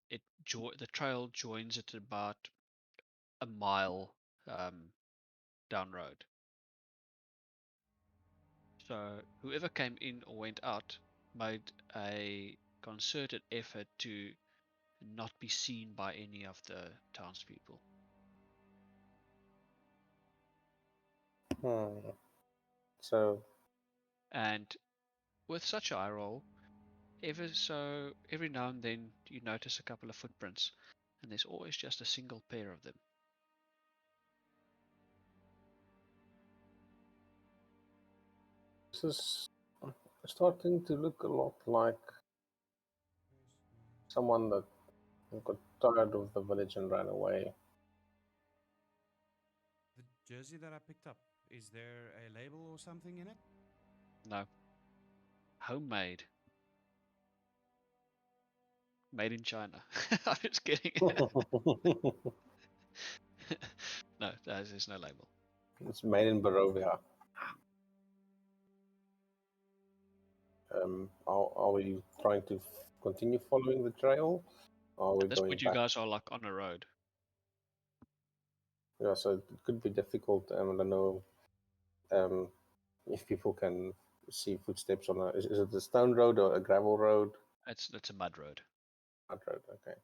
the trail joins it about a mile down road. So whoever came in or went out made a concerted effort to not be seen by any of the townspeople. So, And with such a high roll, every now and then you notice a couple of footprints, and there's always just a single pair of them. this is starting to look a lot like someone that got tired of the village and ran away. The jersey that I picked up, is there a label or something in it? No, homemade, made in China. I'm just kidding. No, there's no label. It's made in Barovia. Are we trying to continue following the trail? Or are we At this going point, you back? guys are like on a road. Yeah, so it could be difficult. I don't know if people can see footsteps on a. Is it a stone road or a gravel road? It's a mud road, Mud road. Okay.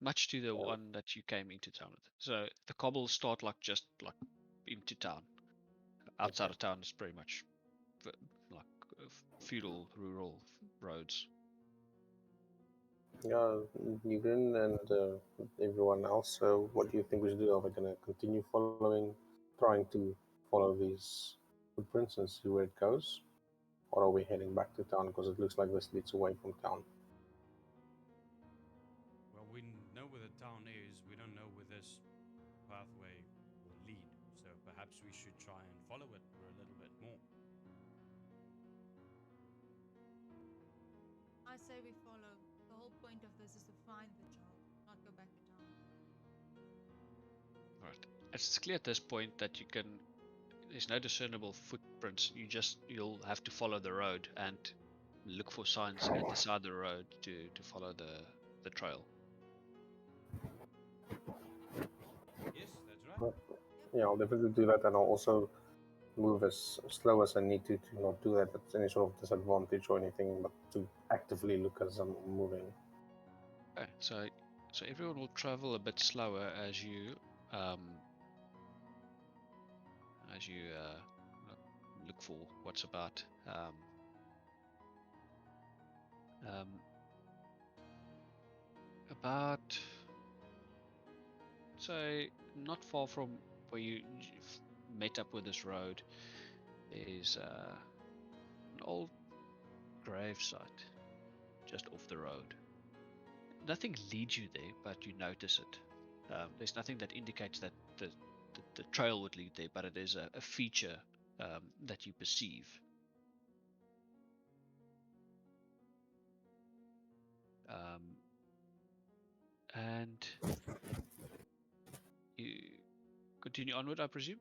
much to the Um, one that you came into town with. So the cobbles start just like into town. Outside okay. of town is pretty much like feudal, rural roads. Yeah, Newgren and everyone else. So, what do you think we should do? Are we going to continue trying to follow these footprints and see where it goes, or are we heading back to town because it looks like this leads away from town? Well, we know where the town is. We don't know where this pathway will lead. So perhaps we should try and follow it for a little bit more. I say we follow. The whole point of this is to find the child, not go back to town. Right. It's clear at this point that there's no discernible footprints. You'll have to follow the road and look for signs at the side of the road to follow the trail. Yes, that's right. Yeah, I'll definitely do that, and I'll also move as slow as I need to not do that at any sort of disadvantage or anything, but to actively look as I'm moving. Okay, so everyone will travel a bit slower as you um, look for what's about. About, say, not far from where you met up with this road, there's an old gravesite just off the road. Nothing leads you there, but you notice it. There's nothing that indicates that the trail would lead there, but it is a feature that you perceive. And you continue onward, I presume?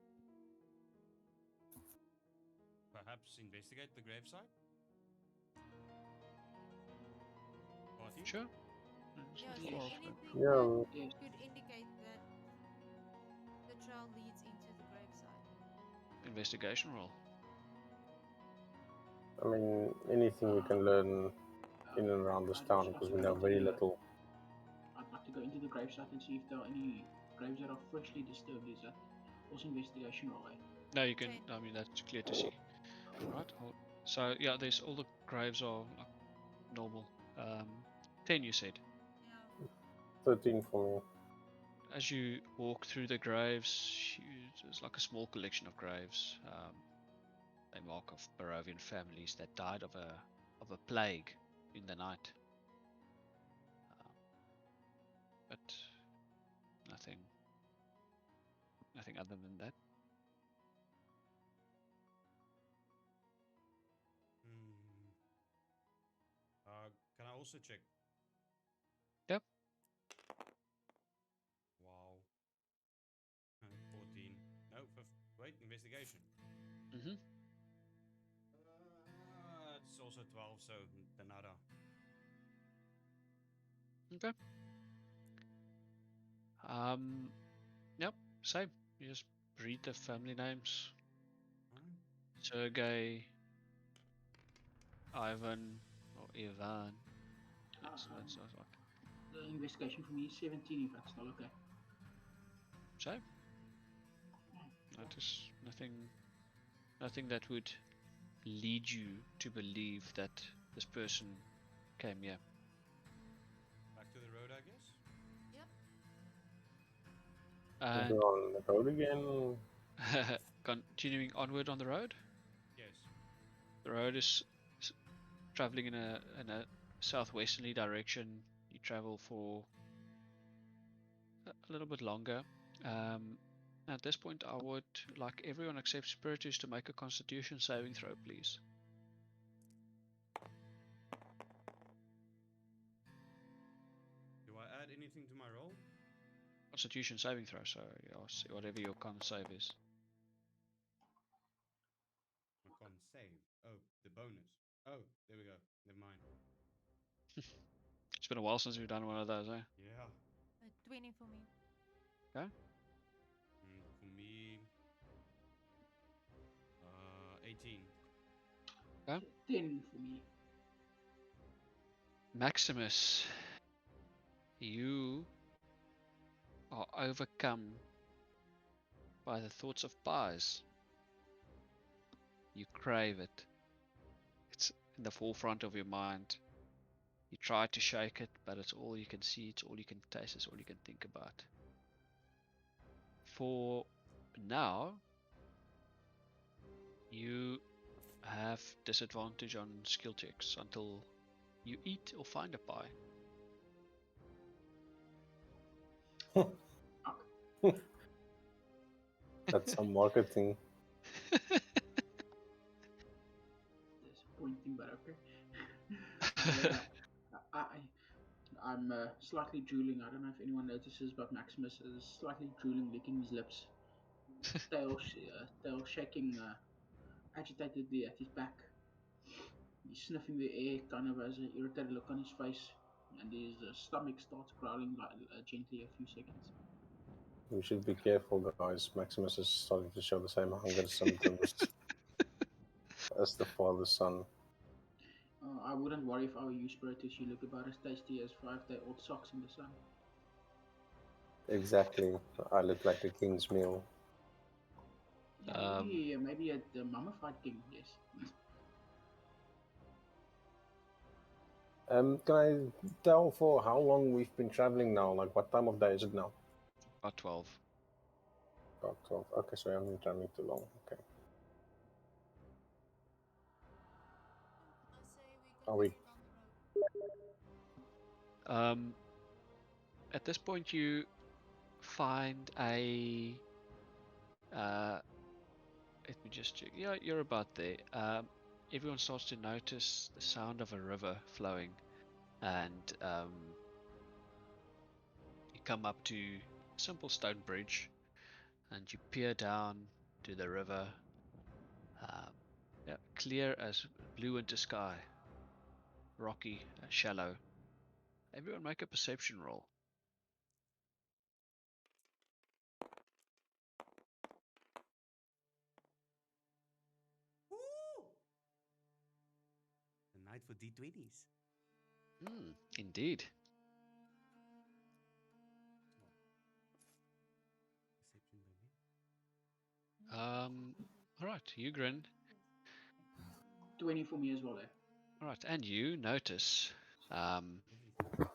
Perhaps investigate the gravesite? Party? Sure. It's Yeah, not see far off, anything Yeah, that Yes. could indicate that the trail leads into the gravesite. Investigation roll. I mean, anything we can learn in and around this I'd town also because like we to know go very into the- little. I'd like to go into the gravesite and see if there are any graves that are freshly disturbed. Is that also investigation roll? Eh? No, you can. 10. I mean, that's clear to see. Right. So yeah, there's all the graves are like normal. 10, you said. Yeah. 13 for me. As you walk through the graves, there's like a small collection of graves. They mark of Barovian families that died of a plague in the night. But nothing other than that. Hmm. Can I also check? Yep. Wow. 14. No, wait, investigation. Mm-hmm. It's also 12, so the nada. Okay. Yep. Same. You just read the family names. Huh? Sergey, Ivan, or Ivan. That's like The investigation for me is 17, if that's still okay. same. Notice nothing that would lead you to believe that this person came here. Back to the road, I guess? Yep. And We're on the road again. continuing onward on the road. Yes. The road is traveling in a southwesterly direction. You travel for a little bit longer. At this point, I would like everyone except Spiritus to make a Constitution saving throw, please. Do I add anything to my roll? Constitution saving throw, so whatever your con save is. My con save. Oh, the bonus. Oh, there we go. Never mind. It's been a while since we've done one of those, eh? Yeah. 20 for me. Okay. For me, 18. Okay. 10 for me. Maximus, you are overcome by the thoughts of pies. You crave it. It's in the forefront of your mind. You try to shake it, but it's all you can see, it's all you can taste, it's all you can think about. For now, you have disadvantage on skill checks until you eat or find a pie. That's some marketing. Disappointing, but okay. I'm slightly drooling. I don't know if anyone notices, but Maximus is slightly drooling, licking his lips. tail shaking agitatedly at his back. He's sniffing the air, kind of has an irritated look on his face, and his stomach starts growling gently a few seconds. We should be careful, guys. Maximus is starting to show the same hunger symptoms as the father's son. I wouldn't worry if I were you, Spiritus. You look about as tasty as 5-day-old socks in the sun. Exactly. I look like a king's meal. Yeah, Um, maybe a mummified king. Yes. Can I tell for how long we've been traveling now? Like, what time of day is it now? about 12. About 12. Okay, so I haven't been traveling too long. Okay. I say we Are we? continue down the road. Um, at this point, you find a. Let me just check. Yeah, you're about there. Everyone starts to notice the sound of a river flowing, and you come up to a simple stone bridge, and you peer down to the river. Um, yeah, clear as blue winter sky, rocky, shallow. Everyone make a perception roll. Woo! The night for D20s. Indeed. Perception by me. All right, you grin. 20 for me as well, eh? All right, and you notice Everything.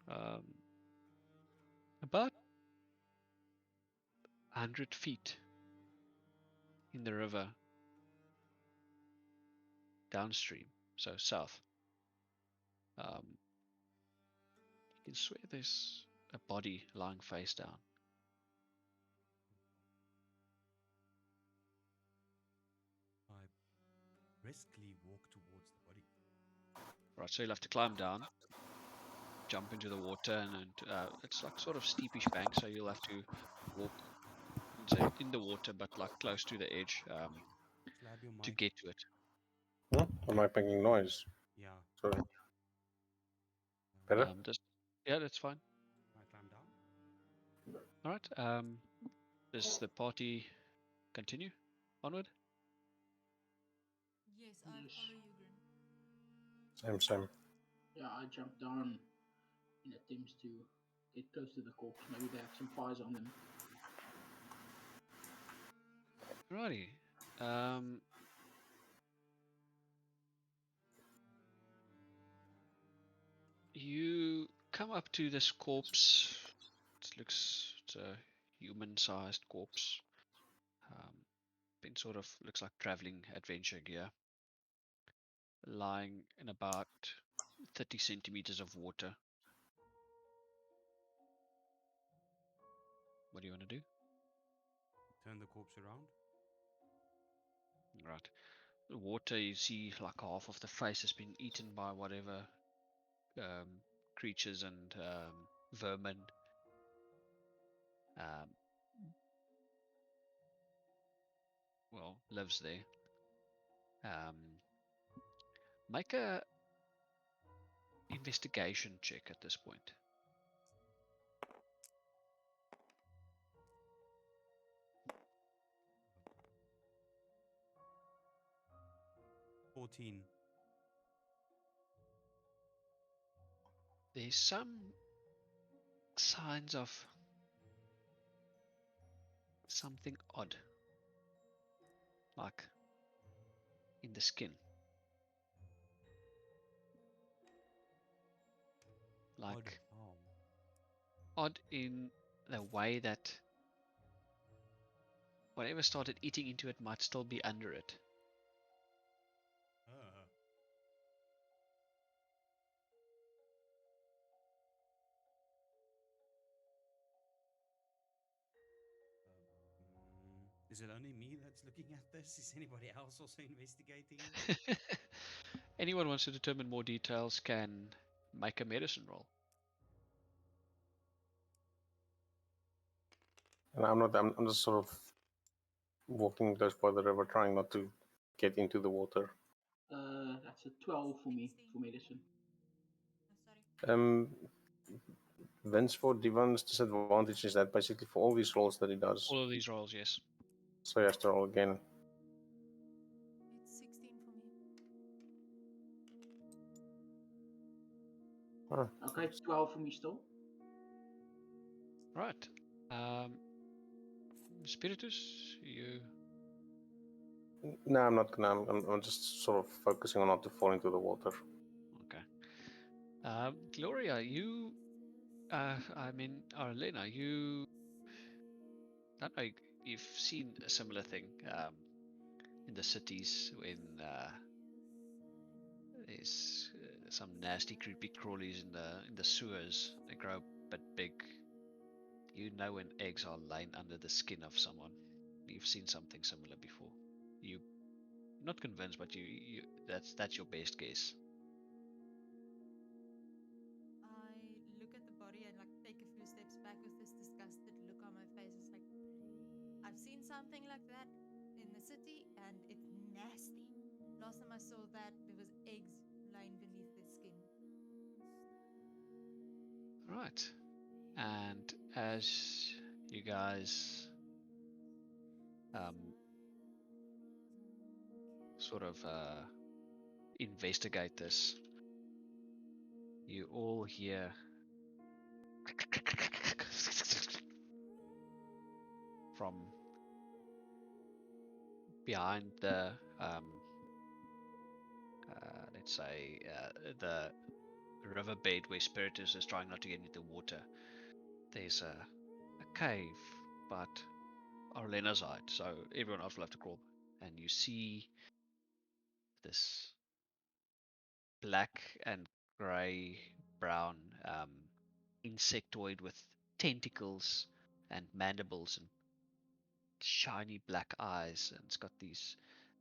um, about 100 feet in the river downstream, so south. Um, you can swear there's a body lying face down. I briskly walk towards the body. Right, so you'll have to climb down, jump into the water, and it's like sort of steepish bank, so you'll have to walk, say, in the water, but like close to the edge Slab your to mic. get to it. Am I making noise? Yeah. Sorry. Better? Does Yeah, that's fine. I climb down. All right. Does the party continue onward? Yes, I Yes. follow you, Grin. Same. Yeah, I jump down in attempts to get close to the corpse. Maybe they have some fires on them. Alrighty. Um, you come up to this corpse. It's a human-sized corpse. Been sort of looks like traveling adventure gear, lying in about 30 centimeters of water. What do you want to do? Turn the corpse around. Right. The water, you see like half of the face has been eaten by whatever um, creatures and vermin. Um, well, lives there. Um, make a investigation check at this point. 14. There's some signs of something odd, like in the skin, Odd like how? odd in the way that whatever started eating into it might still be under it. Uh, is it only me that's looking at this? Is anybody else also investigating? Anyone wants to determine more details can make a medicine roll. And I'm just sort of walking close by the river, trying not to get into the water. That's a 12 for me 16. for medicine. Oh, sorry. Vince, for Devon's disadvantage is that basically for all these rolls that he does, All of these rolls, yes. so he has to roll again. It's 16 for me. Ah, Okay, 12 for me still. Right. Spiritus, you. no, I'm not gonna. I'm just sort of focusing on not to fall into the water. Okay. Gloria, you. I mean, Arlena, you. I don't know. You've seen a similar thing in the cities when there's some nasty, creepy crawlies in the sewers. They grow a bit big. You know when eggs are lying under the skin of someone. You've seen something similar before. You're not convinced, but you that's your best guess. I look at the body and like take a few steps back with this disgusted look on my face. It's like I've seen something like that in the city and it's nasty. Last time I saw that there was eggs lying beneath the skin. Right. And as you guys sort of investigate this, you all hear from behind the let's say the riverbed where Spiritus is trying not to get into the water. There's a cave, but Arlena's side, so everyone else will have to crawl. And you see this black and grey brown insectoid with tentacles and mandibles and shiny black eyes, and it's got these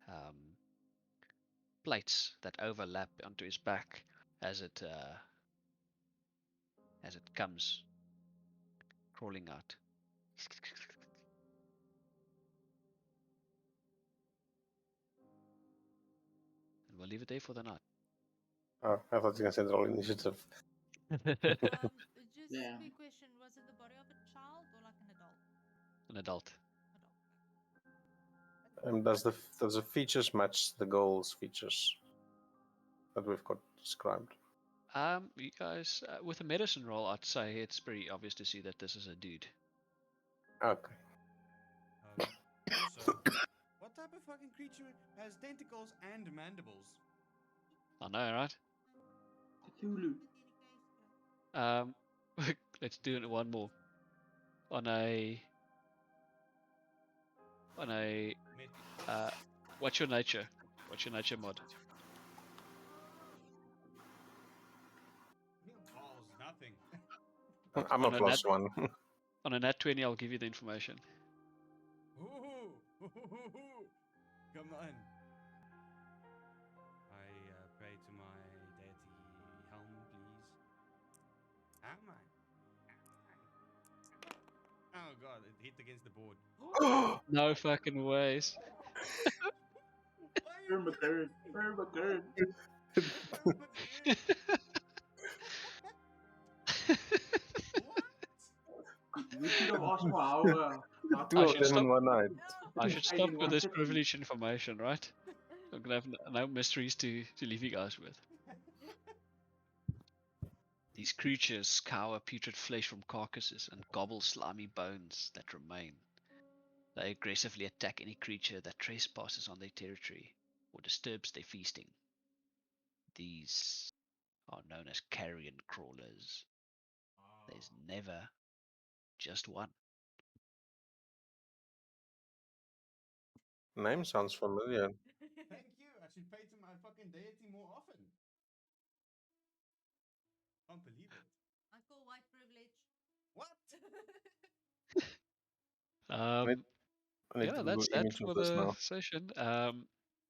um, plates that overlap onto his back as it comes crawling out. And we'll leave it there for the night. Oh, I thought you were gonna say the roll initiative. Just Yeah. quick question: was it the body of a child or like an adult? An adult. Adult. Does the features match the goals features that we've got described? You guys, with a medicine roll, I'd say it's pretty obvious to see that this is a dude. Okay. Also, what type of fucking creature has tentacles and mandibles? I know, right? Cthulhu. Um, let's do it one more. On a Mythic. what's your nature? What's your nature mod? Balls, nothing. I'm a On a nat +1. on a nat 20, I'll give you the information. Ooh, come on. I pray to my deity Helm, please. Am I? Oh god, it hit against the board. No fucking ways. Why are you Hermagerd. Hermagerd. Hermagerd? What? You should have asked me how Two I of should them in stop. one night. I to should stay stop in with one this city. privileged information, right? I'm gonna have no mysteries to leave you guys with. These creatures scour putrid flesh from carcasses and gobble slimy bones that remain. They aggressively attack any creature that trespasses on their territory or disturbs their feasting. These are known as carrion crawlers. There's never just one. Name sounds familiar. Thank you. I should pray to my fucking deity more often. Can't believe it. I call white privilege. What? I need, Um, I need yeah, to Google that's that image of for this the now. session.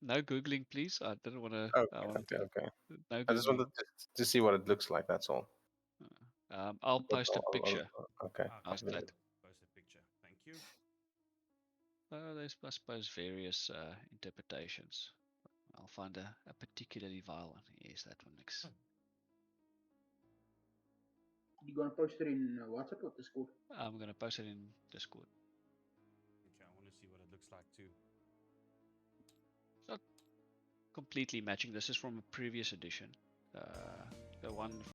No googling, please. I didn't want to. Okay, I wanted to. okay. No I just googling. wanted to see what it looks like. That's all. I'll post a picture. Okay. Okay, How's that? post a picture. Thank you. There's, I suppose, various interpretations. I'll find a particularly vile one. Yes, that one looks. You gonna post it in WhatsApp or Discord? I'm gonna post it in Discord. Okay, I want to see what it looks like too. It's not completely matching. This is from a previous edition. The one